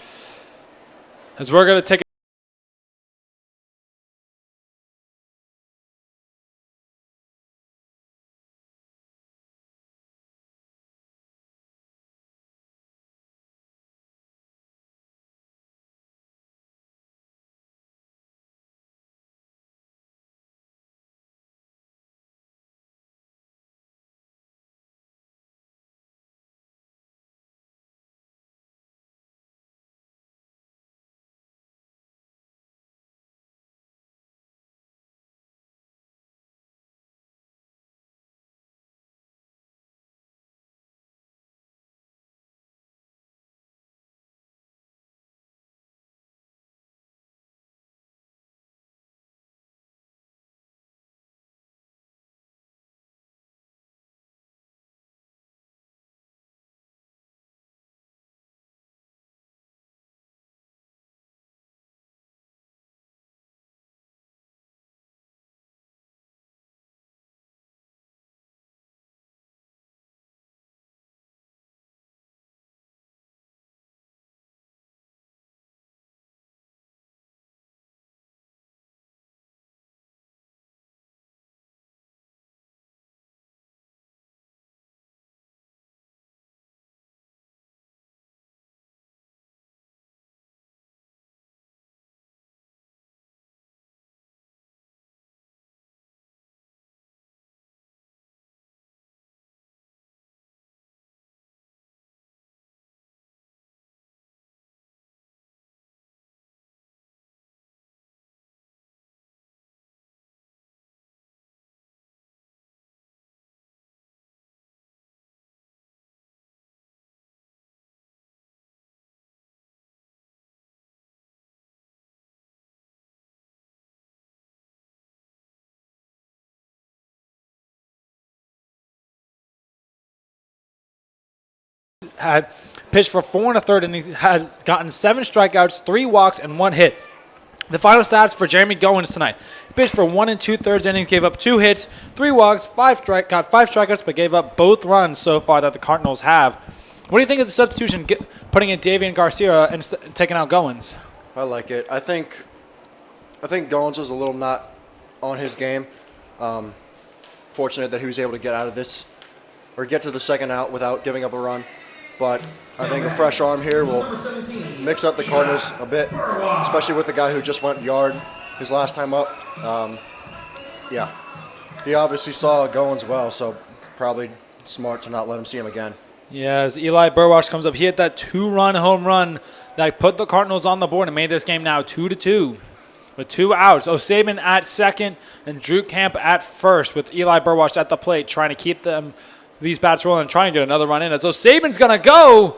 As we're going to take had pitched for 4 1/3, and he has gotten 7 strikeouts, 3 walks, and 1 hit. The final stats for Jeremy Goins tonight. He pitched for 1 2/3 innings, gave up 2 hits, 3 walks, got 5 strikeouts, but gave up both runs so far that the Cardinals have. What do you think of the substitution, putting in Davian Garcia and taking out Goins? I like it. I think Goins was a little not on his game. Fortunate that he was able to get out of this or get to the second out without giving up a run. but I think a fresh arm here will mix up the Cardinals a bit, especially with the guy who just went yard his last time up. Yeah, he obviously saw it going as well, so probably smart to not let him see him again. Yeah, as Eli Burwash comes up, he hit that 2-run home run that put the Cardinals on the board and made this game now 2-2 with 2 outs. O'Saban at second and Drew Camp at first with Eli Burwash at the plate trying to keep these bats rolling and trying to get another run in. As O'Saban's going to go,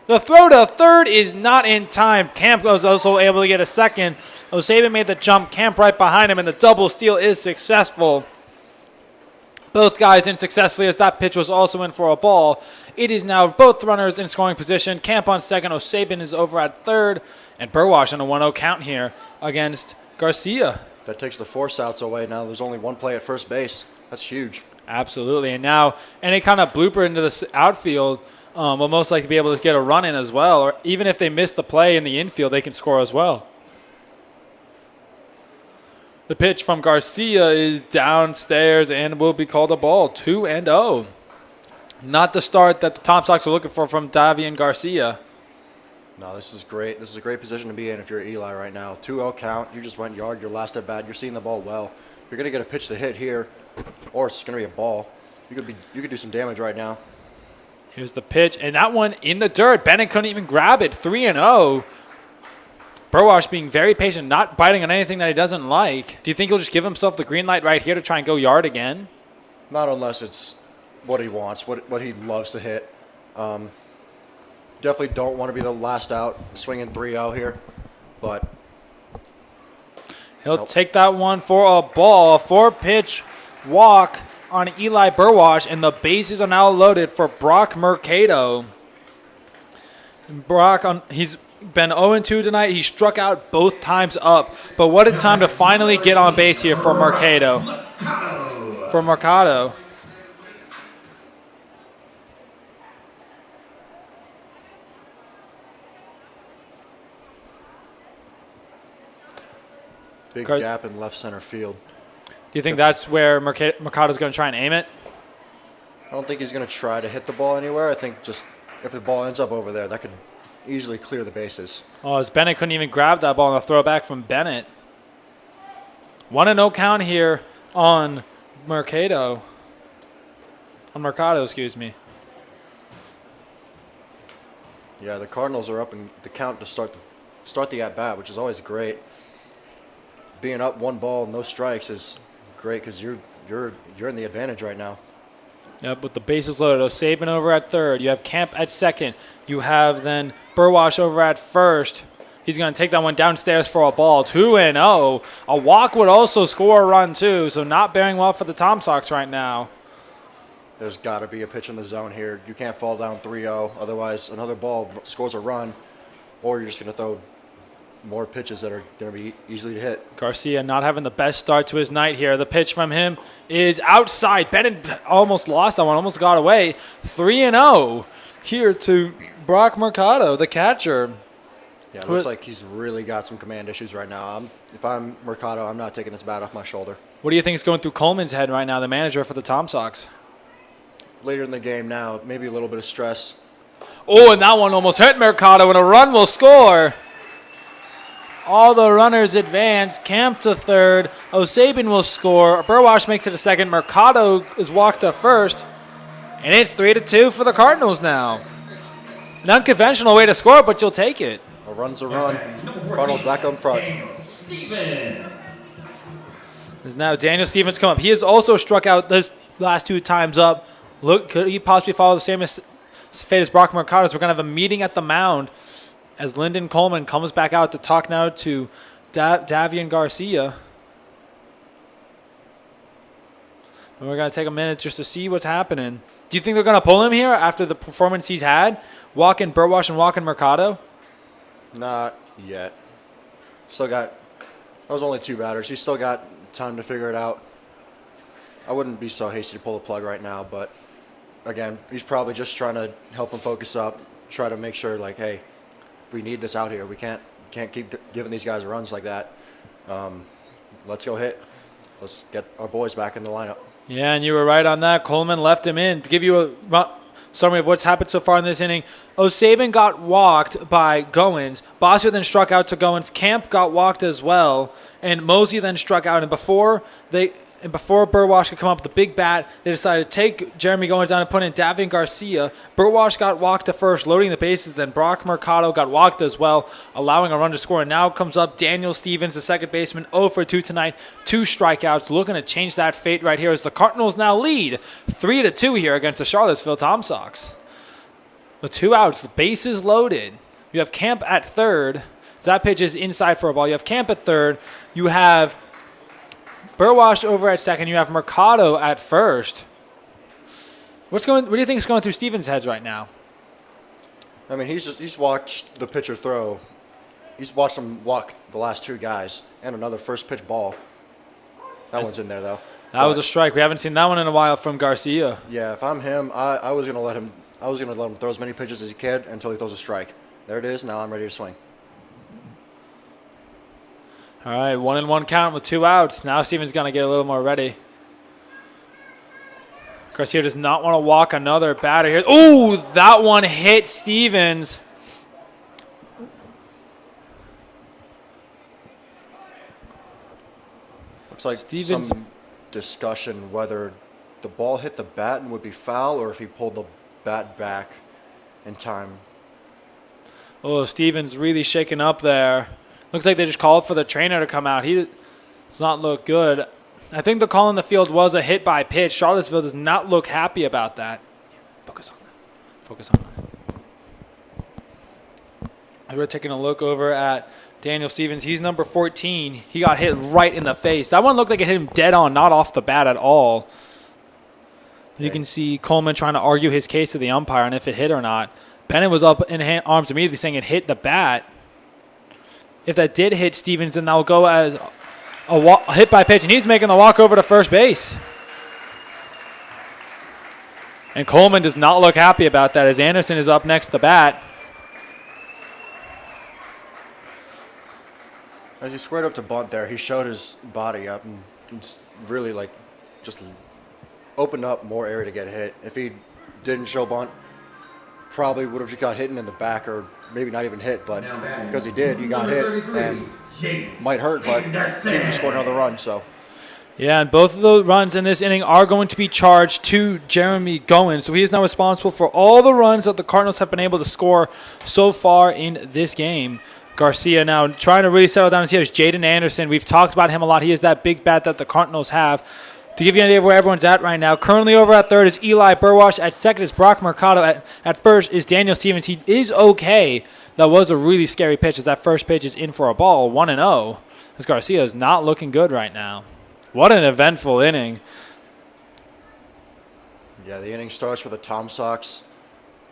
the throw to third is not in time. Camp was also able to get a second. O'Saban made the jump. Camp right behind him, and the double steal is successful. Both guys in successfully as that pitch was also in for a ball. It is now both runners in scoring position. Camp on second. O'Saban is over at third. And Burwash on a 1-0 count here against Garcia. That takes the force outs away. Now there's only one play at first base. That's huge. Absolutely. And now any kind of blooper into the outfield will most likely be able to get a run in as well. Or even if they miss the play in the infield, they can score as well. The pitch from Garcia is downstairs and will be called a ball. 2-0. Not the start that the TomSox were looking for from Davian Garcia. No, this is great. This is a great position to be in if you're Eli right now. 2-0 count. You just went yard. Your last at bat. You're seeing the ball well. You're going to get a pitch to hit here, or it's going to be a ball. You could do some damage right now. Here's the pitch, and that one in the dirt. Bennett couldn't even grab it. 3-0. Burwash being very patient, not biting on anything that he doesn't like. Do you think he'll just give himself the green light right here to try and go yard again? Not unless it's what he wants, what he loves to hit. Definitely don't want to be the last out, swinging 3-0 here, but he'll take that one for a ball. A 4-pitch walk on Eli Burwash, and the bases are now loaded for Brock Mercado. He's been 0-2 tonight. He struck out both times up, but what a time to finally get on base here for Mercado. big gap in left center field. Do you think that's where Mercado's going to try and aim it? I don't think he's going to try to hit the ball anywhere. I think just if the ball ends up over there, that could easily clear the bases. Oh, as Bennett couldn't even grab that ball on a throwback from Bennett. 1-0 count here on Mercado. On Mercado, excuse me. Yeah, the Cardinals are up in the count to start the at-bat, which is always great. Being up 1 ball, no strikes is great because you're in the advantage right now. Yep, with the bases loaded. O'Saban over at third. You have Camp at second. You have then Burwash over at first. He's going to take that one downstairs for a ball. 2-0. A walk would also score a run too, so not bearing well for the TomSox right now. There's got to be a pitch in the zone here. You can't fall down 3-0. Otherwise, another ball scores a run, or you're just going to throw more pitches that are going to be easily to hit. Garcia not having the best start to his night here. The pitch from him is outside. Bennett almost lost that one, almost got away. 3-0 here to Brock Mercado, the catcher. Yeah, it looks like he's really got some command issues right now. If I'm Mercado, I'm not taking this bat off my shoulder. What do you think is going through Coleman's head right now, the manager for the TomSox? Later in the game now, maybe a little bit of stress. Oh, and that one almost hit Mercado, and a run will score. All the runners advance. Camp to third. O'Saban will score. Burwash makes it to second. Mercado is walked to first. And it's 3-2 for the Cardinals now. An unconventional way to score, but you'll take it. A run's a run. Cardinals back up front. As now Daniel Stevens come up. He has also struck out this last 2 times up. Look, could he possibly follow the same fate as Brock Mercado? We're going to have a meeting at the mound as Lyndon Coleman comes back out to talk now to Davian Garcia. And we're going to take a minute just to see what's happening. Do you think they're going to pull him here after the performance he's had? Walking Burwash and walking Mercado? Not yet. That was only 2 batters. He's still got time to figure it out. I wouldn't be so hasty to pull the plug right now, but again, he's probably just trying to help him focus up, try to make sure, like, hey, we need this out here. We can't keep giving these guys runs like that. Let's go hit. Let's get our boys back in the lineup. Yeah, and you were right on that. Coleman left him in to give you summary of what's happened so far in this inning. O'Sabin got walked by Goins. Bossier then struck out to Goins. Camp got walked as well. And Mosey then struck out. And before Burwash could come up with the big bat, they decided to take Jeremy Goins down and put in Davian Garcia. Burwash got walked to first, loading the bases. Then Brock Mercado got walked as well, allowing a run to score. And now comes up Daniel Stevens, the second baseman, 0 for 2 tonight. 2 strikeouts, looking to change that fate right here as the Cardinals now lead 3-2 here against the Charlottesville TomSox. With 2 outs, the bases loaded. You have Camp at third. That pitch is inside for a ball. You have Camp at third. You have Burwash over at second. You have Mercado at first. What do you think is going through Stevens' heads right now? I mean, he's watched the pitcher throw. He's watched him walk the last 2 guys and another first pitch ball. That one's in there though. That was a strike. We haven't seen that one in a while from Garcia. Yeah, if I'm him, I was gonna let him. I was gonna let him throw as many pitches as he can until he throws a strike. There it is. Now I'm ready to swing. All right, 1-1 count with 2 outs. Now Stevens going to get a little more ready. Garcia does not want to walk another batter here. Ooh, that one hit Stevens. Looks like Stevens. some discussion whether the ball hit the bat and would be foul or if he pulled the bat back in time. Oh, Stevens really shaking up there. Looks like they just called for the trainer to come out. He does not look good. I think the call in the field was a hit by pitch. Charlottesville does not look happy about that. Focus on that. Focus on that. We're taking a look over at Daniel Stevens. He's number 14. He got hit right in the face. That one looked like it hit him dead on, not off the bat at all. You can see Coleman trying to argue his case to the umpire on if it hit or not. Bennett was up in arms immediately saying it hit the bat. If that did hit Stevens, then that will go as a hit by pitch, and he's making the walk over to first base. And Coleman does not look happy about that as Anderson is up next to bat. As he squared up to bunt there, he showed his body up and just really just opened up more area to get hit. If he didn't show bunt, probably would have just got hit in the back or maybe not even hit, but because he did, he got hit and might hurt, but team just scored another run, so. Yeah, and both of those runs in this inning are going to be charged to Jeremy Goins. So he is now responsible for all the runs that the Cardinals have been able to score so far in this game. Garcia now trying to really settle down his heels. Jaden Anderson, we've talked about him a lot. He is that big bat that the Cardinals have. To give you an idea of where everyone's at right now, currently over at third is Eli Burwash. At second is Brock Mercado. At first is Daniel Stevens. He is okay. That was a really scary pitch as that first pitch is in for a ball, 1-0. As Garcia is not looking good right now. What an eventful inning. Yeah, the inning starts with a TomSox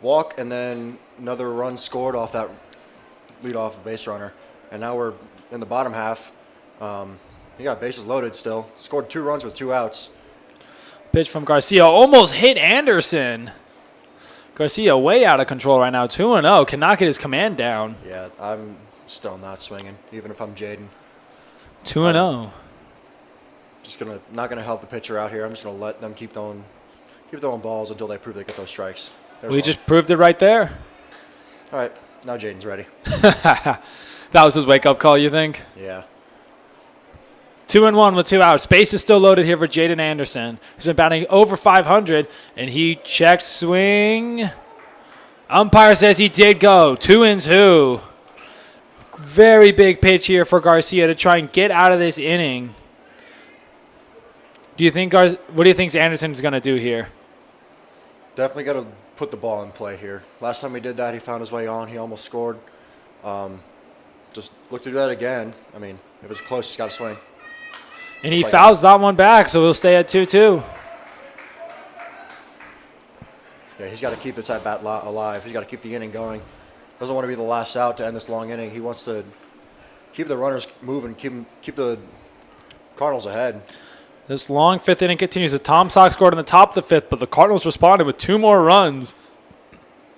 walk and then another run scored off that leadoff base runner. And now we're in the bottom half. He got bases loaded still. Scored 2 runs with 2 outs. Pitch from Garcia almost hit Anderson. Garcia way out of control right now. 2-0. Cannot get his command down. Yeah, I'm still not swinging, even if I'm Jaden. 2-0. Just not gonna help the pitcher out here. I'm just gonna let them keep throwing balls until they prove they get those strikes. We just proved it right there. All right, now Jaden's ready. That was his wake-up call, you think? Yeah. 2-1 with 2 outs. Base is still loaded here for Jaden Anderson. He's been batting over 500, and he checks swing. Umpire says he did go. 2-2. Very big pitch here for Garcia to try and get out of this inning. What do you think Anderson's going to do here? Definitely got to put the ball in play here. Last time he did that, he found his way on. He almost scored. Just look to do that again. I mean, if it's close, he's got to swing. And he fouls that one back, so we'll stay at 2-2. Yeah, he's got to keep this at-bat alive. He's got to keep the inning going. Doesn't want to be the last out to end this long inning. He wants to keep the runners moving, keep the Cardinals ahead. This long 5th inning continues. The TomSox scored in the top of the 5th, but the Cardinals responded with 2 more runs.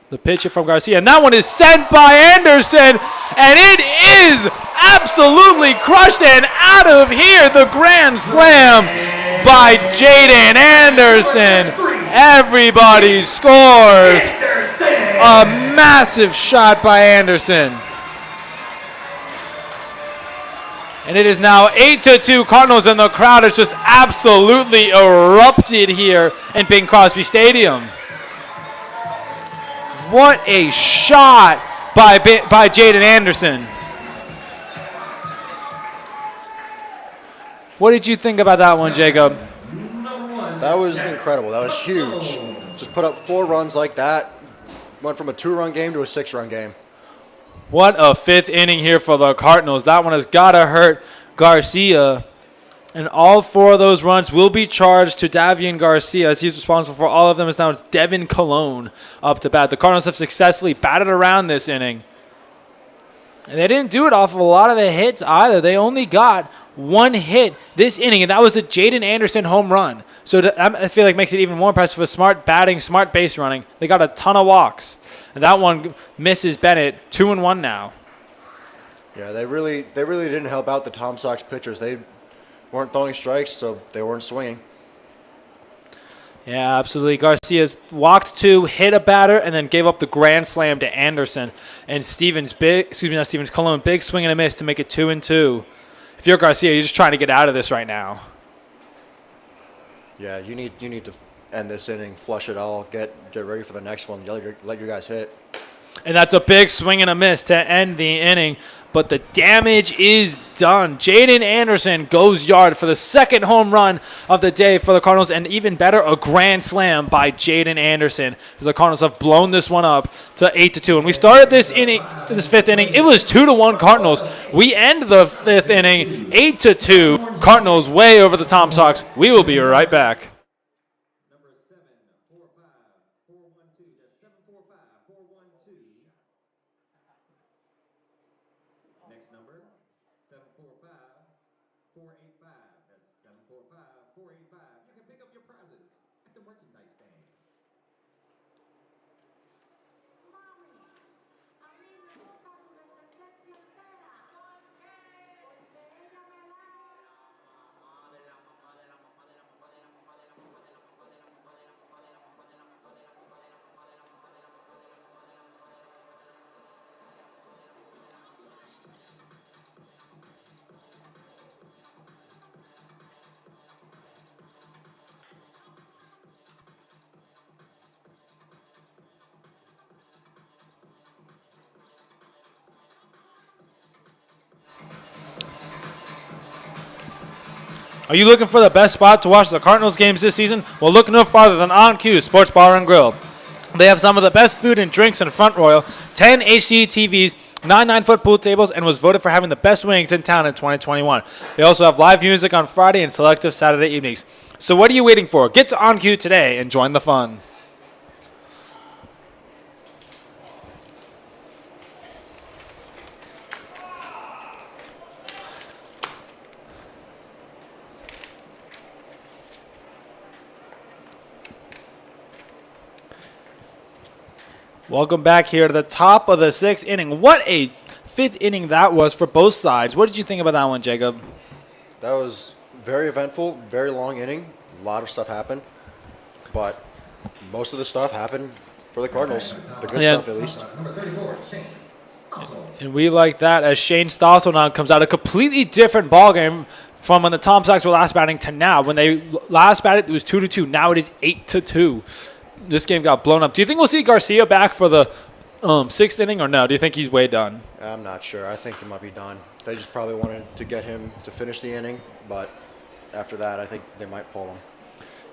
The pitch from Garcia, and that one is sent by Anderson, and it is absolutely crushed and out of here. The grand slam by Jaden Anderson. Everybody scores. A massive shot by Anderson. And it is now 8-2 Cardinals, and the crowd has just absolutely erupted here in Bing Crosby Stadium. What a shot by Jaden Anderson. What did you think about that one, Jacob? That was incredible. That was huge. Just put up 4 runs like that. Went from a 2-run game to a 6-run game. What a 5th inning here for the Cardinals. That one has got to hurt Garcia. And all 4 of those runs will be charged to Davian Garcia, as he's responsible for all of them. As now it's Devin Colon up to bat. The Cardinals have successfully batted around this inning. And they didn't do it off of a lot of the hits either. They only got 1 hit this inning, and that was a Jaden Anderson home run. So I feel like makes it even more impressive with smart batting, smart base running. They got a ton of walks. And that one misses Bennett, 2-1 now. Yeah, they really didn't help out the TomSox pitchers. They weren't throwing strikes, so they weren't swinging. Yeah, absolutely. Garcia's walked 2, hit a batter, and then gave up the grand slam to Anderson. And Colon, big swing and a miss to make it 2-2. If you're Garcia, you're just trying to get out of this right now. Yeah, you need to end this inning, flush it all, get ready for the next one. Let your guys hit. And that's a big swing and a miss to end the inning. But the damage is done. Jaden Anderson goes yard for the 2nd home run of the day for the Cardinals. And even better, a grand slam by Jaden Anderson. As the Cardinals have blown this one up to 8-2. And we started this 5th inning. It was 2-1 Cardinals. We end the 5th inning 8-2. Cardinals way over the TomSox. We will be right back. Number 745-412. That's 745-412. Next number, 745-485. That's 745-485. You can pick up your prizes at the merchandise stand. Mami, a mí me gusta tu descendencia entera. ¿Por qué? Porque ella me da. Are you looking for the best spot to watch the Cardinals games this season? Well, look no farther than On Cue Sports Bar and Grill. They have some of the best food and drinks in Front Royal, 10 HD TVs, 9 9-foot pool tables, and was voted for having the best wings in town in 2021. They also have live music on Friday and selective Saturday evenings. So what are you waiting for? Get to On Cue today and join the fun. Welcome back here to the top of the 6th inning. What a 5th inning that was for both sides. What did you think about that one, Jacob? That was very eventful, very long inning. A lot of stuff happened, but most of the stuff happened for the Cardinals. The good stuff, at least. Number 34, Shane. And we like that as Shane Stossel now comes out a completely different ballgame from when the TomSox were last batting to now. When they last batted, it was 2-2. Now it is 8-2. This game got blown up. Do you think we'll see Garcia back for the 6th inning or no? Do you think he's way done? I'm not sure. I think he might be done. They just probably wanted to get him to finish the inning, but after that, I think they might pull him.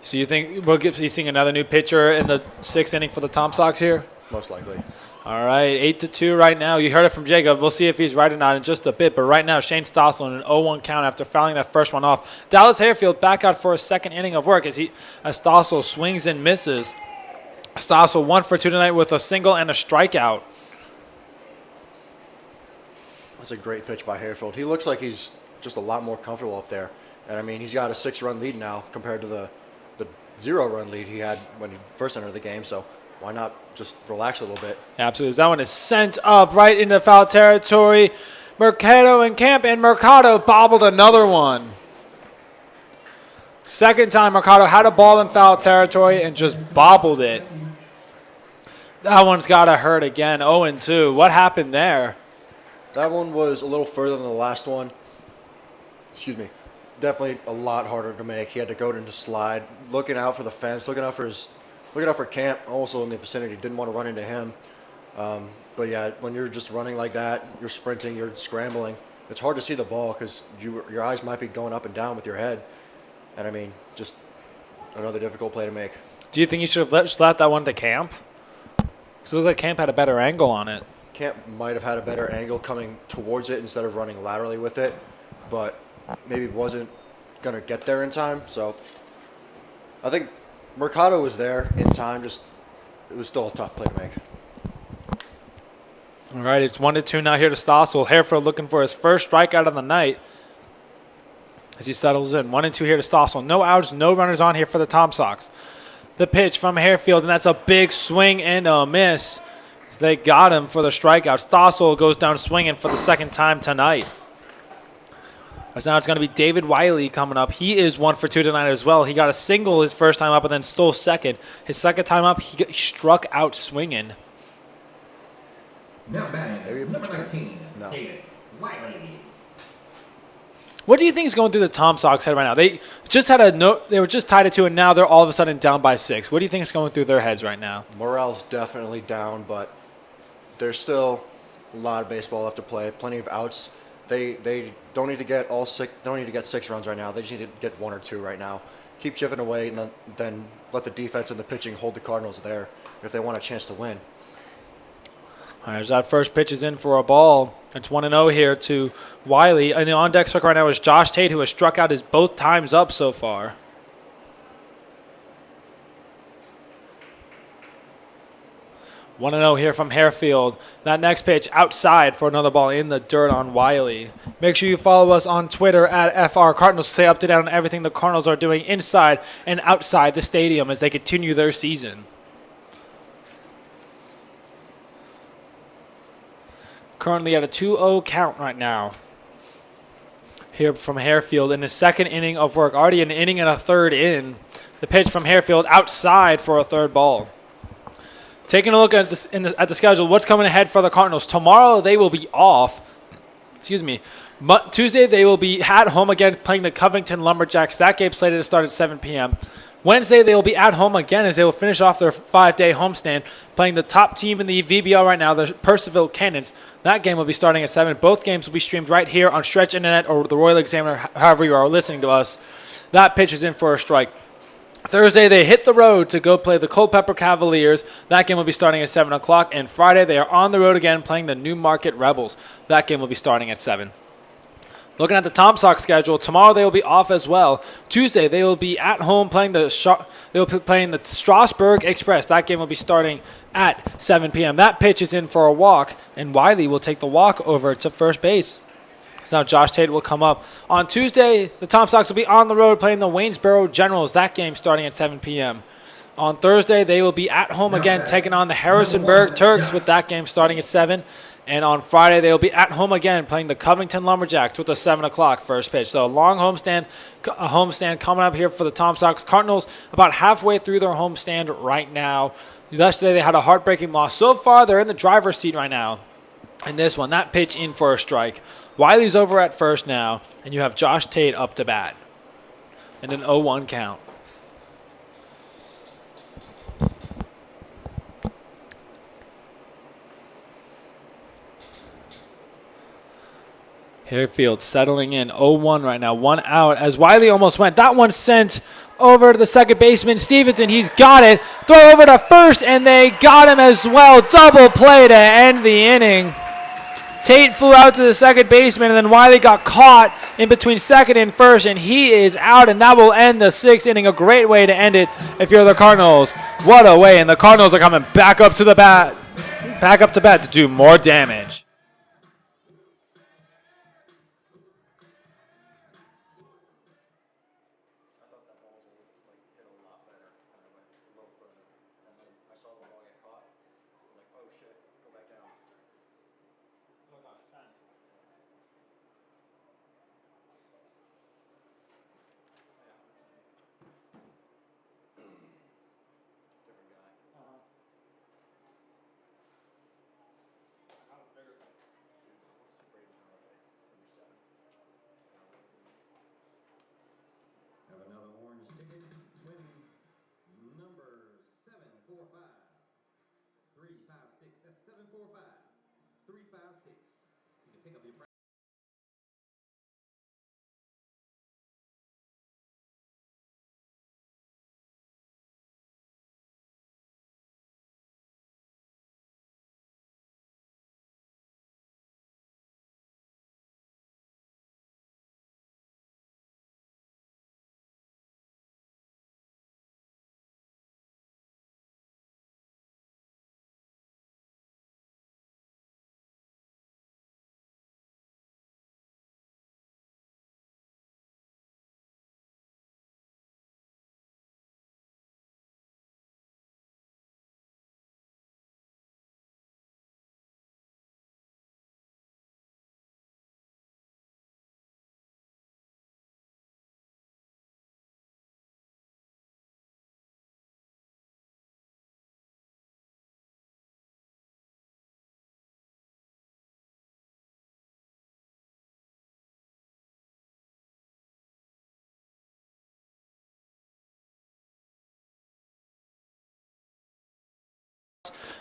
So you think we'll be seeing another new pitcher in the 6th inning for the TomSox here? Most likely. All right, 8-2 right now. You heard it from Jacob. We'll see if he's right or not in just a bit. But right now, Shane Stossel in an 0-1 count after fouling that first one off. Dallas Harefield back out for a 2nd inning of work as Stossel swings and misses. Stossel 1 for 2 tonight with a single and a strikeout. That's a great pitch by Harefield. He looks like he's just a lot more comfortable up there. And, I mean, he's got a 6-run lead now compared to the 0-run lead he had when he first entered the game. So why not just relax a little bit? Absolutely. That one is sent up right into foul territory. Mercado in camp, and Mercado bobbled another one. Second time, Mercado had a ball in foul territory and just bobbled it. That one's got to hurt again. 0-2. What happened there? That one was a little further than the last one. Excuse me. Definitely a lot harder to make. He had to go into slide, looking out for the fence, looking out for Camp, also in the vicinity. Didn't want to run into him. But yeah, when you're just running like that, you're sprinting, you're scrambling. It's hard to see the ball because your eyes might be going up and down with your head. And I mean, just another difficult play to make. Do you think you should have let that one to Camp? Because it looked like Camp had a better angle on it. Camp might have had a better angle coming towards it instead of running laterally with it, but maybe wasn't going to get there in time. So I think Mercado was there in time. Just it was still a tough play to make. All right, it's 1-2 now here to Stossel. Harefield looking for his first strikeout of the night as he settles in. 1-2 here to Stossel. No outs, no runners on here for the TomSox. The pitch from Harefield, and that's a big swing and a miss. They got him for the strikeout. Stossel goes down swinging for the second time tonight. As now it's going to be David Wiley coming up. He is 1 for 2 tonight as well. He got a single his first time up and then stole second. His second time up, he struck out swinging. Now batting, number 19, No. David Wiley. What do you think is going through the TomSox head right now? They just had they were just tied at 2, and now they're all of a sudden down by 6. What do you think is going through their heads right now? Morale's definitely down, but there's still a lot of baseball left to play. Plenty of outs. They don't need to get all 6. Don't need to get 6 runs right now. They just need to get 1 or 2 right now. Keep chipping away, and then let the defense and the pitching hold the Cardinals there if they want a chance to win. All right, as that first pitch is in for a ball. It's 1-0 here to Wiley. And the on-deck circle right now is Josh Tate, who has struck out his both times up so far. One 1-0 here from Harefield. That next pitch outside for another ball in the dirt on Wiley. Make sure you follow us on Twitter at FR Cardinals to stay up to date on everything the Cardinals are doing inside and outside the stadium as they continue their season. Currently at a 2-0 count right now. Here from Harefield in his second inning of work. Already an inning and a third in. The pitch from Harefield outside for a third ball. Taking a look at the schedule, what's coming ahead for the Cardinals. Tomorrow they will be off. Excuse me. Tuesday they will be at home again playing the Covington Lumberjacks. That game slated to start at 7 p.m. Wednesday they will be at home again as they will finish off their 5-day homestand playing the top team in the VBL right now, the Percival Cannons. That game will be starting at 7. Both games will be streamed right here on Stretch Internet or the Royal Examiner, however you are listening to us. That pitch is in for a strike. Thursday, they hit the road to go play the Culpeper Cavaliers. That game will be starting at 7 o'clock. And Friday, they are on the road again playing the Newmarket Rebels. That game will be starting at 7. Looking at the TomSox schedule, tomorrow they will be off as well. Tuesday, they will be at home playing the Strasburg Express. That game will be starting at 7 p.m. That pitch is in for a walk, and Wiley will take the walk over to first base. So now Josh Tate will come up. On Tuesday, the TomSox will be on the road playing the Waynesboro Generals. That game starting at 7 p.m. On Thursday, they will be at home again taking on the Harrisonburg Turks with that game starting at 7. And on Friday, they will be at home again playing the Covington Lumberjacks with a 7 o'clock first pitch. So a long homestand coming up here for the TomSox Cardinals, about halfway through their homestand right now. Yesterday, they had a heartbreaking loss. So far, they're in the driver's seat right now. And this one, that pitch in for a strike. Wiley's over at first now, and you have Josh Tate up to bat. And an 0-1 count. Harefield settling in 0-1 right now. 1 out as Wiley almost went. That one sent over to the second baseman, Stevenson. He's got it. Throw over to first, and they got him as well. Double play to end the inning. Tate flew out to the second baseman, and then Wiley got caught in between second and first, and he is out, and that will end the 6th inning. A great way to end it if you're the Cardinals. What a way, and the Cardinals are coming back up to the bat, to do more damage. 745 356. You can pick up your prize.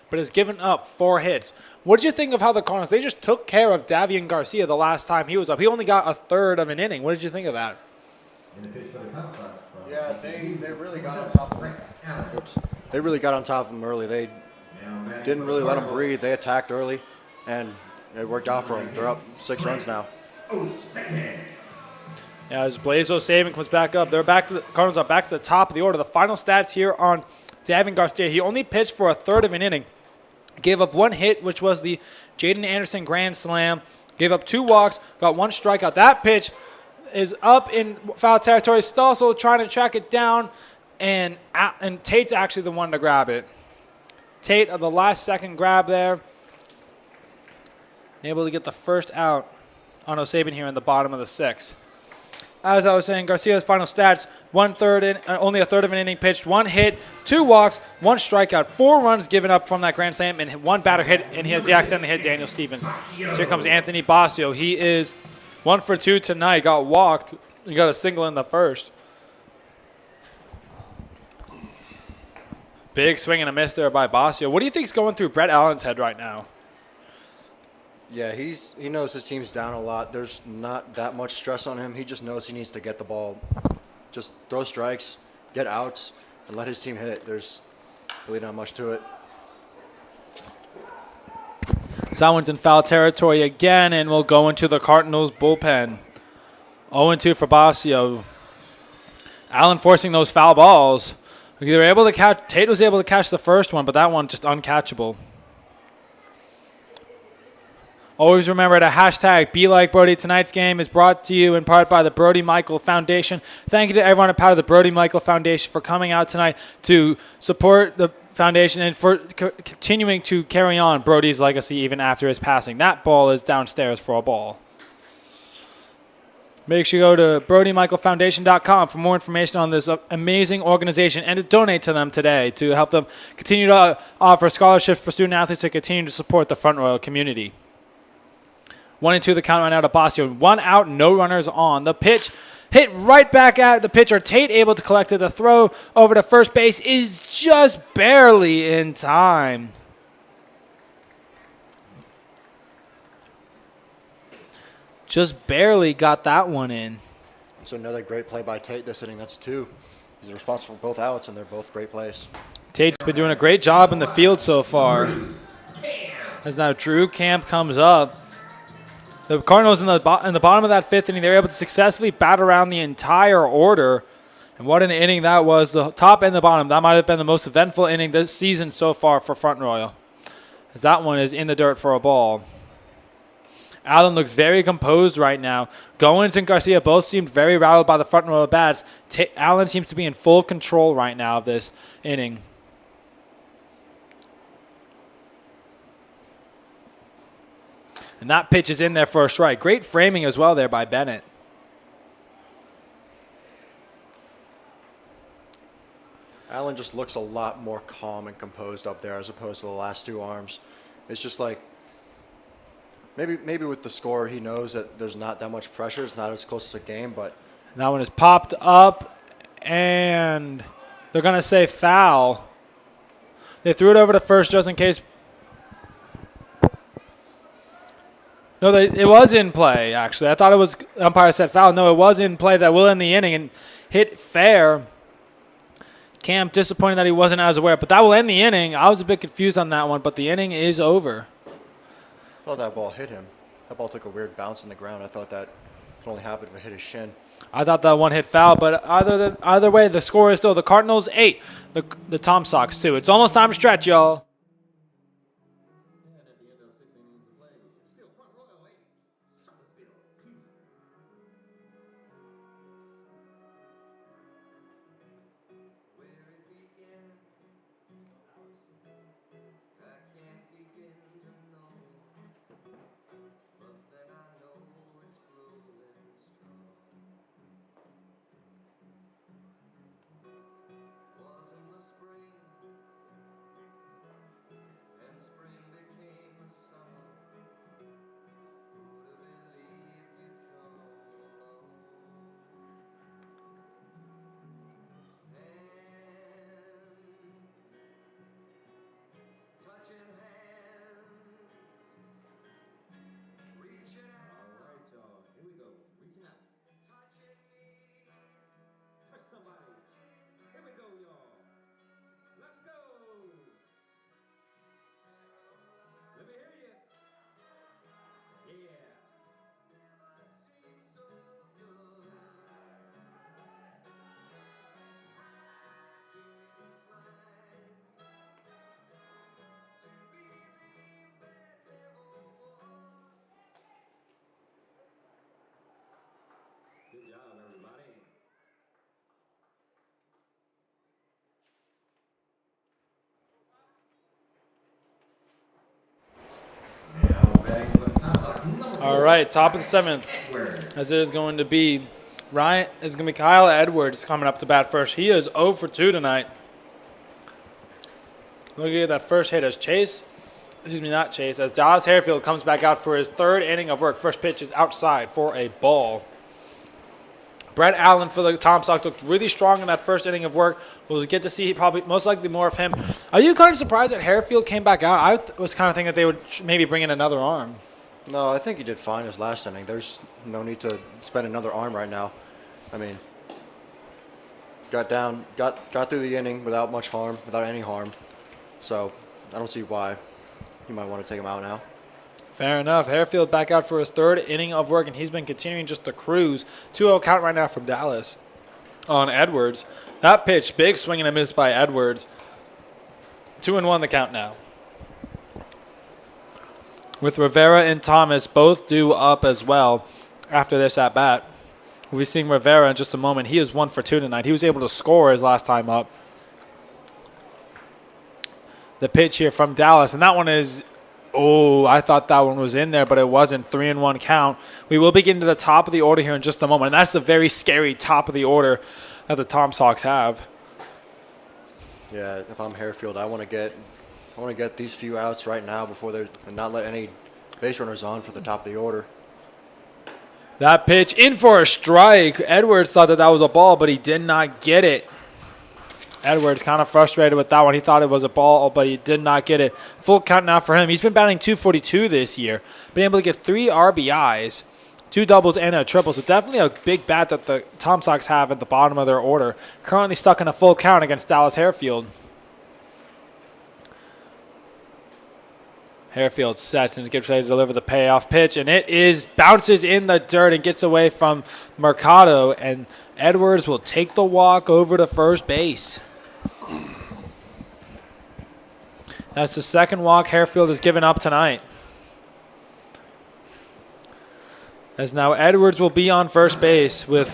But has given up 4 hits. What did you think of how the Cardinals, they just took care of Davian Garcia the last time he was up? He only got a third of an inning. What did you think of that? And the pitch for the TomSox from Yeah, they really got on top of him. Oops. They really got on top of him early. They didn't really let him breathe. They attacked early, and it worked out for them. They're up 6 runs now. Yeah, as Blaze O'Saban comes back up, Cardinals are back to the top of the order. The final stats here on Davian Garcia. He only pitched for a third of an inning. Gave up 1 hit, which was the Jaden Anderson grand slam. Gave up 2 walks, got 1 strikeout. That pitch is up in foul territory. Stossel trying to track it down, and Tate's actually the one to grab it. Tate, the last second grab there. Able to get the first out on O'Saban here in the bottom of the 6th. As I was saying, Garcia's final stats, only a third of an inning pitched, 1 hit, 2 walks, 1 strikeout, 4 runs given up from that grand slam, and 1 batter hit, and he accidentally hit Daniel Stevens. So here comes Anthony Basio. He is 1 for 2 tonight, got walked. He got a single in the first. Big swing and a miss there by Basio. What do you think's going through Brett Allen's head right now? Yeah, he knows his team's down a lot. There's not that much stress on him. He just knows he needs to get the ball, just throw strikes, get outs, and let his team hit. There's really not much to it. That one's in foul territory again, and we'll go into the Cardinals bullpen. 0-2 for Basio. Allen forcing those foul balls. They were able to catch. Tate was able to catch the first one, but that one just uncatchable. Always remember to hashtag #BeLikeBrody. Tonight's game is brought to you in part by the Brody Michael Foundation. Thank you to everyone at part of the Brody Michael Foundation for coming out tonight to support the foundation and for continuing to carry on Brody's legacy even after his passing. That ball is downstairs for a ball. Make sure you go to BrodyMichaelFoundation.com for more information on this amazing organization and to donate to them today to help them continue to offer scholarships for student athletes to continue to support the Front Royal community. 1-2 the count right now to Basio. 1 out, no runners on. The pitch hit right back at the pitcher. Tate able to collect it. The throw over to first base is just barely in time. Just barely got that one in. So another great play by Tate this inning. That's 2. He's responsible for both outs, and they're both great plays. Tate's been doing a great job in the field so far. As now Drew Camp comes up. The Cardinals in the bottom of that 5th inning, they were able to successfully bat around the entire order. And what an inning that was, the top and the bottom. That might have been the most eventful inning this season so far for Front Royal. As that one is in the dirt for a ball. Allen looks very composed right now. Goins and Garcia both seemed very rattled by the Front Royal bats. Allen seems to be in full control right now of this inning. And that pitch is in there for a strike. Great framing as well there by Bennett. Allen just looks a lot more calm and composed up there as opposed to the last 2 arms. It's just like maybe with the score he knows that there's not that much pressure. It's not as close as a game, but that one is popped up, and they're going to say foul. They threw it over to first just in case. No, it was in play, actually. I thought it was umpire said foul. No, it was in play that will end the inning and hit fair. Cam disappointed that he wasn't as aware, but that will end the inning. I was a bit confused on that one, but the inning is over. I thought that ball hit him. That ball took a weird bounce in the ground. I thought that could only happen if it hit his shin. I thought that one hit foul, but either way, the score is still the Cardinals 8, the TomSox 2. It's almost time to stretch, y'all. And at the end of 6 innings of play, still front row 8, Charlottesville 2. Where it began, I can't begin to know, but then I know it's growing strong. Was in the spring, and spring became the summer. Who'd have believed you'd come along? Touching hands, reaching All out, right, y'all. Here we go. Reaching out. touching me, Touch somebody. Here we go, y'all. Let's go. Let me hear you. Yeah. seems so good. I'm inclined to believe that never was. Good job, everybody. All right, top of the 7th, as it is going to be Kyle Edwards coming up to bat first. He is 0 for 2 tonight. Looking at that first hit as as Dallas Harefield comes back out for his 3rd inning of work. First pitch is outside for a ball. Brett Allen for the TomSox looked really strong in that first inning of work. We'll get to see probably most likely more of him. Are you kind of surprised that Harefield came back out? I was kind of thinking that they would maybe bring in another arm. No, I think he did fine his last inning. There's no need to spend another arm right now. I mean, got through the inning without much harm, without any harm. So I don't see why you might want to take him out now. Fair enough. Harefield back out for his 3rd inning of work, and he's been continuing just to cruise. 2-0 count right now from Dallas on Edwards. That pitch, big swing and a miss by Edwards. 2-1 the count now. With Rivera and Thomas both due up as well after this at bat. We'll be seeing Rivera in just a moment. He is 1 for 2 tonight. He was able to score his last time up. The pitch here from Dallas, and that one is, I thought that one was in there, but it wasn't. 3-1 count. We will be getting to the top of the order here in just a moment, and that's a very scary top of the order that the TomSox have. Yeah, if I'm Harefield, I want to get these few outs right now and not let any base runners on for the top of the order. That pitch in for a strike. Edwards thought that was a ball, but he did not get it. Edwards kind of frustrated with that one. He thought it was a ball, but he did not get it. Full count now for him. He's been batting .242 this year. Been able to get 3 RBIs, 2 doubles, and a triple. So definitely a big bat that the TomSox have at the bottom of their order. Currently stuck in a full count against Dallas Harefield. Harefield sets and gets ready to deliver the payoff pitch, and it bounces in the dirt and gets away from Mercado, and Edwards will take the walk over to first base. That's the 2nd walk Harefield has given up tonight. As now Edwards will be on first base with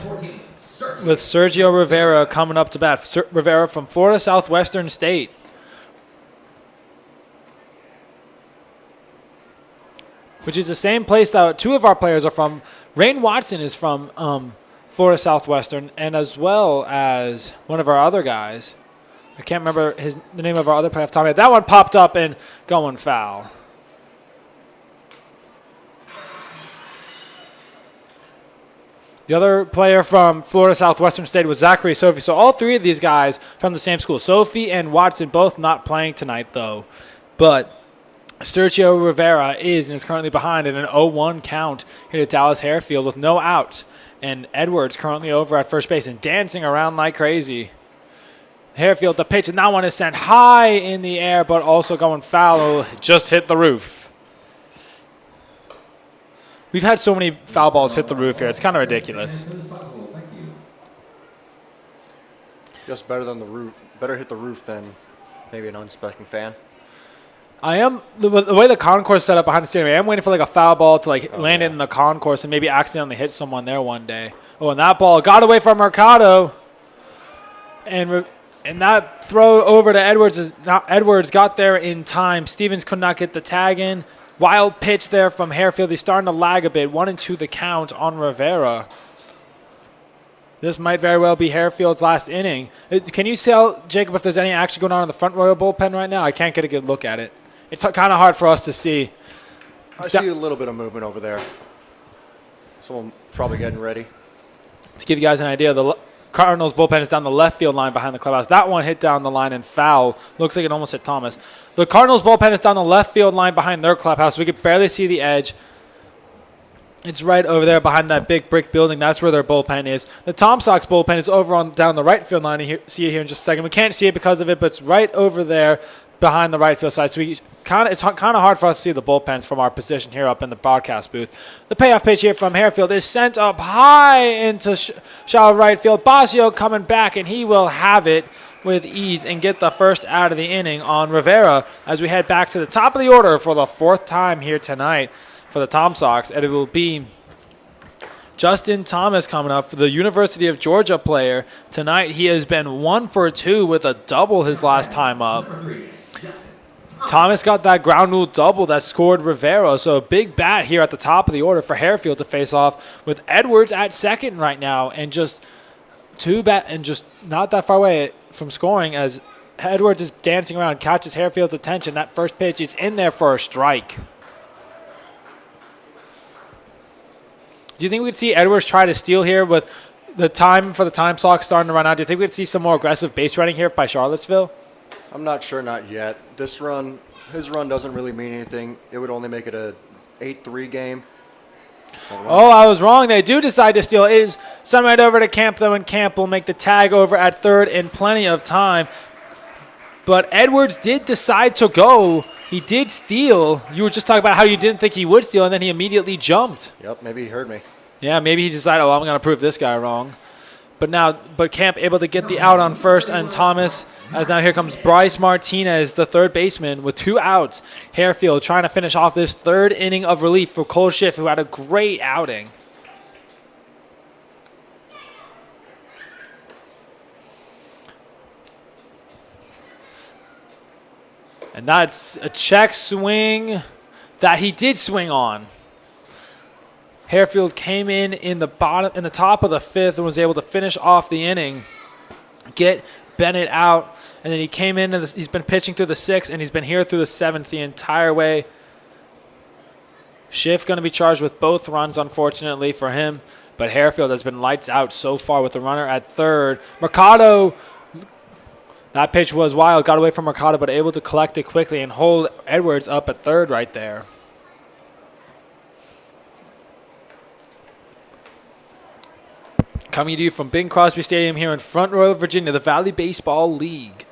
Sergio Rivera coming up to bat. Rivera from Florida Southwestern State. Which is the same place that 2 of our players are from. Rain Watson is from Florida Southwestern, and as well as one of our other guys. I can't remember the name of our other player off the top of my head. That one popped up and going foul. The other player from Florida Southwestern State was Zachary Sophie. So all 3 of these guys from the same school. Sophie and Watson both not playing tonight, though. But Sergio Rivera is currently behind in an 0-1 count here to Dallas Harefield with no outs. And Edwards currently over at first base and dancing around like crazy. Harefield, the pitch, and that one is sent high in the air, but also going foul. Just hit the roof. We've had so many foul balls hit the roof here. It's kind of ridiculous. Just better than the roof. Better hit the roof than maybe an unsuspecting fan. I am the way the concourse is set up behind the stadium. I am waiting for like a foul ball to like land in the concourse and maybe accidentally hit someone there one day. Oh, and that ball got away from Mercado, and that throw over to Edwards Edwards got there in time. Stevens could not get the tag in. Wild pitch there from Harefield. He's starting to lag a bit. 1-2 the count on Rivera. This might very well be Harefield's last inning. Can you tell, Jacob, if there's any action going on in the front Royal bullpen right now? I can't get a good look at it. It's kind of hard for us to see. I see a little bit of movement over there. Someone probably getting ready. To give you guys an idea, the Cardinals bullpen is down the left field line behind the clubhouse. That one hit down the line and foul. Looks like it almost hit Thomas. The Cardinals bullpen is down the left field line behind their clubhouse. We could barely see the edge. It's right over there behind that big brick building. That's where their bullpen is. The TomSox bullpen is over on down the right field line. You see it here in just a second. We can't see it because of it, but it's right over there behind the right field side. So it's kind of hard for us to see the bullpens from our position here up in the broadcast booth. The payoff pitch here from Harefield is sent up high into shallow right field. Basio coming back, and he will have it with ease and get the first out of the inning on Rivera as we head back to the top of the order for the fourth time here tonight for the TomSox, and it will be Justin Thomas coming up for the University of Georgia player. Tonight he has been 1 for 2 with a double his last time up. Thomas got that ground rule double that scored Rivera, so a big bat here at the top of the order for Harefield to face off with Edwards at second right now, and just not that far away from scoring as Edwards is dancing around, catches Harefield's attention. That first pitch is in there for a strike. Do you think we'd see Edwards try to steal here with the time for the TomSox starting to run out? Do you think we'd see some more aggressive base running here by Charlottesville? I'm not sure, not yet. His run doesn't really mean anything. It would only make it a 8-3 game. Oh, I was wrong. They do decide to steal. It is sent right over to Camp, though, and Camp will make the tag over at third in plenty of time. But Edwards did decide to go. He did steal. You were just talking about how you didn't think he would steal, and then he immediately jumped. Yep, maybe he heard me. Yeah, maybe he decided, I'm going to prove this guy wrong. But Camp able to get the out on first, and Thomas, as now here comes Bryce Martinez, the third baseman, with 2 outs. Harefield trying to finish off this third inning of relief for Cole Schiff, who had a great outing. And that's a check swing that he did swing on. Harefield came in the top of the 5th and was able to finish off the inning, get Bennett out, and then he came in and he's been pitching through the 6th and he's been here through the 7th the entire way. Schiff going to be charged with both runs, unfortunately for him, but Harefield has been lights out so far with the runner at third. Mercado, that pitch was wild, got away from Mercado, but able to collect it quickly and hold Edwards up at third right there. Coming to you from Bing Crosby Stadium here in Front Royal, Virginia, the Valley Baseball League.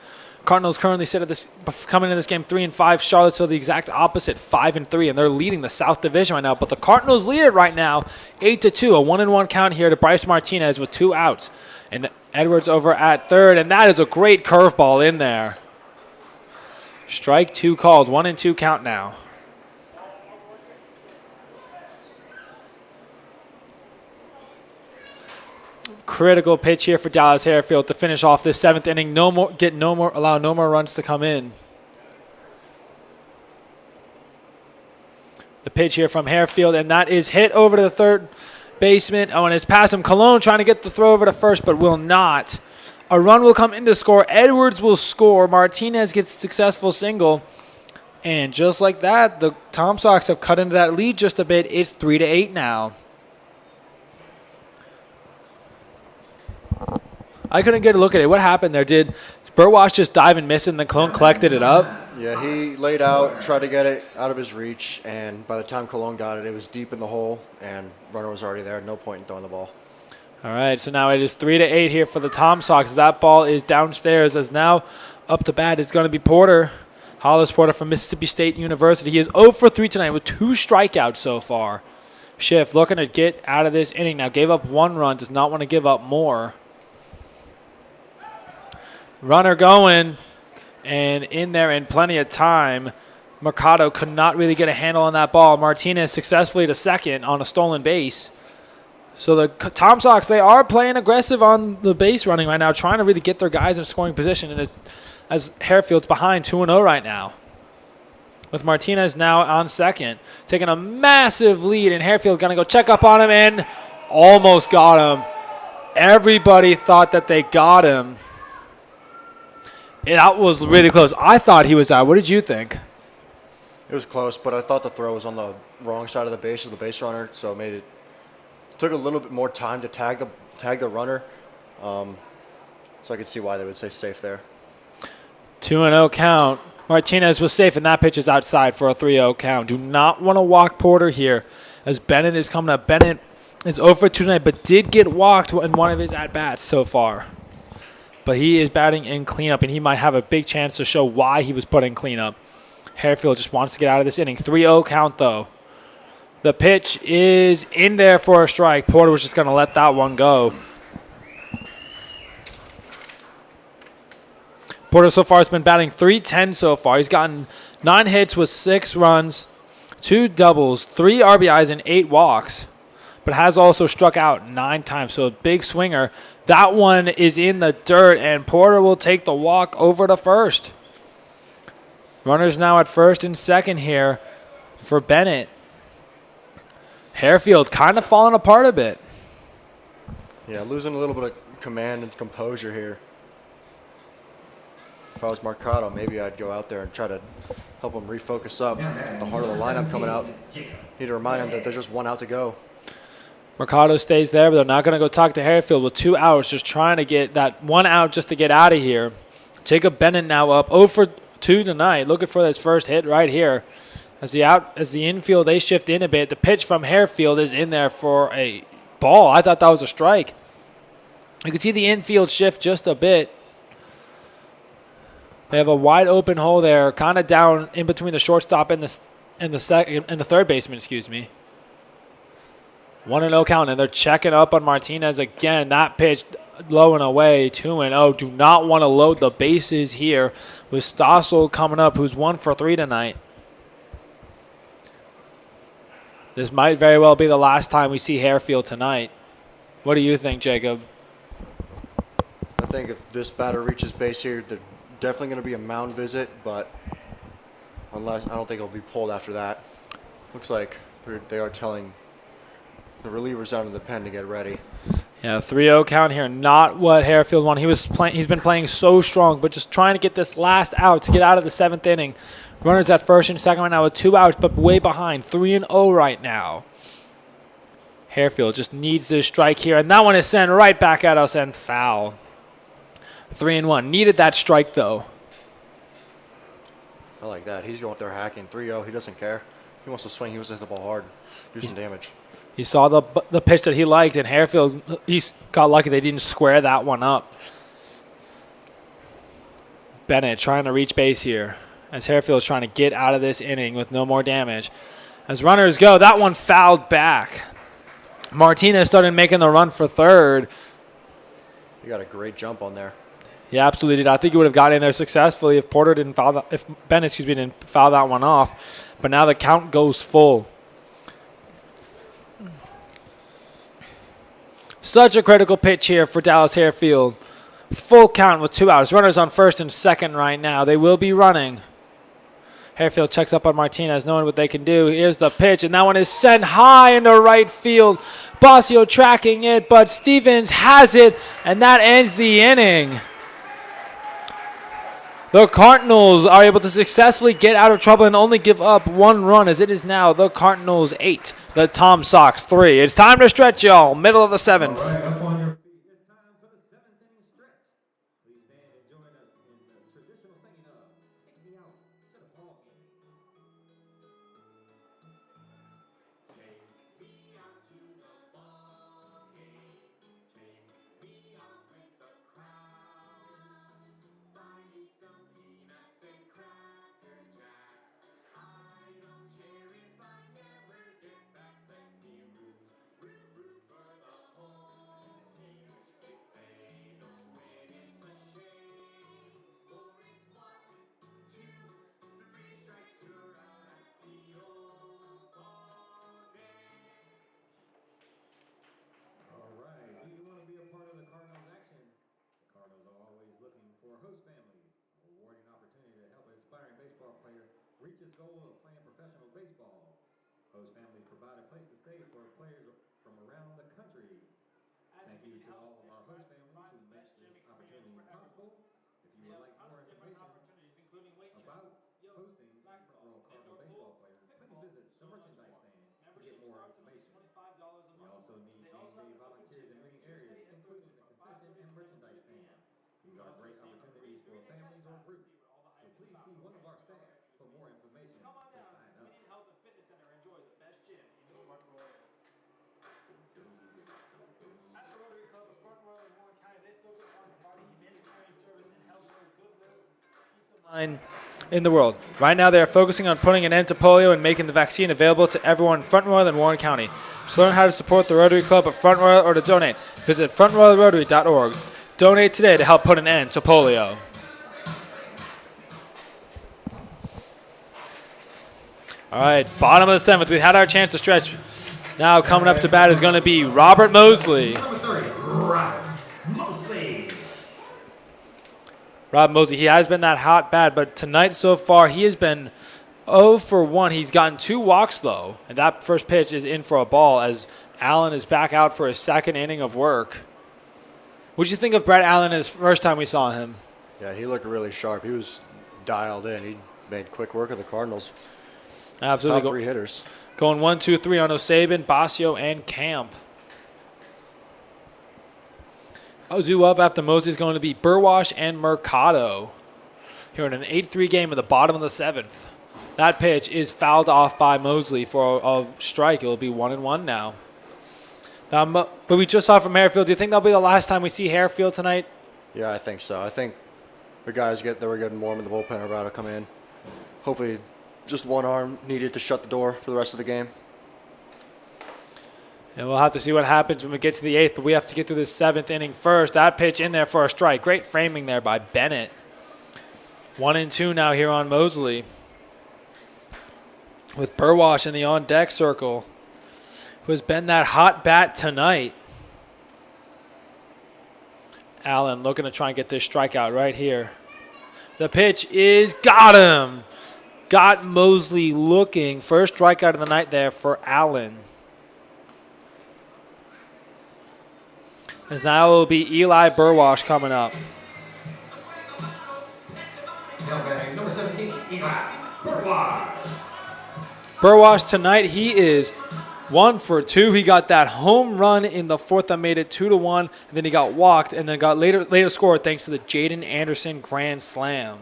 Cardinals currently sit at coming in this game 3-5. Charlottesville the exact opposite, 5-3, and they're leading the South Division right now. But the Cardinals lead it right now, 8-2, a 1-1 count here to Bryce Martinez with 2 outs, and Edwards over at third, and that is a great curveball in there. Strike 2 called, 1-2 count now. Critical pitch here for Dallas Harefield to finish off this 7th inning. Allow no more runs to come in. The pitch here from Harefield, and that is hit over to the third baseman. Oh, and it's past him. Colon trying to get the throw over to first, but will not. A run will come in to score. Edwards will score. Martinez gets a successful single. And just like that, the TomSox have cut into that lead just a bit. It's 3-8 now. I couldn't get a look at it. What happened there? Did Burwash just dive and miss it and then Cologne collected it up? Yeah, he laid out, tried to get it out of his reach, and by the time Cologne got it, it was deep in the hole, and runner was already there. No point in throwing the ball. All right, so now it is 3-8 here for the TomSox. That ball is downstairs as now up to bat. It's going to be Porter, Hollis Porter from Mississippi State University. He is 0 for 3 tonight with 2 strikeouts so far. Schiff looking to get out of this inning now. Gave up 1 run, does not want to give up more. Runner going, and in there in plenty of time. Mercado could not really get a handle on that ball. Martinez successfully to second on a stolen base. So the TomSox, they are playing aggressive on the base running right now, trying to really get their guys in scoring position. And as Hairfield's behind 2-0 right now, with Martinez now on second, taking a massive lead, and Hairfield going to go check up on him and almost got him. Everybody thought that they got him. That was really close. I thought he was out. What did you think? It was close, but I thought the throw was on the wrong side of the base of the base runner, so it made it took a little bit more time to tag the runner. So I could see why they would say safe there. 2-0 count. Martinez was safe, and that pitch is outside for a 3-0 count. Do not want to walk Porter here as Bennett is coming up. Bennett is 0 for 2 tonight, but did get walked in one of his at-bats so far. But he is batting in cleanup, and he might have a big chance to show why he was put in cleanup. Hairfield just wants to get out of this inning. 3-0 count, though. The pitch is in there for a strike. Porter was just going to let that one go. Porter so far has been batting .310 so far. He's gotten 9 hits with 6 runs, 2 doubles, 3 RBIs, and 8 walks, but has also struck out 9 times. So a big swinger. That one is in the dirt, and Porter will take the walk over to first. Runners now at first and second here for Bennett. Hairfield kind of falling apart a bit. Yeah, losing a little bit of command and composure here. If I was Mercado, maybe I'd go out there and try to help him refocus up. The heart of the lineup coming out. Need to remind him that there's just 1 out to go. Mercado stays there, but they're not going to go talk to Hairfield with 2 outs, just trying to get that 1 out just to get out of here. Jacob Bennett now up 0 for 2 tonight, looking for his first hit right here. As the infield, they shift in a bit. The pitch from Hairfield is in there for a ball. I thought that was a strike. You can see the infield shift just a bit. They have a wide open hole there, kind of down in between the shortstop and the third baseman, excuse me. 1-0 count, and they're checking up on Martinez again. That pitch low and away, 2-0. Do not want to load the bases here with Stossel coming up, who's 1 for 3 tonight. This might very well be the last time we see Hairfield tonight. What do you think, Jacob? I think if this batter reaches base here, they're definitely going to be a mound visit, but unless I don't think it'll be pulled after that. Looks like they are telling the relievers down in the pen to get ready. Yeah, 3-0 count here. Not what Hairfield wanted. He's been playing so strong, but just trying to get this last out to get out of the 7th inning. Runners at first and second right now with 2 outs, but way behind. 3-0 right now. Hairfield just needs this strike here, and that one is sent right back at us and foul. 3-1. Needed that strike, though. I like that. He's going up there hacking. 3-0. He doesn't care. He wants to swing. He wants to hit the ball hard. Do some damage. He saw the pitch that he liked, and Hairfield, he got lucky they didn't square that one up. Bennett trying to reach base here as Hairfield's trying to get out of this inning with no more damage. As runners go, that one fouled back. Martinez started making the run for third. He got a great jump on there. He absolutely did. I think he would have got in there successfully if Bennett didn't foul that one off. But now the count goes full. Such a critical pitch here for Dallas Hairfield. Full count with 2 outs. Runners on first and second right now. They will be running. Hairfield checks up on Martinez, knowing what they can do. Here's the pitch, and that one is sent high into right field. Bosio tracking it, but Stevens has it, and that ends the inning. The Cardinals are able to successfully get out of trouble and only give up 1 run, as it is now the Cardinals 8, the TomSox 3. It's time to stretch, y'all. Middle of the 7th. All right, up on your feet. It's time for the 7th inning stretch. Please stand and join us in the traditional singing of Take Me Out to goal of playing professional baseball. Host families provide a place to stay for players from around the country. Thank you to all of our host families who make this opportunity possible. If you would like more information about hosting Front Row Cardinal baseball players, please visit the merchandise stand to get more information. We also need game day volunteers in many areas, including the concession and merchandise stand. These are great opportunities for families or groups. So please see one of our staff for more information to sign up. Health and Fitness Center. Enjoy the best gym in the Front Royal. At the Rotary Club of Front Royal in Warren County, they focus on providing humanitarian service and healthcare, goodwill, peace of mind. In the world. Right now, they are focusing on putting an end to polio and making the vaccine available to everyone in Front Royal and Warren County. To learn how to support the Rotary Club of Front Royal or to donate, visit frontroyalrotary.org. Donate today to help put an end to polio. All right, bottom of the seventh. We've had our chance to stretch. Now coming up to bat is going to be Robert Mosley. Number 30, Robert Mosley. Rob Mosley, he has been that hot bat, but tonight so far he has been 0 for 1. He's gotten 2 walks, though, and that first pitch is in for a ball as Allen is back out for his second inning of work. What did you think of Brett Allen his first time we saw him? Yeah, he looked really sharp. He was dialed in. He made quick work of the Cardinals. Absolutely. Top 3 hitters. Going 1, 2, 3 on O'Sabin, Basio, and Camp. Ozu up after Mosley is going to be Burwash and Mercado. Here in an 8-3 game at the bottom of the 7th. That pitch is fouled off by Mosley for a strike. It will be 1-1 now. But we just saw from Harefield. Do you think that'll be the last time we see Harefield tonight? Yeah, I think so. I think the guys that were getting warm in the bullpen are about to come in. Hopefully just one arm needed to shut the door for the rest of the game. And we'll have to see what happens when we get to the 8th, but we have to get through this 7th inning first. That pitch in there for a strike. Great framing there by Bennett. 1-2 now here on Mosley. With Burwash in the on-deck circle, who has been that hot bat tonight. Allen looking to try and get this strikeout right here. The pitch is got him. Got Mosley looking. First strikeout of the night there for Allen. As now it will be Eli Burwash coming up. Number 17, Eli Burwash. Burwash tonight, he is 1 for 2. He got that home run in the 4th that made it 2-1, and then he got walked, and then got later scored thanks to the Jaden Anderson grand slam.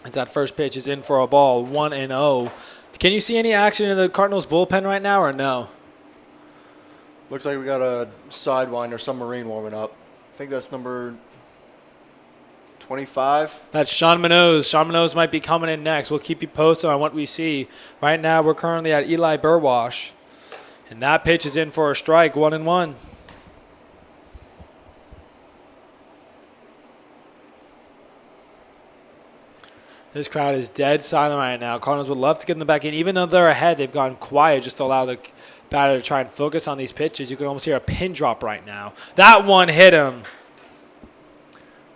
As that first pitch is in for a ball, 1-0. Can you see any action in the Cardinals bullpen right now or no? Looks like we got a Sidewinder submarine warming up. I think that's number 25. That's Sean Minoz. Sean Minoz might be coming in next. We'll keep you posted on what we see. Right now we're currently at Eli Burwash. And that pitch is in for a strike, 1-1. This crowd is dead silent right now. Cardinals would love to get them back in. Even though they're ahead, they've gone quiet just to allow the batter to try and focus on these pitches. You can almost hear a pin drop right now. That one hit him.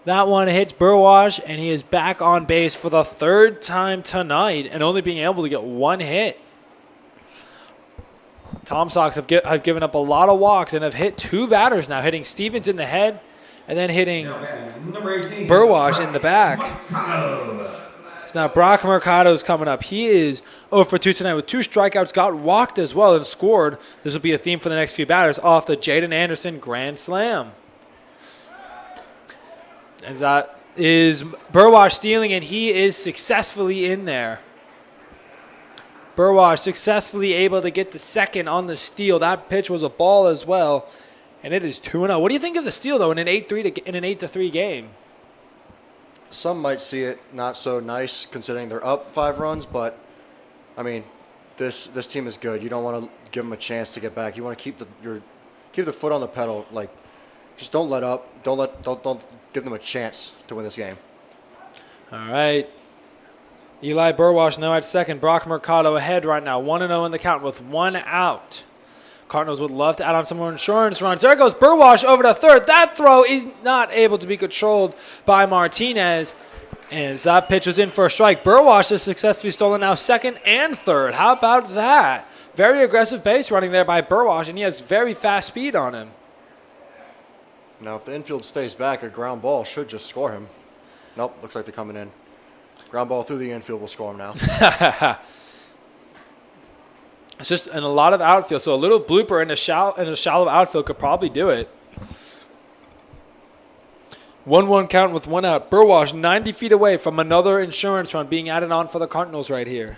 That one hits Burwash, and he is back on base for the 3rd time tonight and only being able to get 1 hit. TomSox have given up a lot of walks and have hit 2 batters now, hitting Stevens in the head and then hitting Burwash in the back. So now Brock Mercado is coming up. He is 0 for 2 tonight with 2 strikeouts, got walked as well and scored. This will be a theme for the next few batters off the Jaden Anderson grand slam. And that is Burwash stealing, and he is successfully in there. Burwash successfully able to get the second on the steal. That pitch was a ball as well, and it is 2-0. What do you think of the steal, though, in an 8-3 game? Some might see it not so nice considering they're up 5 runs, but, I mean, this team is good. You don't want to give them a chance to get back. You want to keep the foot on the pedal. Like, just don't let up. Don't give them a chance to win this game. All right. Eli Burwash now at second. Brock Mercado ahead right now. 1-0 in the count with 1 out. Cardinals would love to add on some more insurance runs. There goes Burwash over to third. That throw is not able to be controlled by Martinez. And as that pitch was in for a strike, Burwash has successfully stolen now second and third. How about that? Very aggressive base running there by Burwash, and he has very fast speed on him. Now, if the infield stays back, a ground ball should just score him. Nope, looks like they're coming in. Ground ball through the infield will score him now. It's just in a lot of outfield, so a little blooper in a shallow outfield could probably do it. 1-1 count with one out. Burwash 90 feet away from another insurance run being added on for the Cardinals right here.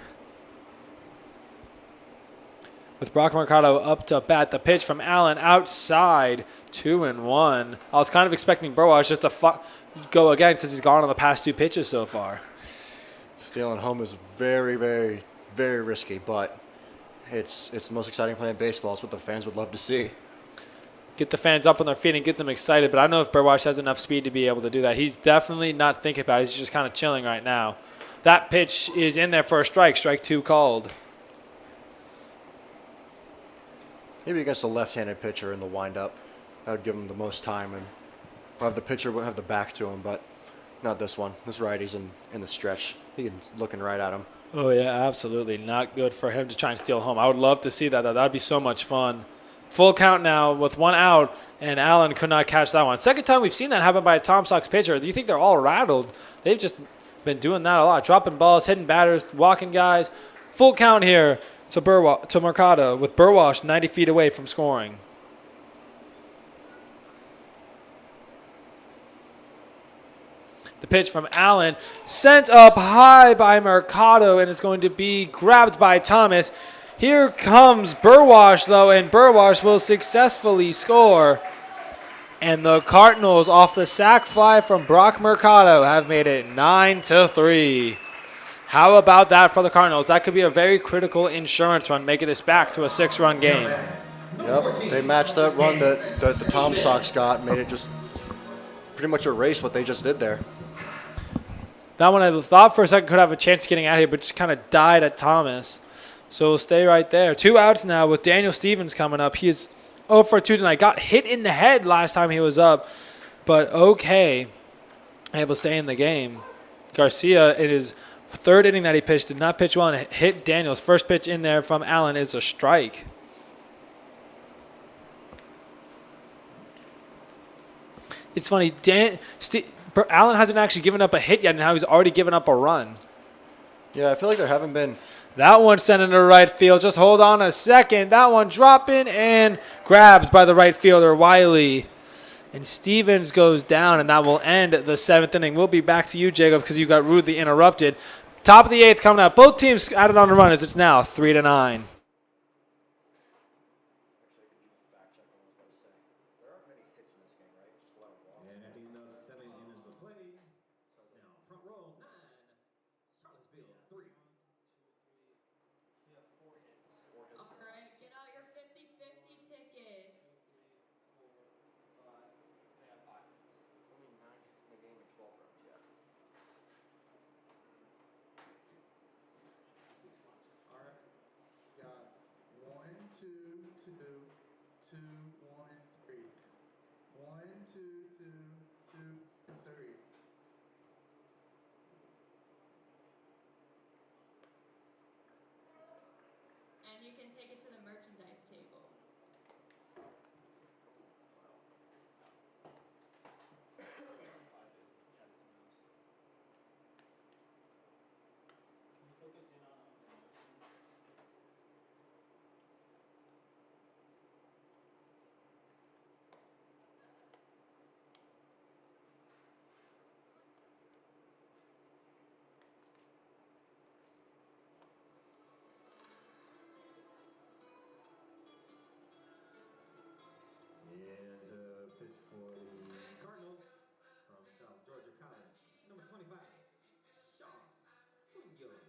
With Brock Mercado up to bat, the pitch from Allen outside, 2-1. I was kind of expecting Burwash just to go again since he's gone on the past 2 pitches so far. Stealing home is very, very, very risky, but it's the most exciting play in baseball. It's what the fans would love to see. Get the fans up on their feet and get them excited, but I don't know if Burwash has enough speed to be able to do that. He's definitely not thinking about it. He's just kind of chilling right now. That pitch is in there for a strike. Strike 2 called. Maybe against a left-handed pitcher in the windup. That would give him the most time, and have the pitcher have the back to him, but not this one. This righty's in the stretch. He's looking right at him. Oh, yeah, absolutely. Not good for him to try and steal home. I would love to see that. That would be so much fun. Full count now with 1 out, and Allen could not catch that one. Second time we've seen that happen by a TomSox pitcher. Do you think they're all rattled? They've just been doing that a lot. Dropping balls, hitting batters, walking guys. Full count here to Mercado with Burwash 90 feet away from scoring. The pitch from Allen sent up high by Mercado, and it's going to be grabbed by Thomas. Here comes Burwash, though, and Burwash will successfully score. And the Cardinals, off the sac fly from Brock Mercado, have made it 9-3. How about that for the Cardinals? That could be a very critical insurance run, making this back to a 6-run game. Yep, they matched that run that the TomSox got, made it just pretty much erase what they just did there. That one I thought for a second could have a chance of getting out of here, but just kind of died at Thomas. So we'll stay right there. 2 outs now with Daniel Stevens coming up. He is 0 for 2 tonight. Got hit in the head last time he was up, but okay. Able to stay in the game. Garcia, in his 3rd inning that he pitched, did not pitch well and hit Daniels. First pitch in there from Allen is a strike. It's funny, Allen hasn't actually given up a hit yet, and now he's already given up a run. Yeah, I feel like there haven't been. That one sent into right field. Just hold on a second. That one dropping and grabbed by the right fielder, Wiley. And Stevens goes down, and that will end the 7th inning. We'll be back to you, Jacob, because you got rudely interrupted. Top of the 8th coming up. Both teams added on a run as it's now 3-9. And at the end of 7 innings of play, now front row 9, Charlottesville 3. All right, get out your 50-50 tickets. Alright. Got 1, 2, 2, 2, 1, 3. 1, 2, 2, 2, 3. And you can take it to the merchandise table. And pitch for the Cardinals from South Georgia College, number 25, Sean Munoz.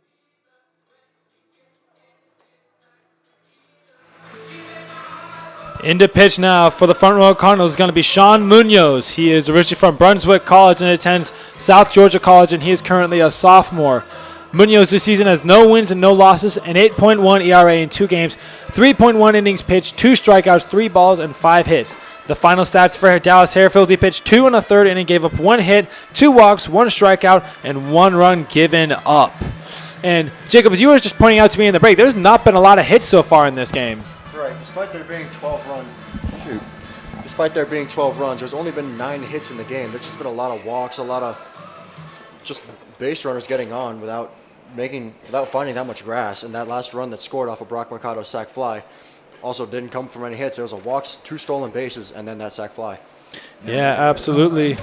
Into pitch now for the front row Cardinals is going to be Sean Munoz. He is originally from Brunswick College and attends South Georgia College, and he is currently a sophomore. Munoz this season has no wins and no losses, an 8.1 ERA in 2 games, 3.1 innings pitched, 2 strikeouts, 3 balls, and 5 hits. The final stats for Dallas Harefield, he pitched 2 1/3 inning, gave up 1 hit, 2 walks, 1 strikeout, and 1 run given up. And Jacob, as you were just pointing out to me in the break, there's not been a lot of hits so far in this game. Right. Despite there being 12 runs, there's only been 9 hits in the game. There's just been a lot of walks, a lot of just base runners getting on without finding that much grass. And that last run that scored off of Brock Mercado's sac fly also didn't come from any hits. There was a walks, 2 stolen bases, and then that sac fly. Yeah, absolutely.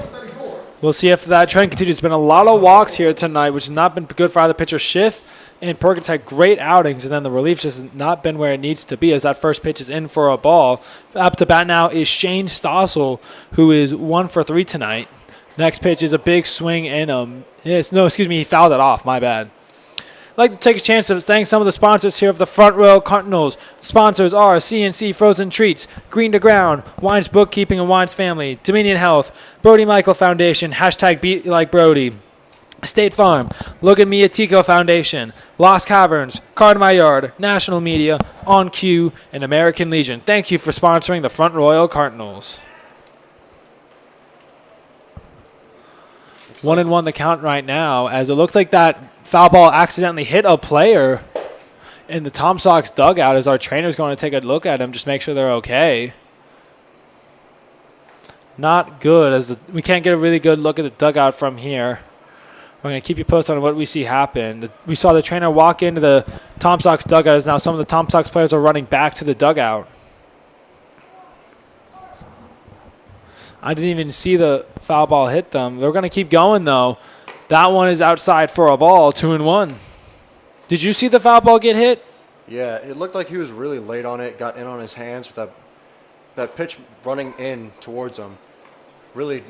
We'll see if that trend continues. There's been a lot of walks here tonight, which has not been good for either pitcher. Schiff and Perkins had great outings, and then the relief just has not been where it needs to be as that first pitch is in for a ball. Up to bat now is Shane Stossel, who is 1 for 3 tonight. Next pitch is a big swing and he fouled it off. My bad. I'd like to take a chance to thank some of the sponsors here of the Front Row Cardinals. Sponsors are CNC Frozen Treats, Green to Ground, Wines Bookkeeping and Wines Family, Dominion Health, Brody Michael Foundation, #BeatLikeBrody, State Farm, Logan Mia Tico Foundation, Lost Caverns, Card My Yard, National Media, On Cue, and American Legion. Thank you for sponsoring the Front Royal Cardinals. 1-1 the count right now, as it looks like that foul ball accidentally hit a player in the TomSox dugout as our trainer's going to take a look at him, just make sure they're okay. Not good, as we can't get a really good look at the dugout from here. We're going to keep you posted on what we see happen. We saw the trainer walk into the TomSox dugout, as now some of the TomSox players are running back to the dugout. I didn't even see the foul ball hit them. They're going to keep going, though. That one is outside for a ball, 2-1. Did you see the foul ball get hit? Yeah, it looked like he was really late on it, got in on his hands with that pitch running in towards him. Really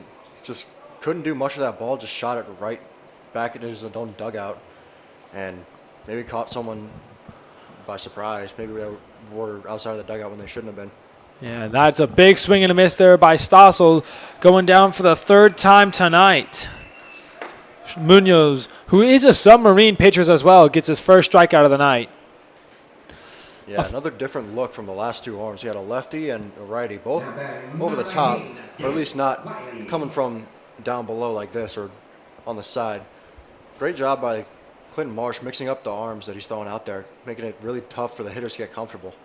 just couldn't do much of that ball, just shot it right back into his own dugout. And maybe caught someone by surprise. Maybe they were outside of the dugout when they shouldn't have been. Yeah, that's a big swing and a miss there by Stossel, going down for the 3rd time tonight. Munoz, who is a submarine pitcher as well, gets his first strikeout of the night. Yeah, another different look from the last 2 arms. He had a lefty and a righty, both over the top, or at least not coming from down below like this or on the side. Great job by Clinton Marsh mixing up the arms that he's throwing out there, making it really tough for the hitters to get comfortable.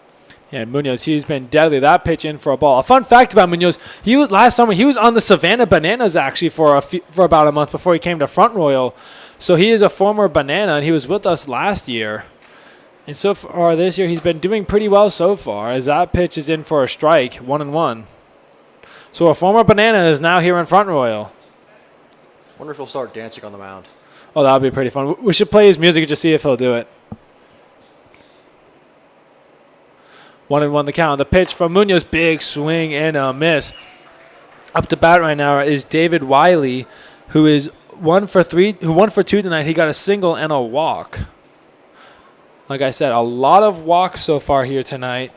Yeah, Munoz, he's been deadly. That pitch in for a ball. A fun fact about Munoz, last summer he was on the Savannah Bananas actually for about a month before he came to Front Royal. So he is a former Banana, and he was with us last year. And so far this year, he's been doing pretty well so far, as that pitch is in for a strike, 1-1. So a former Banana is now here in Front Royal. Wonder if he'll start dancing on the mound. Oh, that would be pretty fun. We should play his music and just see if he'll do it. 1-1 the count. The pitch from Munoz, big swing and a miss. Up to bat right now is David Wiley, who is 1 for 2 tonight. He got a single and a walk. Like I said, a lot of walks so far here tonight.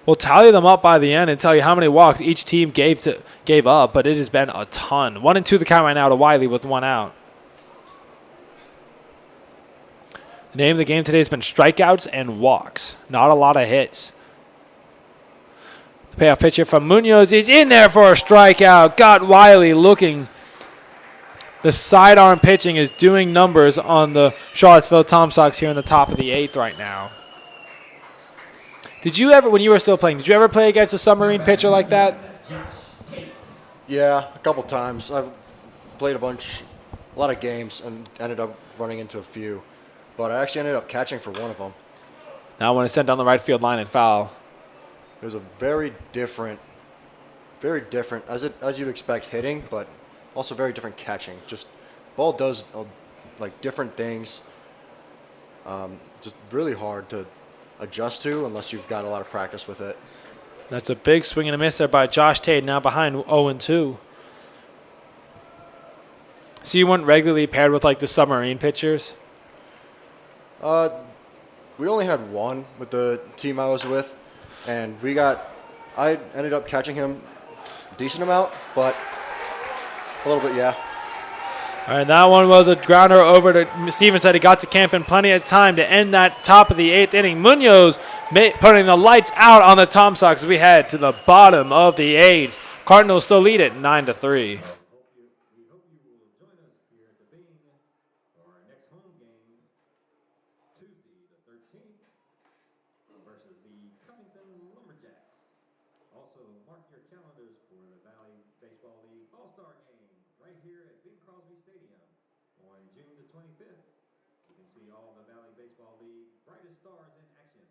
We'll tally them up by the end and tell you how many walks each team gave up, but it has been a ton. 1-2 the count right now to Wiley with 1 out. The name of the game today has been strikeouts and walks. Not a lot of hits. The payoff pitch here from Munoz is in there for a strikeout. Got Wiley looking. The sidearm pitching is doing numbers on the Charlottesville TomSox here in the top of the 8th right now. Did you ever, when you were still playing, did you ever play against a submarine pitcher like that? Yeah, a couple times. I've played a lot of games and ended up running into a few. But I actually ended up catching for one of them. That one is sent down the right field line and foul. It was a very different, as you'd expect, hitting, but also very different catching. Just ball does like different things. Just really hard to adjust to unless you've got a lot of practice with it. That's a big swing and a miss there by Josh Tate, now behind 0-2. So you weren't regularly paired with like the submarine pitchers? We only had one with the team I was with, and I ended up catching him a decent amount, but a little bit, yeah. All right, that one was a grounder over to Stevens. Said he got to camp in plenty of time to end that top of the 8th inning. Munoz putting the lights out on the TomSox as we head to the bottom of the 8th. Cardinals still lead it 9-3. We hope you will join us here at the Bing for our next home game, Tuesday the 13th, versus the Covington Lumberjacks. Also, mark your calendars for the Valley Baseball League All-Star Game right here at Bing Crosby Stadium on June the 25th. You can see all the Valley Baseball League brightest stars in action.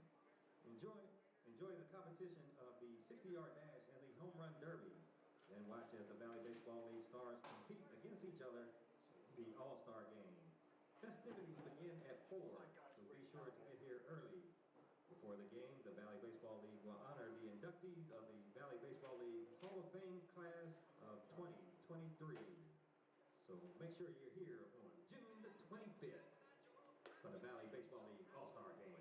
Enjoy the competition of the 60-yard dash and the home run derby. Then watch as the Valley Baseball League stars compete against each other in the All-Star Game. Festivities begin at 4, so be sure to get here early. Before the game, the Valley Baseball League will honor the inductees of the Valley Baseball League Hall of Fame class of 2023. So make sure you're here on June the 25th for the Valley Baseball League All-Star Game.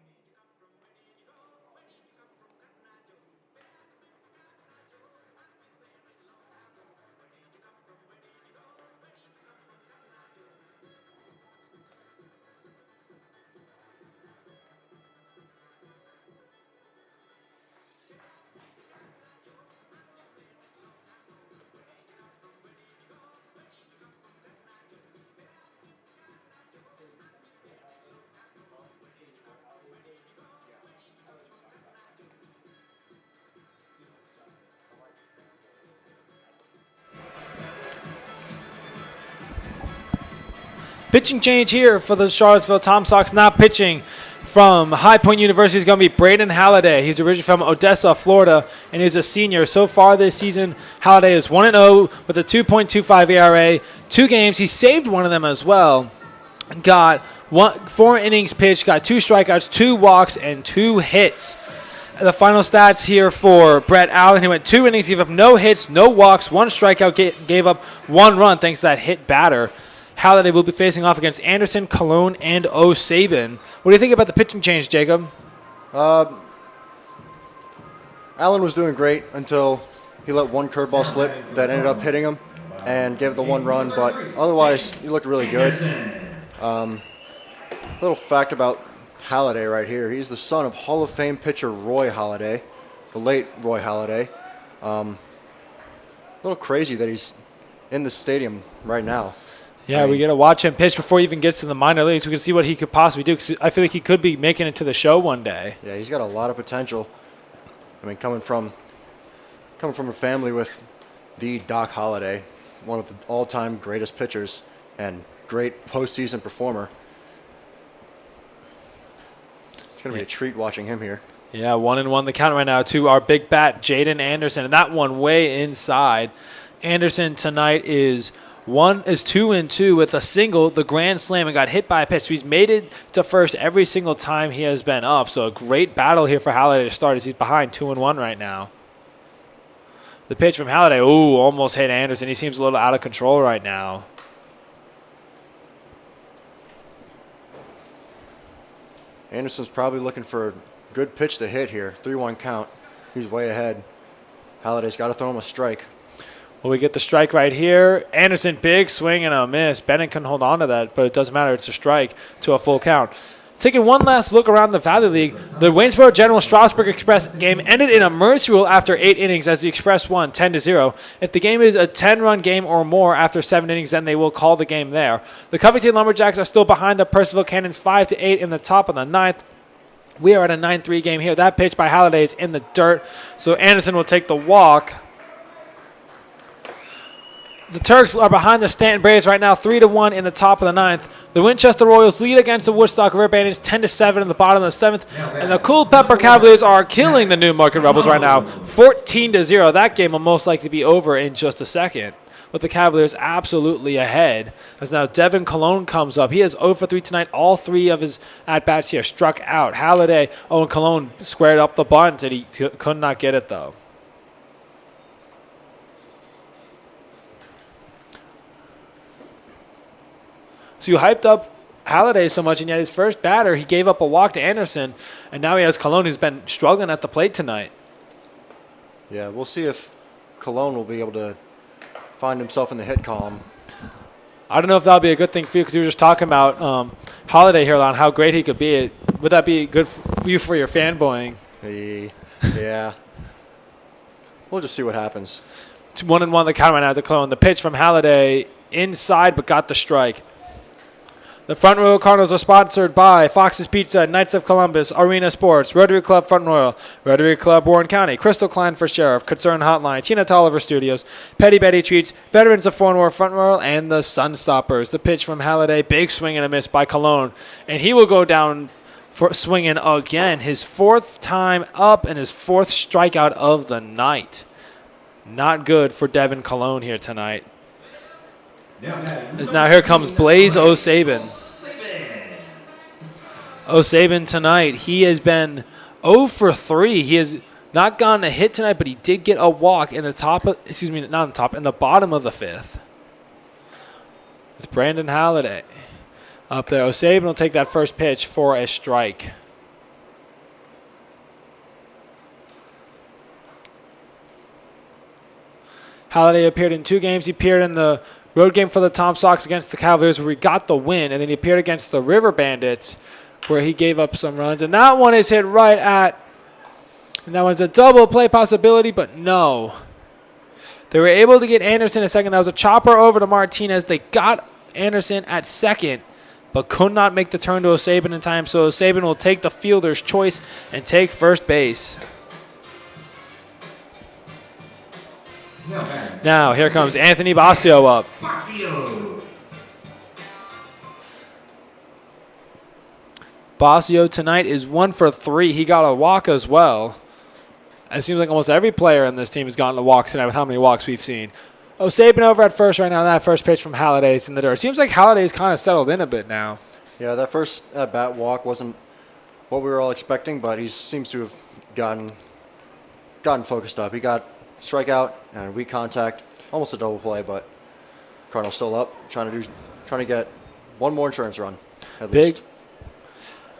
Pitching change here for the Charlottesville TomSox. Not pitching from High Point University is going to be Braden Halliday. He's originally from Odessa, Florida, and he's a senior. So far this season, Halliday is 1-0 with a 2.25 ERA. 2 games. He saved one of them as well. Got 4 innings pitched, got 2 strikeouts, 2 walks, and 2 hits. The final stats here for Brett Allen. He went 2 innings, gave up no hits, no walks, 1 strikeout, gave up 1 run thanks to that hit batter. Halliday will be facing off against Anderson, Cologne, and O'Sabin. What do you think about the pitching change, Jacob? Allen was doing great until he let 1 curveball slip that ended up hitting him and gave the 1 run, but otherwise he looked really good. Little fact about Halliday right here. He's the son of Hall of Fame pitcher Roy Halladay, the late Roy Halladay. A little crazy that he's in the stadium right now. Yeah, we got to watch him pitch before he even gets to the minor leagues. We can see what he could possibly do. 'Cause I feel like he could be making it to the show one day. Yeah, he's got a lot of potential. I mean, coming from a family with the Doc Halladay, one of the all-time greatest pitchers and great postseason performer. It's going to be a treat watching him here. Yeah, 1-1 the count right now to our big bat, Jaden Anderson. And that one way inside. Anderson tonight is 2-2 with a single, the grand slam, and got hit by a pitch. So he's made it to first every single time he has been up. So a great battle here for Halliday to start as he's behind 2-1 right now. The pitch from Halliday, almost hit Anderson. He seems a little out of control right now. Anderson's probably looking for a good pitch to hit here. 3-1 count. He's way ahead. Halliday's got to throw him a strike. Well, we get the strike right here. Anderson, big swing and a miss. Bennett can hold on to that, but it doesn't matter. It's a strike to a full count. Taking one last look around the Valley League, the Waynesboro General Strasburg Express game ended in a mercy rule after 8 innings as the Express won 10-0. If the game is a 10-run game or more after 7 innings, then they will call the game there. The Covington Lumberjacks are still behind the Percival Cannons 5-8 in the top of the 9th. We are at a 9-3 game here. That pitch by Halliday is in the dirt, so Anderson will take the walk. The Turks are behind the Stanton Braves right now, 3-1 in the top of the 9th. The Winchester Royals lead against the Woodstock River Bandits 10-7 in the bottom of the 7th. And the Culpeper Cavaliers are killing the Newmarket Rebels right now, 14-0. That game will most likely be over in just a second, with the Cavaliers absolutely ahead. As now Devin Cologne comes up. He has 0 for 3 tonight. All 3 of his at-bats here struck out. Halliday, and Cologne squared up the bunt, and he could not get it, though. So you hyped up Halliday so much, and yet his first batter, he gave up a walk to Anderson, and now he has Cologne, who's been struggling at the plate tonight. Yeah, we'll see if Cologne will be able to find himself in the hit column. I don't know if that'll be a good thing for you because you were just talking about Holiday here on how great he could be. Would that be good for you for your fanboying? Yeah. We'll just see what happens. 1-1 the count right now to Cologne. The pitch from Halliday inside but got the strike. The Front Royal Cardinals are sponsored by Fox's Pizza, Knights of Columbus, Arena Sports, Rotary Club Front Royal, Rotary Club Warren County, Crystal Klein for Sheriff, Concern Hotline, Tina Tolliver Studios, Petty Betty Treats, Veterans of Foreign War Front Royal, and the Sunstoppers. The pitch from Halliday, big swing and a miss by Cologne. And he will go down for swinging again, his 4th time up and his 4th strikeout of the night. Not good for Devin Cologne here tonight. As now here comes Blaze O'Sabin. O'Sabin tonight, he has been 0 for 3. He has not gotten a hit tonight, but he did get a walk in the top of, excuse me, not in the top, in the bottom of the 5th. With Brandon Halliday up there. O'Sabin will take that first pitch for a strike. Halliday appeared in 2 games. He appeared in the road game for the TomSox against the Cavaliers where he got the win, and then he appeared against the River Bandits where he gave up some runs. And that one is hit right at, and that one's a double play possibility, but no. They were able to get Anderson a second. That was a chopper over to Martinez. They got Anderson at second, but could not make the turn to O'Sabin in time, so O'Sabin will take the fielder's choice and take first base. Now, here comes Anthony Basio up. Basio tonight is 1 for 3. He got a walk as well. It seems like almost every player in this team has gotten a walk tonight with how many walks we've seen. O'Sabin over at first right now. That first pitch from Halliday's in the dirt. Seems like Halliday's kind of settled in a bit now. Yeah, that first at-bat walk wasn't what we were all expecting, but he seems to have gotten focused up. He got strikeout and weak contact, almost a double play, but Cardinals still up, trying to get one more insurance run at least.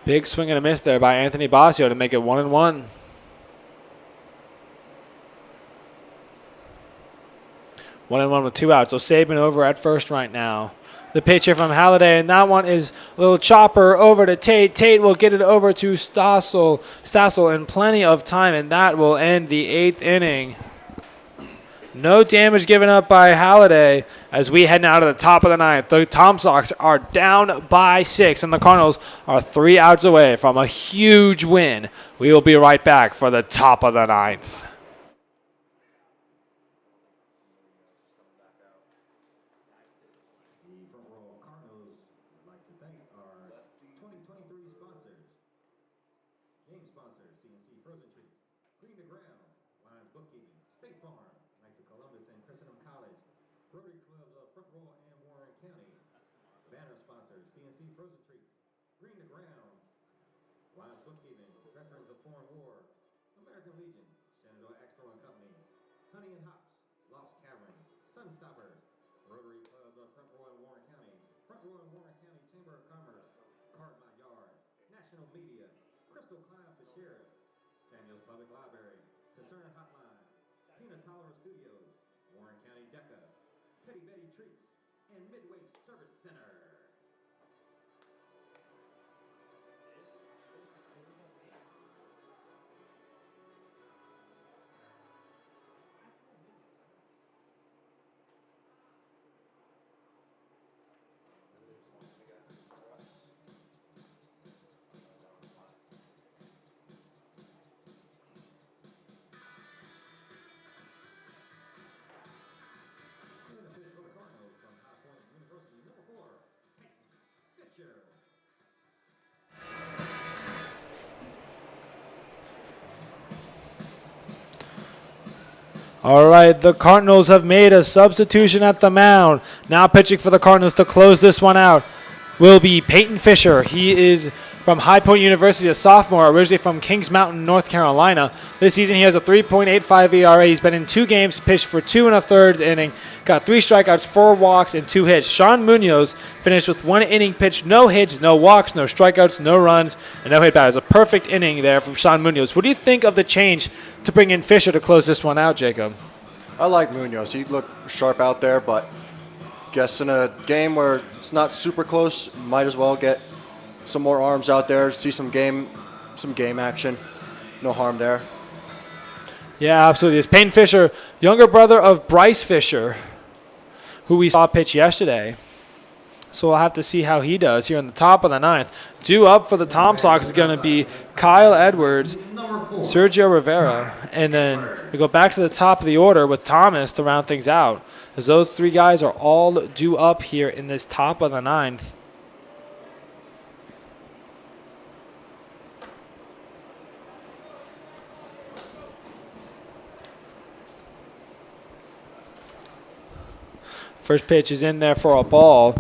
Big swing and a miss there by Anthony Basio to make it 1-1. 1-1 with 2 outs. O'Sabin over at first right now. The pitch here from Halliday, and that one is a little chopper over to Tate. Tate will get it over to Stossel in plenty of time, and that will end the 8th inning. No damage given up by Halliday as we head now to the top of the 9th. The TomSox are down by 6, and the Cardinals are 3 outs away from a huge win. We will be right back for the top of the 9th. The Front Row Cardinals would like to thank our 2023 sponsors. Game sponsors, CNC Frozen Treats, Green to Ground, Lions Bookkeeping, State Farm, Knights of Columbus and Christendom College, Rotary Clubs of Front Royal and Warren County. Banner sponsors, CNC Frozen Treats, Green to Ground, Lions Bookkeeping, Veterans of Foreign War, American Legion, Shenandoah Extra and Company, Honey and Hops, Lost Caverns, Sunstoppers, Rotary Clubs of Front Royal and Warren County, Front Royal and Warren County Chamber of Commerce, Card My Yard, National Media, Crystal Klein for Sheriff, Samuel's Public Library, Concern Hotline, Tina Tolliver Studios, Warren County DECA, Petty Betty Treats, and Midway Service Center. And a pitch for the Cardinals from High Point University, number 4, Peyton Fisher. All right, the Cardinals have made a substitution at the mound. Now pitching for the Cardinals to close this one out will be Peyton Fisher. He is from High Point University, a sophomore, originally from Kings Mountain, North Carolina. This season he has a 3.85 ERA. He's been in 2 games, pitched for 2 1/3 inning, got 3 strikeouts, 4 walks, and 2 hits. Sean Munoz finished with 1 inning pitched, no hits, no walks, no strikeouts, no runs, and no hit batters. A perfect inning there from Sean Munoz. What do you think of the change to bring in Fisher to close this one out, Jacob? I like Munoz. He looked sharp out there, but Guess in a game where it's not super close, might as well get some more arms out there, see some game action. No harm there. Yeah, absolutely. It's Peyton Fisher, younger brother of Bryce Fisher, who we saw pitch yesterday. So we'll have to see how he does here in the top of the ninth. Due up for the TomSox is going to be Kyle Edwards, Sergio Rivera, and then we go back to the top of the order with Thomas to round things out, as those three guys are all due up here in this top of the ninth. First pitch is in there for a ball.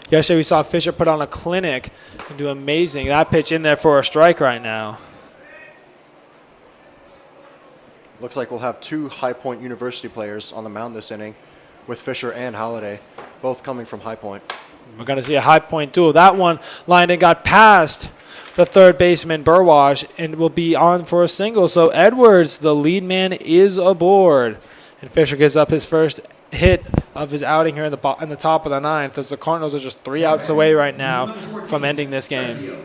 Yesterday we saw Fisher put on a clinic and do amazing. That pitch in there for a strike right now. Looks like we'll have two High Point University players on the mound this inning with Fisher and Holliday, both coming from High Point. We're going to see a High Point duel. That one lined and got past the third baseman, Burwash, and will be on for a single. So Edwards, the lead man, is aboard. And Fisher gives up his first hit of his outing here in the top of the ninth, as the Cardinals are just 3 outs away right now from ending this game.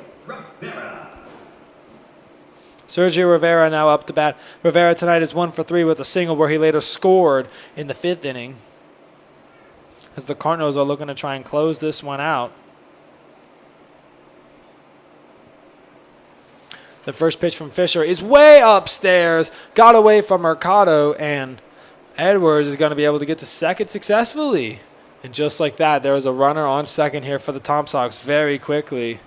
Sergio Rivera now up to bat. Rivera tonight is 1 for 3 with a single where he later scored in the 5th inning, as the Cardinals are looking to try and close this one out. The first pitch from Fisher is way upstairs, got away from Mercado, and Edwards is going to be able to get to second successfully. And just like that, there was a runner on second here for the TomSox very quickly.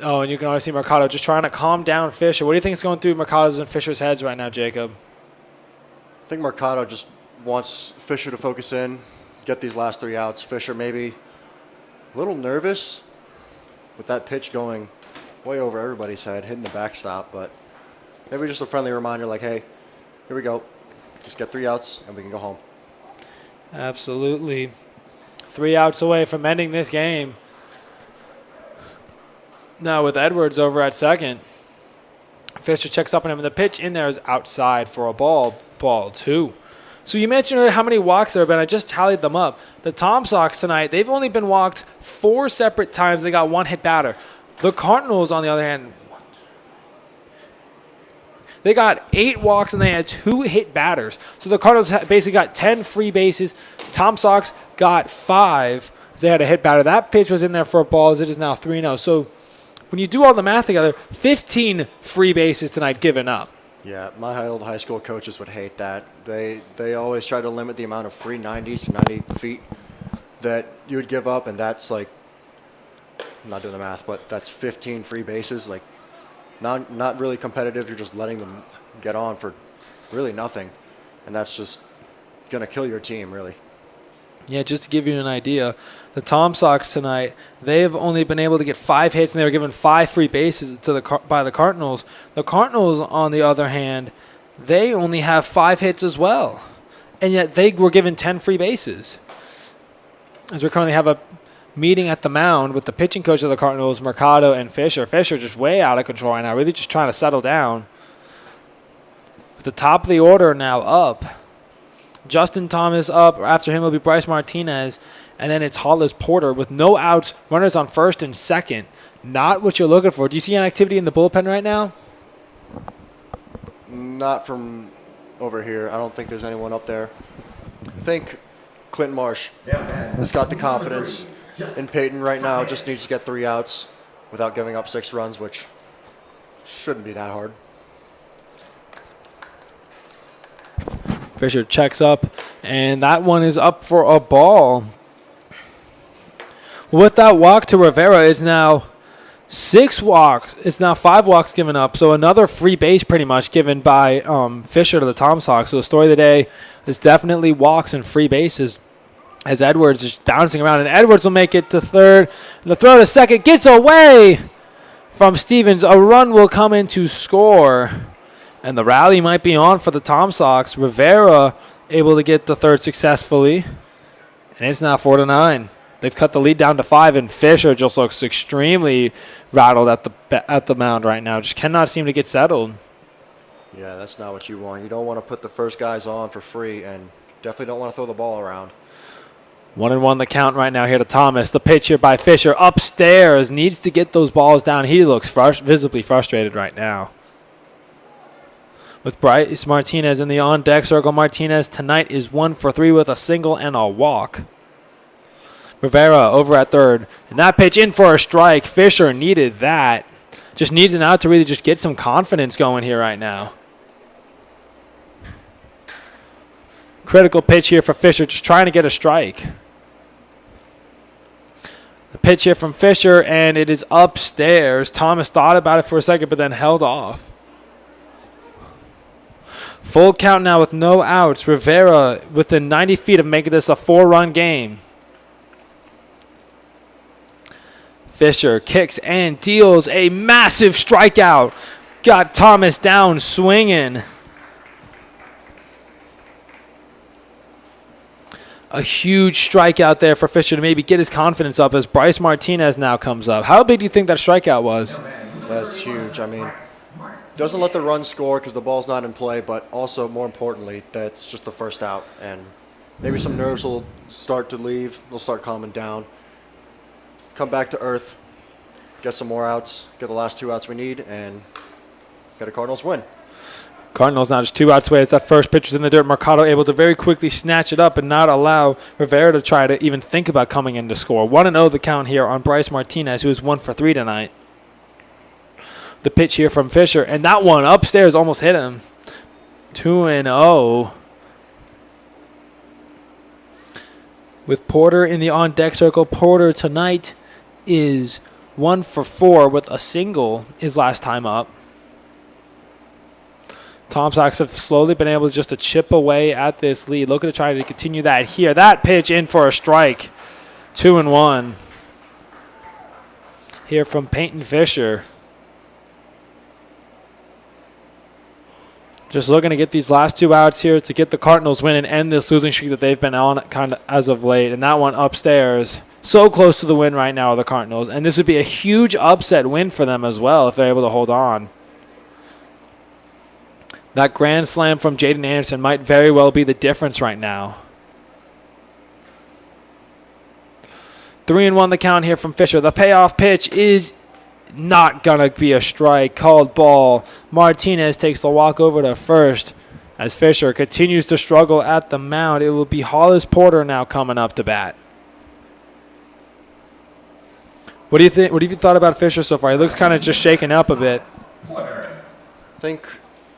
Oh, and you can always see Mercado just trying to calm down Fisher. What do you think is going through Mercado's and Fisher's heads right now, Jacob? I think Mercado just wants Fisher to focus in, get these last 3 outs. Fisher maybe a little nervous with that pitch going way over everybody's head, hitting the backstop, but maybe just a friendly reminder like, hey, here we go. Just get 3 outs and we can go home. Absolutely. 3 outs away from ending this game. Now with Edwards over at second, Fisher checks up on him, and the pitch in there is outside for a ball 2. So you mentioned how many walks there have been. I just tallied them up. The TomSox tonight, they've only been walked 4 separate times. They got 1 hit batter. The Cardinals, on the other hand, they got 8 walks and they had 2 hit batters. So the Cardinals basically got 10 free bases. TomSox got 5 as they had a hit batter. That pitch was in there for a ball, as it is now 3-0. So when you do all the math together, 15 free bases tonight given up. Yeah, my old high school coaches would hate that. They always try to limit the amount of free 90s to 90 feet that you would give up, and that's like, I'm not doing the math, but that's 15 free bases. Like, not really competitive. You're just letting them get on for really nothing, and that's just going to kill your team, really. Yeah, just to give you an idea, the TomSox tonight, they've only been able to get 5 hits, and they were given 5 free bases by the Cardinals. The Cardinals, on the other hand, they only have 5 hits as well, and yet they were given 10 free bases. As we currently have a meeting at the mound with the pitching coach of the Cardinals, Mercado and Fisher. Fisher just way out of control right now, really just trying to settle down. With the top of the order now up, Justin Thomas up. After him will be Bryce Martinez. And then it's Hollis Porter with no outs, runners on first and second. Not what you're looking for. Do you see an activity in the bullpen right now? Not from over here. I don't think there's anyone up there. I think Clinton Marsh has got the confidence in Peyton right now. Just needs to get 3 outs without giving up 6 runs, which shouldn't be that hard. Fisher checks up, and that one is up for a ball. With that walk to Rivera, it's now 6 walks. It's now 5 walks given up, so another free base pretty much given by Fisher to the TomSox. So the story of the day is definitely walks and free bases, as Edwards is bouncing around, and Edwards will make it to third. And the throw to second gets away from Stevens. A run will come in to score. And the rally might be on for the TomSox. Rivera able to get to third successfully. And it's now 4-9. They've cut the lead down to 5, and Fisher just looks extremely rattled at the mound right now. Just cannot seem to get settled. Yeah, that's not what you want. You don't want to put the first guys on for free, and definitely don't want to throw the ball around. 1-1 the count right now here to Thomas. The pitch here by Fisher upstairs. Needs to get those balls down. He looks visibly frustrated right now. With Bryce Martinez in the on-deck circle, Martinez tonight is 1 for 3 with a single and a walk. Rivera over at third. And that pitch in for a strike. Fisher needed that. Just needs an out to really just get some confidence going here right now. Critical pitch here for Fisher, just trying to get a strike. The pitch here from Fisher, and it is upstairs. Thomas thought about it for a second, but then held off. Full count now with no outs. Rivera within 90 feet of making this a 4-run game. Fisher kicks and deals a massive strikeout. Got Thomas down swinging. A huge strikeout there for Fisher to maybe get his confidence up as Bryce Martinez now comes up. How big do you think that strikeout was? That's huge. I mean, doesn't let the run score because the ball's not in play, but also, more importantly, that's just the first out. And maybe some nerves will start to leave. They'll start calming down. Come back to earth, get some more outs, get the last 2 outs we need, and get a Cardinals win. Cardinals now just 2 outs away. It's that first pitch was in the dirt. Mercado able to very quickly snatch it up and not allow Rivera to try to even think about coming in to score. 1-0 the count here on Bryce Martinez, who is 1 for 3 tonight. The pitch here from Fisher, and that one upstairs almost hit him. 2-0. With Porter in the on-deck circle. Porter tonight is 1 for 4 with a single his last time up. TomSox have slowly been able just to chip away at this lead. Looking to try to continue that here. That pitch in for a strike. 2-1. Here from Peyton Fisher. Just looking to get these last 2 outs here to get the Cardinals win and end this losing streak that they've been on kind of as of late. And that one upstairs. So close to the win right now, the Cardinals. And this would be a huge upset win for them as well if they're able to hold on. That grand slam from Jaden Anderson might very well be the difference right now. 3-1 the count here from Fisher. The payoff pitch is not going to be a strike. Called ball. Martinez takes the walk over to first as Fisher continues to struggle at the mound. It will be Hollis Porter now coming up to bat. What do you think? What have you thought about Fisher so far? He looks kind of just shaken up a bit. I think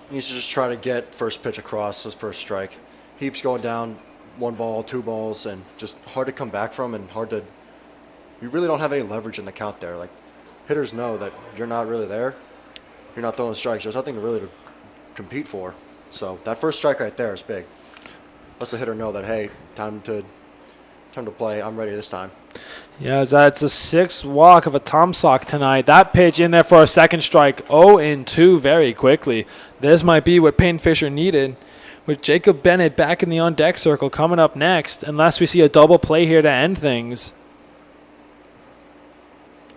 he needs to just try to get first pitch across his first strike. He keeps going down 1 ball, 2 balls, and just hard to come back from and hard to – you really don't have any leverage in the count there. Like, hitters know that you're not really there. You're not throwing strikes. There's nothing really to compete for. So that first strike right there is big. Lets the hitter know that, hey, time to play. I'm ready this time. Yeah, it's a 6th walk of a TomSox tonight. That pitch in there for a second strike. 0-2 very quickly. This might be what Payne Fisher needed. With Jacob Bennett back in the on-deck circle coming up next, unless we see a double play here to end things.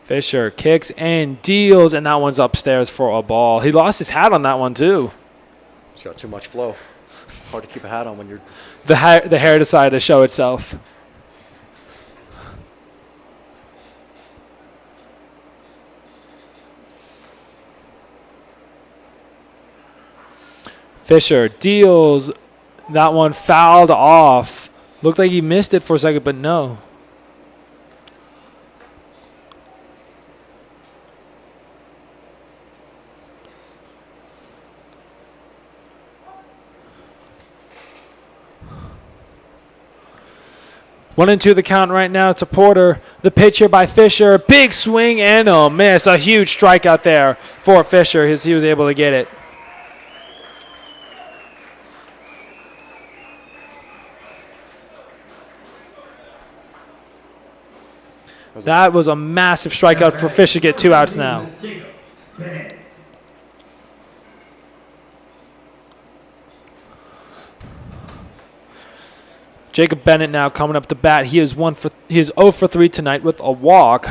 Fisher kicks and deals, and that one's upstairs for a ball. He lost his hat on that one, too. He's got too much flow. Hard to keep a hat on when you're... The hair decided to show itself. Fisher deals. That one fouled off. Looked like he missed it for a second, but no. One and 2 the count right now to Porter. The pitch here by Fisher. Big swing and a miss. A huge strikeout there for Fisher as he was able to get it. That was a massive strikeout for Fisher to get 2 outs now. Jacob Bennett now coming up to bat. He is 0 for 3 tonight with a walk.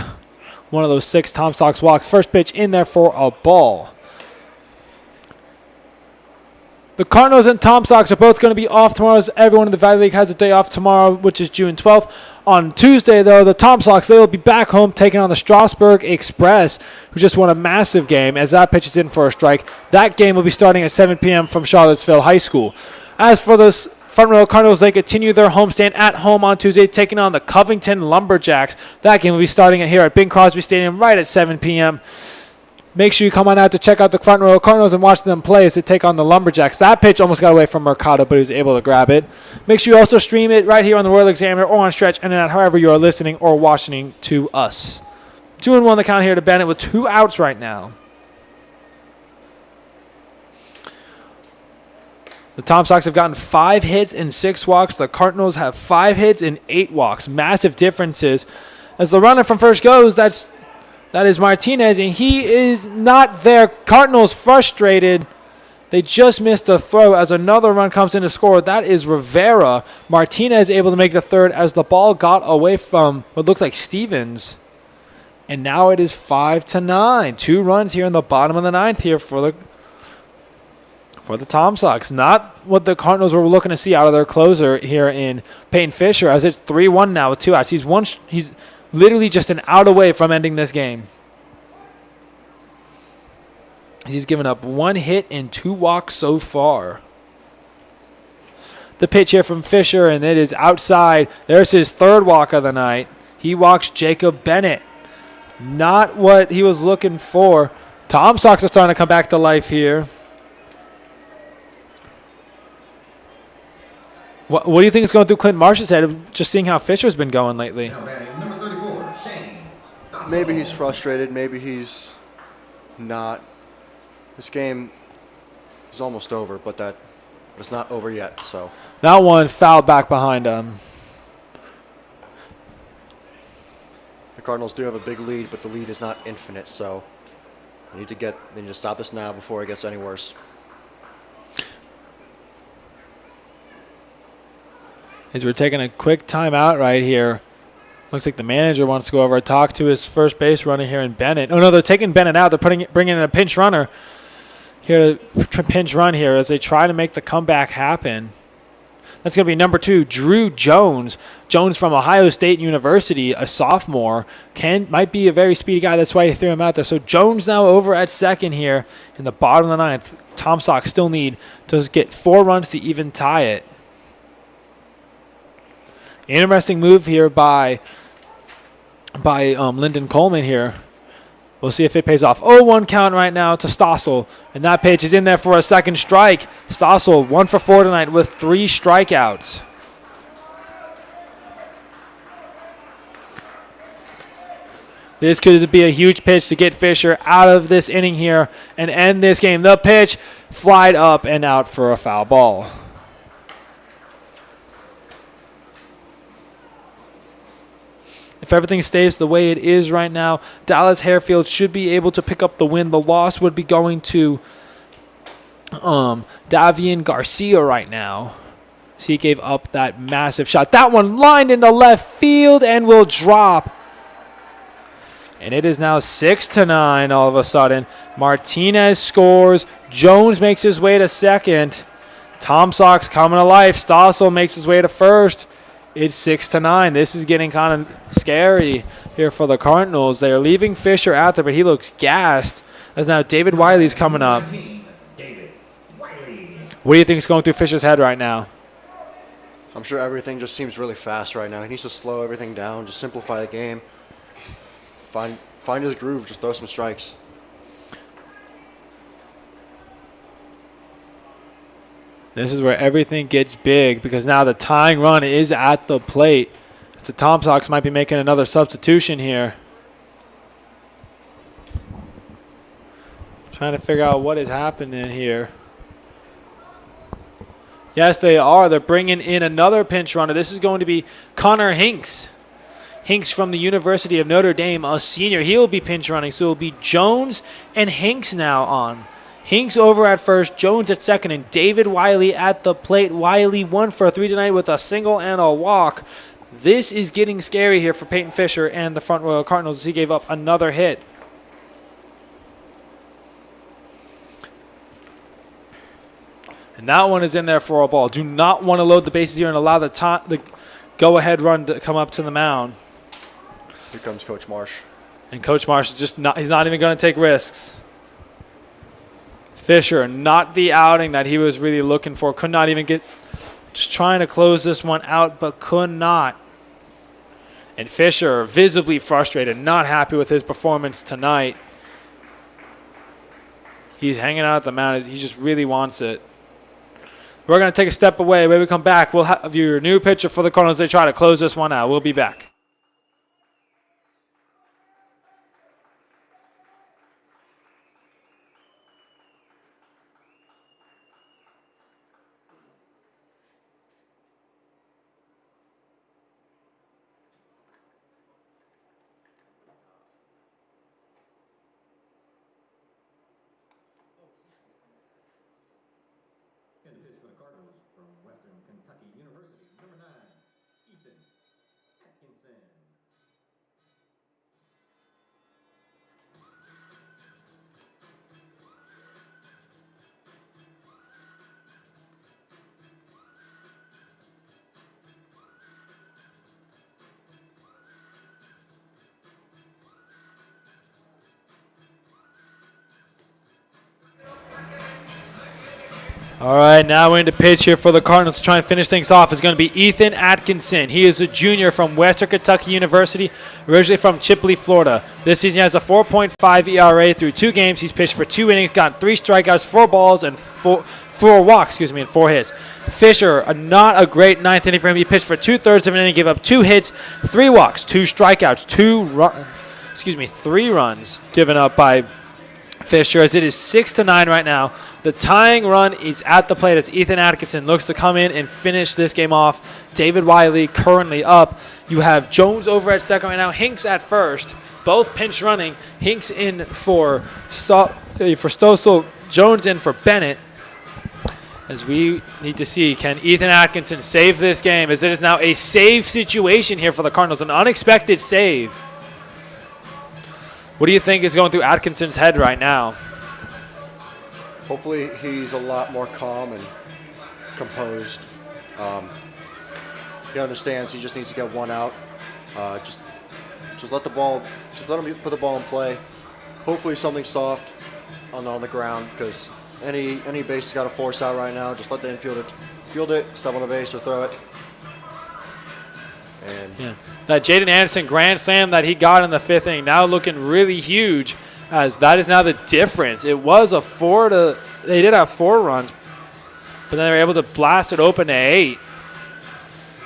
One of those 6 TomSox walks. First pitch in there for a ball. The Cardinals and TomSox are both going to be off tomorrow, as everyone in the Valley League has a day off tomorrow, which is June 12th. On Tuesday, though, the TomSox, they will be back home taking on the Strasburg Express, who just won a massive game, as that pitch is in for a strike. That game will be starting at 7 p.m. from Charlottesville High School. As for the Front Row Cardinals, they continue their homestand at home on Tuesday, taking on the Covington Lumberjacks. That game will be starting here at Bing Crosby Stadium right at 7 p.m. Make sure you come on out to check out the Front Row Cardinals and watch them play as they take on the Lumberjacks. That pitch almost got away from Mercado, but he was able to grab it. Make sure you also stream it right here on the Royal Examiner or on Stretch and at however you are listening or watching to us. 2-1 the count here to Bennett with 2 outs right now. The TomSox have gotten 5 hits and 6 walks. The Cardinals have 5 hits and 8 walks. Massive differences. As the runner from first goes, that is Martinez, and he is not there. Cardinals frustrated. They just missed a throw as another run comes in to score. That is Rivera. Martinez able to make the third as the ball got away from what looked like Stevens. And now it is 5-9. 2 runs here in the bottom of the 9th here for the TomSox. Not what the Cardinals were looking to see out of their closer here in Peyton Fisher, as it's 3-1 now with 2 outs. He's literally just an out away from ending this game. He's given up 1 hit and 2 walks so far. The pitch here from Fisher, and it is outside. There's his 3rd walk of the night. He walks Jacob Bennett. Not what he was looking for. TomSox are starting to come back to life here. What do you think is going through Clint Marsh's head of just seeing how Fisher's been going lately? Now batting number 34, Shane Stossel. Maybe he's frustrated. Maybe he's not. This game is almost over, but it's not over yet. So that one fouled back behind him. the Cardinals do have a big lead, but the lead is not infinite. So they need to stop this now before it gets any worse. As we're taking a quick timeout right here. Looks like the manager wants to go over and talk to his first base runner here in Bennett. Oh, no, they're taking Bennett out. They're bringing in a pinch runner here to pinch run here as they try to make the comeback happen. That's going to be number 2, Drew Jones. Jones from Ohio State University, a sophomore. Might be a very speedy guy. That's why he threw him out there. So Jones now over at second here in the bottom of the 9th. TomSox still need to get 4 runs to even tie it. Interesting move here by Lyndon Coleman here. We'll see if it pays off. 0-1 count right now to Stossel. And that pitch is in there for a second strike. Stossel 1 for 4 tonight with 3 strikeouts. This could be a huge pitch to get Fisher out of this inning here and end this game. The pitch flied up and out for a foul ball. If everything stays the way it is right now, Dallas Harefield should be able to pick up the win. The loss would be going to Davian Garcia right now. So he gave up that massive shot. That one lined into left field and will drop. And it is now 6-9 all of a sudden. Martinez scores. Jones makes his way to second. TomSox coming to life. Stossel makes his way to first. It's 6-9. This is getting kind of scary here for the Cardinals. They are leaving Fisher out there, but he looks gassed. As now David Wiley's coming up. David Wiley. What do you think is going through Fisher's head right now? I'm sure everything just seems really fast right now. He needs to slow everything down, just simplify the game. Find his groove, just throw some strikes. This is where everything gets big because now the tying run is at the plate. So TomSox might be making another substitution here. Trying to figure out what is happening here. Yes, they are. They're bringing in another pinch runner. This is going to be Connor Hinks. Hinks from the University of Notre Dame, a senior. He will be pinch running. So it will be Jones and Hinks now on. Hinks over at first, Jones at second, and David Wiley at the plate. Wiley 1 for 3 tonight with a single and a walk. This is getting scary here for Peyton Fisher and the Front Royal Cardinals as he gave up another hit. And that one is in there for a ball. Do not want to load the bases here and allow the go-ahead run to come up to the mound. Here comes Coach Marsh. And Coach Marsh is just he's not even going to take risks. Fisher, not the outing that he was really looking for. Could not even get, just trying to close this one out, but could not. And Fisher, visibly frustrated, not happy with his performance tonight. He's hanging out at the mound. He just really wants it. We're going to take a step away. When we come back, we'll have your new pitcher for the Cardinals. They try to close this one out. We'll be back. And the pitch for the Cardinals from Western Kentucky University, number 9, Ethan Atkinson. All right, now we're into pitch here for the Cardinals to try and finish things off. Is going to be Ethan Atkinson. He is a junior from Western Kentucky University, originally from Chipley, Florida. This season he has a 4.5 ERA through 2 games. He's pitched for 2 innings, got 3 strikeouts, 4 balls, and 4 walks, and 4 hits. Fisher, not a great 9th inning for him. He pitched for 2/3 of an inning, gave up 2 hits, 3 walks, 2 strikeouts, 3 runs given up by Fisher, as it is 6-9 right now. The tying run is at the plate as Ethan Atkinson looks to come in and finish this game off. David Wiley currently up. You have Jones over at second right now, Hinks at first, both pinch running. Hinks in for Stossel, Jones in for Bennett. As we need to see, can Ethan Atkinson save this game, as it is now a save situation here for the Cardinals, an unexpected save. What do you think is going through Atkinson's head right now? Hopefully he's a lot more calm and composed. He understands he just needs to get 1 out. Just let him put the ball in play. Hopefully something soft on the ground, because any base has got a force out right now. Just let the infielder field it, step on the base or throw it. And yeah, that Jaden Anderson grand slam that he got in the 5th inning now looking really huge, as that is now the difference. It was they did have 4 runs, but then they were able to blast it open to 8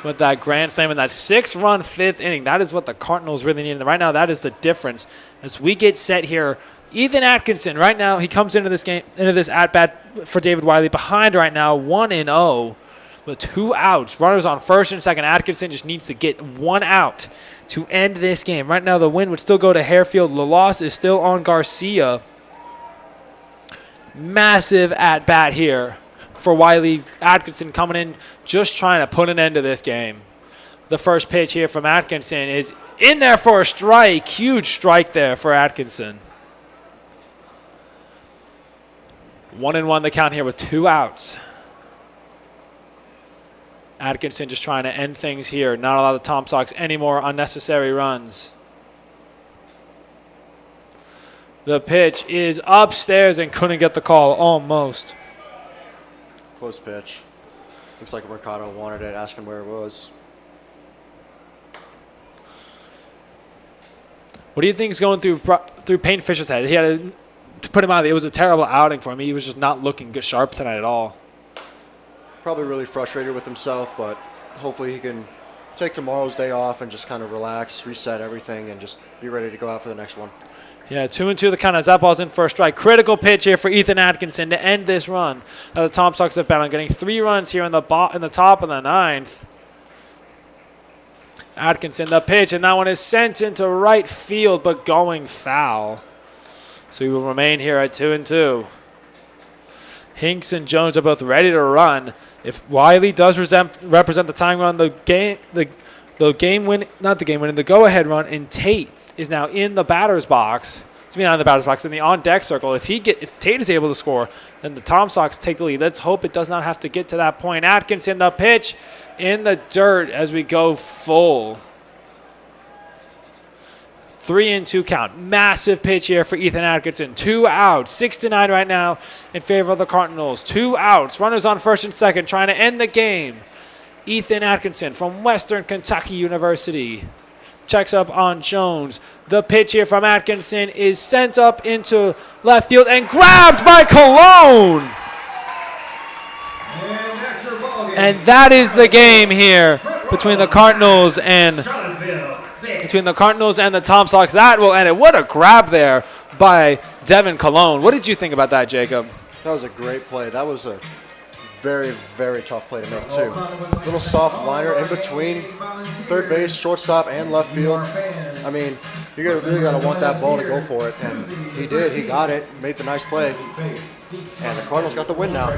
with that grand slam in that 6-run 5th inning. That is what the Cardinals really need. And right now, that is the difference. As we get set here, Ethan Atkinson, right now, he comes into this game, into this at-bat for David Wiley, behind right now, 1-0. With 2 outs, runners on first and second. Atkinson just needs to get 1 out to end this game. Right now, the win would still go to Harefield. The loss is still on Garcia. Massive at-bat here for Wiley. Atkinson coming in, just trying to put an end to this game. The first pitch here from Atkinson is in there for a strike. Huge strike there for Atkinson. 1-1 the count here with 2 outs. Atkinson just trying to end things here. Not allow the TomSox any more unnecessary runs. The pitch is upstairs and couldn't get the call, almost. close pitch. Looks like Mercado wanted it, asking where it was. What do you think is going through Peyton Fisher's head? He had to put him out. It was a terrible outing for him. He was just not looking good, sharp tonight at all. Probably really frustrated with himself, but hopefully he can take tomorrow's day off and just kind of relax, reset everything, and just be ready to go out for the next one. Yeah, 2-2 the count as that ball's in for a strike. Critical pitch here for Ethan Atkinson to end this run. Now the TomSox have been on getting 3 runs here in the top of the 9th. Atkinson, the pitch, and that one is sent into right field, but going foul. So he will remain here at 2-2. Hinks and Jones are both ready to run. If Wiley does represent the tying run, the go-ahead run, and Tate is now in the batter's box. Not in the batter's box, in the on-deck circle. If Tate is able to score, then the TomSox take the lead. Let's hope it does not have to get to that point. Atkinson, the pitch in the dirt as we go full. 3-2 count. Massive pitch here for Ethan Atkinson. 2 outs. 6-9 right now in favor of the Cardinals. 2 outs. Runners on first and second trying to end the game. Ethan Atkinson from Western Kentucky University checks up on Jones. The pitch here from Atkinson is sent up into left field and grabbed by Cologne. And that is the game here between the Cardinals and the TomSox. That will end it. What a grab there by Devin Cologne. What did you think about that, Jacob? That was a great play. That was a very, very tough play to make, too. Little soft liner in between third base, shortstop, and left field. I mean, you really got to want that ball to go for it. And he did. He got it, made the nice play. And the Cardinals got the win now.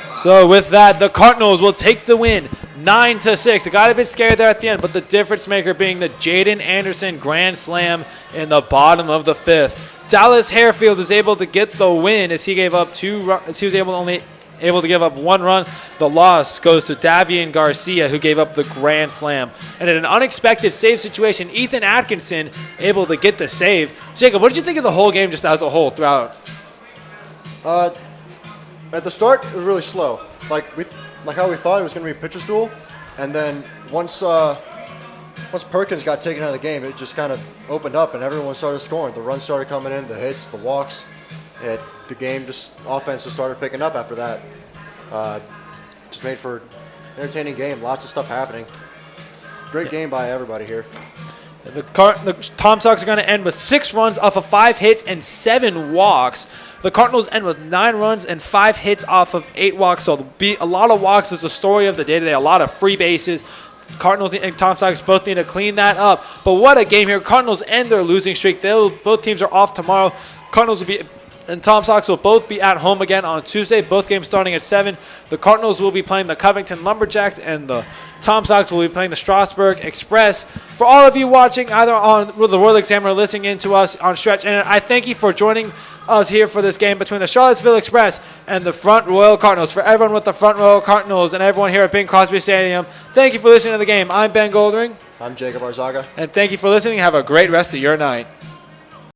So with that, the Cardinals will take the win 9-6. It got a bit scared there at the end, but the difference maker being the Jaden Anderson grand slam in the bottom of the 5th. Dallas Harefield is able to get the win as he gave up only able to give up 1 run. The loss goes to Davian Garcia, who gave up the grand slam. And in an unexpected save situation, Ethan Atkinson able to get the save. Jacob, what did you think of the whole game just as a whole throughout? At the start, it was really slow. Like how we thought it was going to be a pitcher's duel. And then once Perkins got taken out of the game, it just kind of opened up and everyone started scoring. The runs started coming in, the hits, the walks. Offense just started picking up after that. Just made for an entertaining game. Lots of stuff happening. Great game by everybody here. The TomSox are going to end with 6 runs off of 5 hits and 7 walks. The Cardinals end with 9 runs and 5 hits off of 8 walks. So there'll be a lot of walks is the story of the day today. A lot of free bases. Cardinals and TomSox both need to clean that up. But what a game here. Cardinals end their losing streak. Both teams are off tomorrow. Cardinals will be and TomSox will both be at home again on Tuesday. Both games starting at 7. The Cardinals will be playing the Covington Lumberjacks, and the TomSox will be playing the Strasburg Express. For all of you watching either on the Royal Examiner or listening in to us on Stretch, and I thank you for joining us here for this game between the Charlottesville Express and the Front Royal Cardinals. For everyone with the Front Royal Cardinals and everyone here at Bing Crosby Stadium, thank you for listening to the game. I'm Ben Goldring. I'm Jacob Arzaga. And thank you for listening. Have a great rest of your night.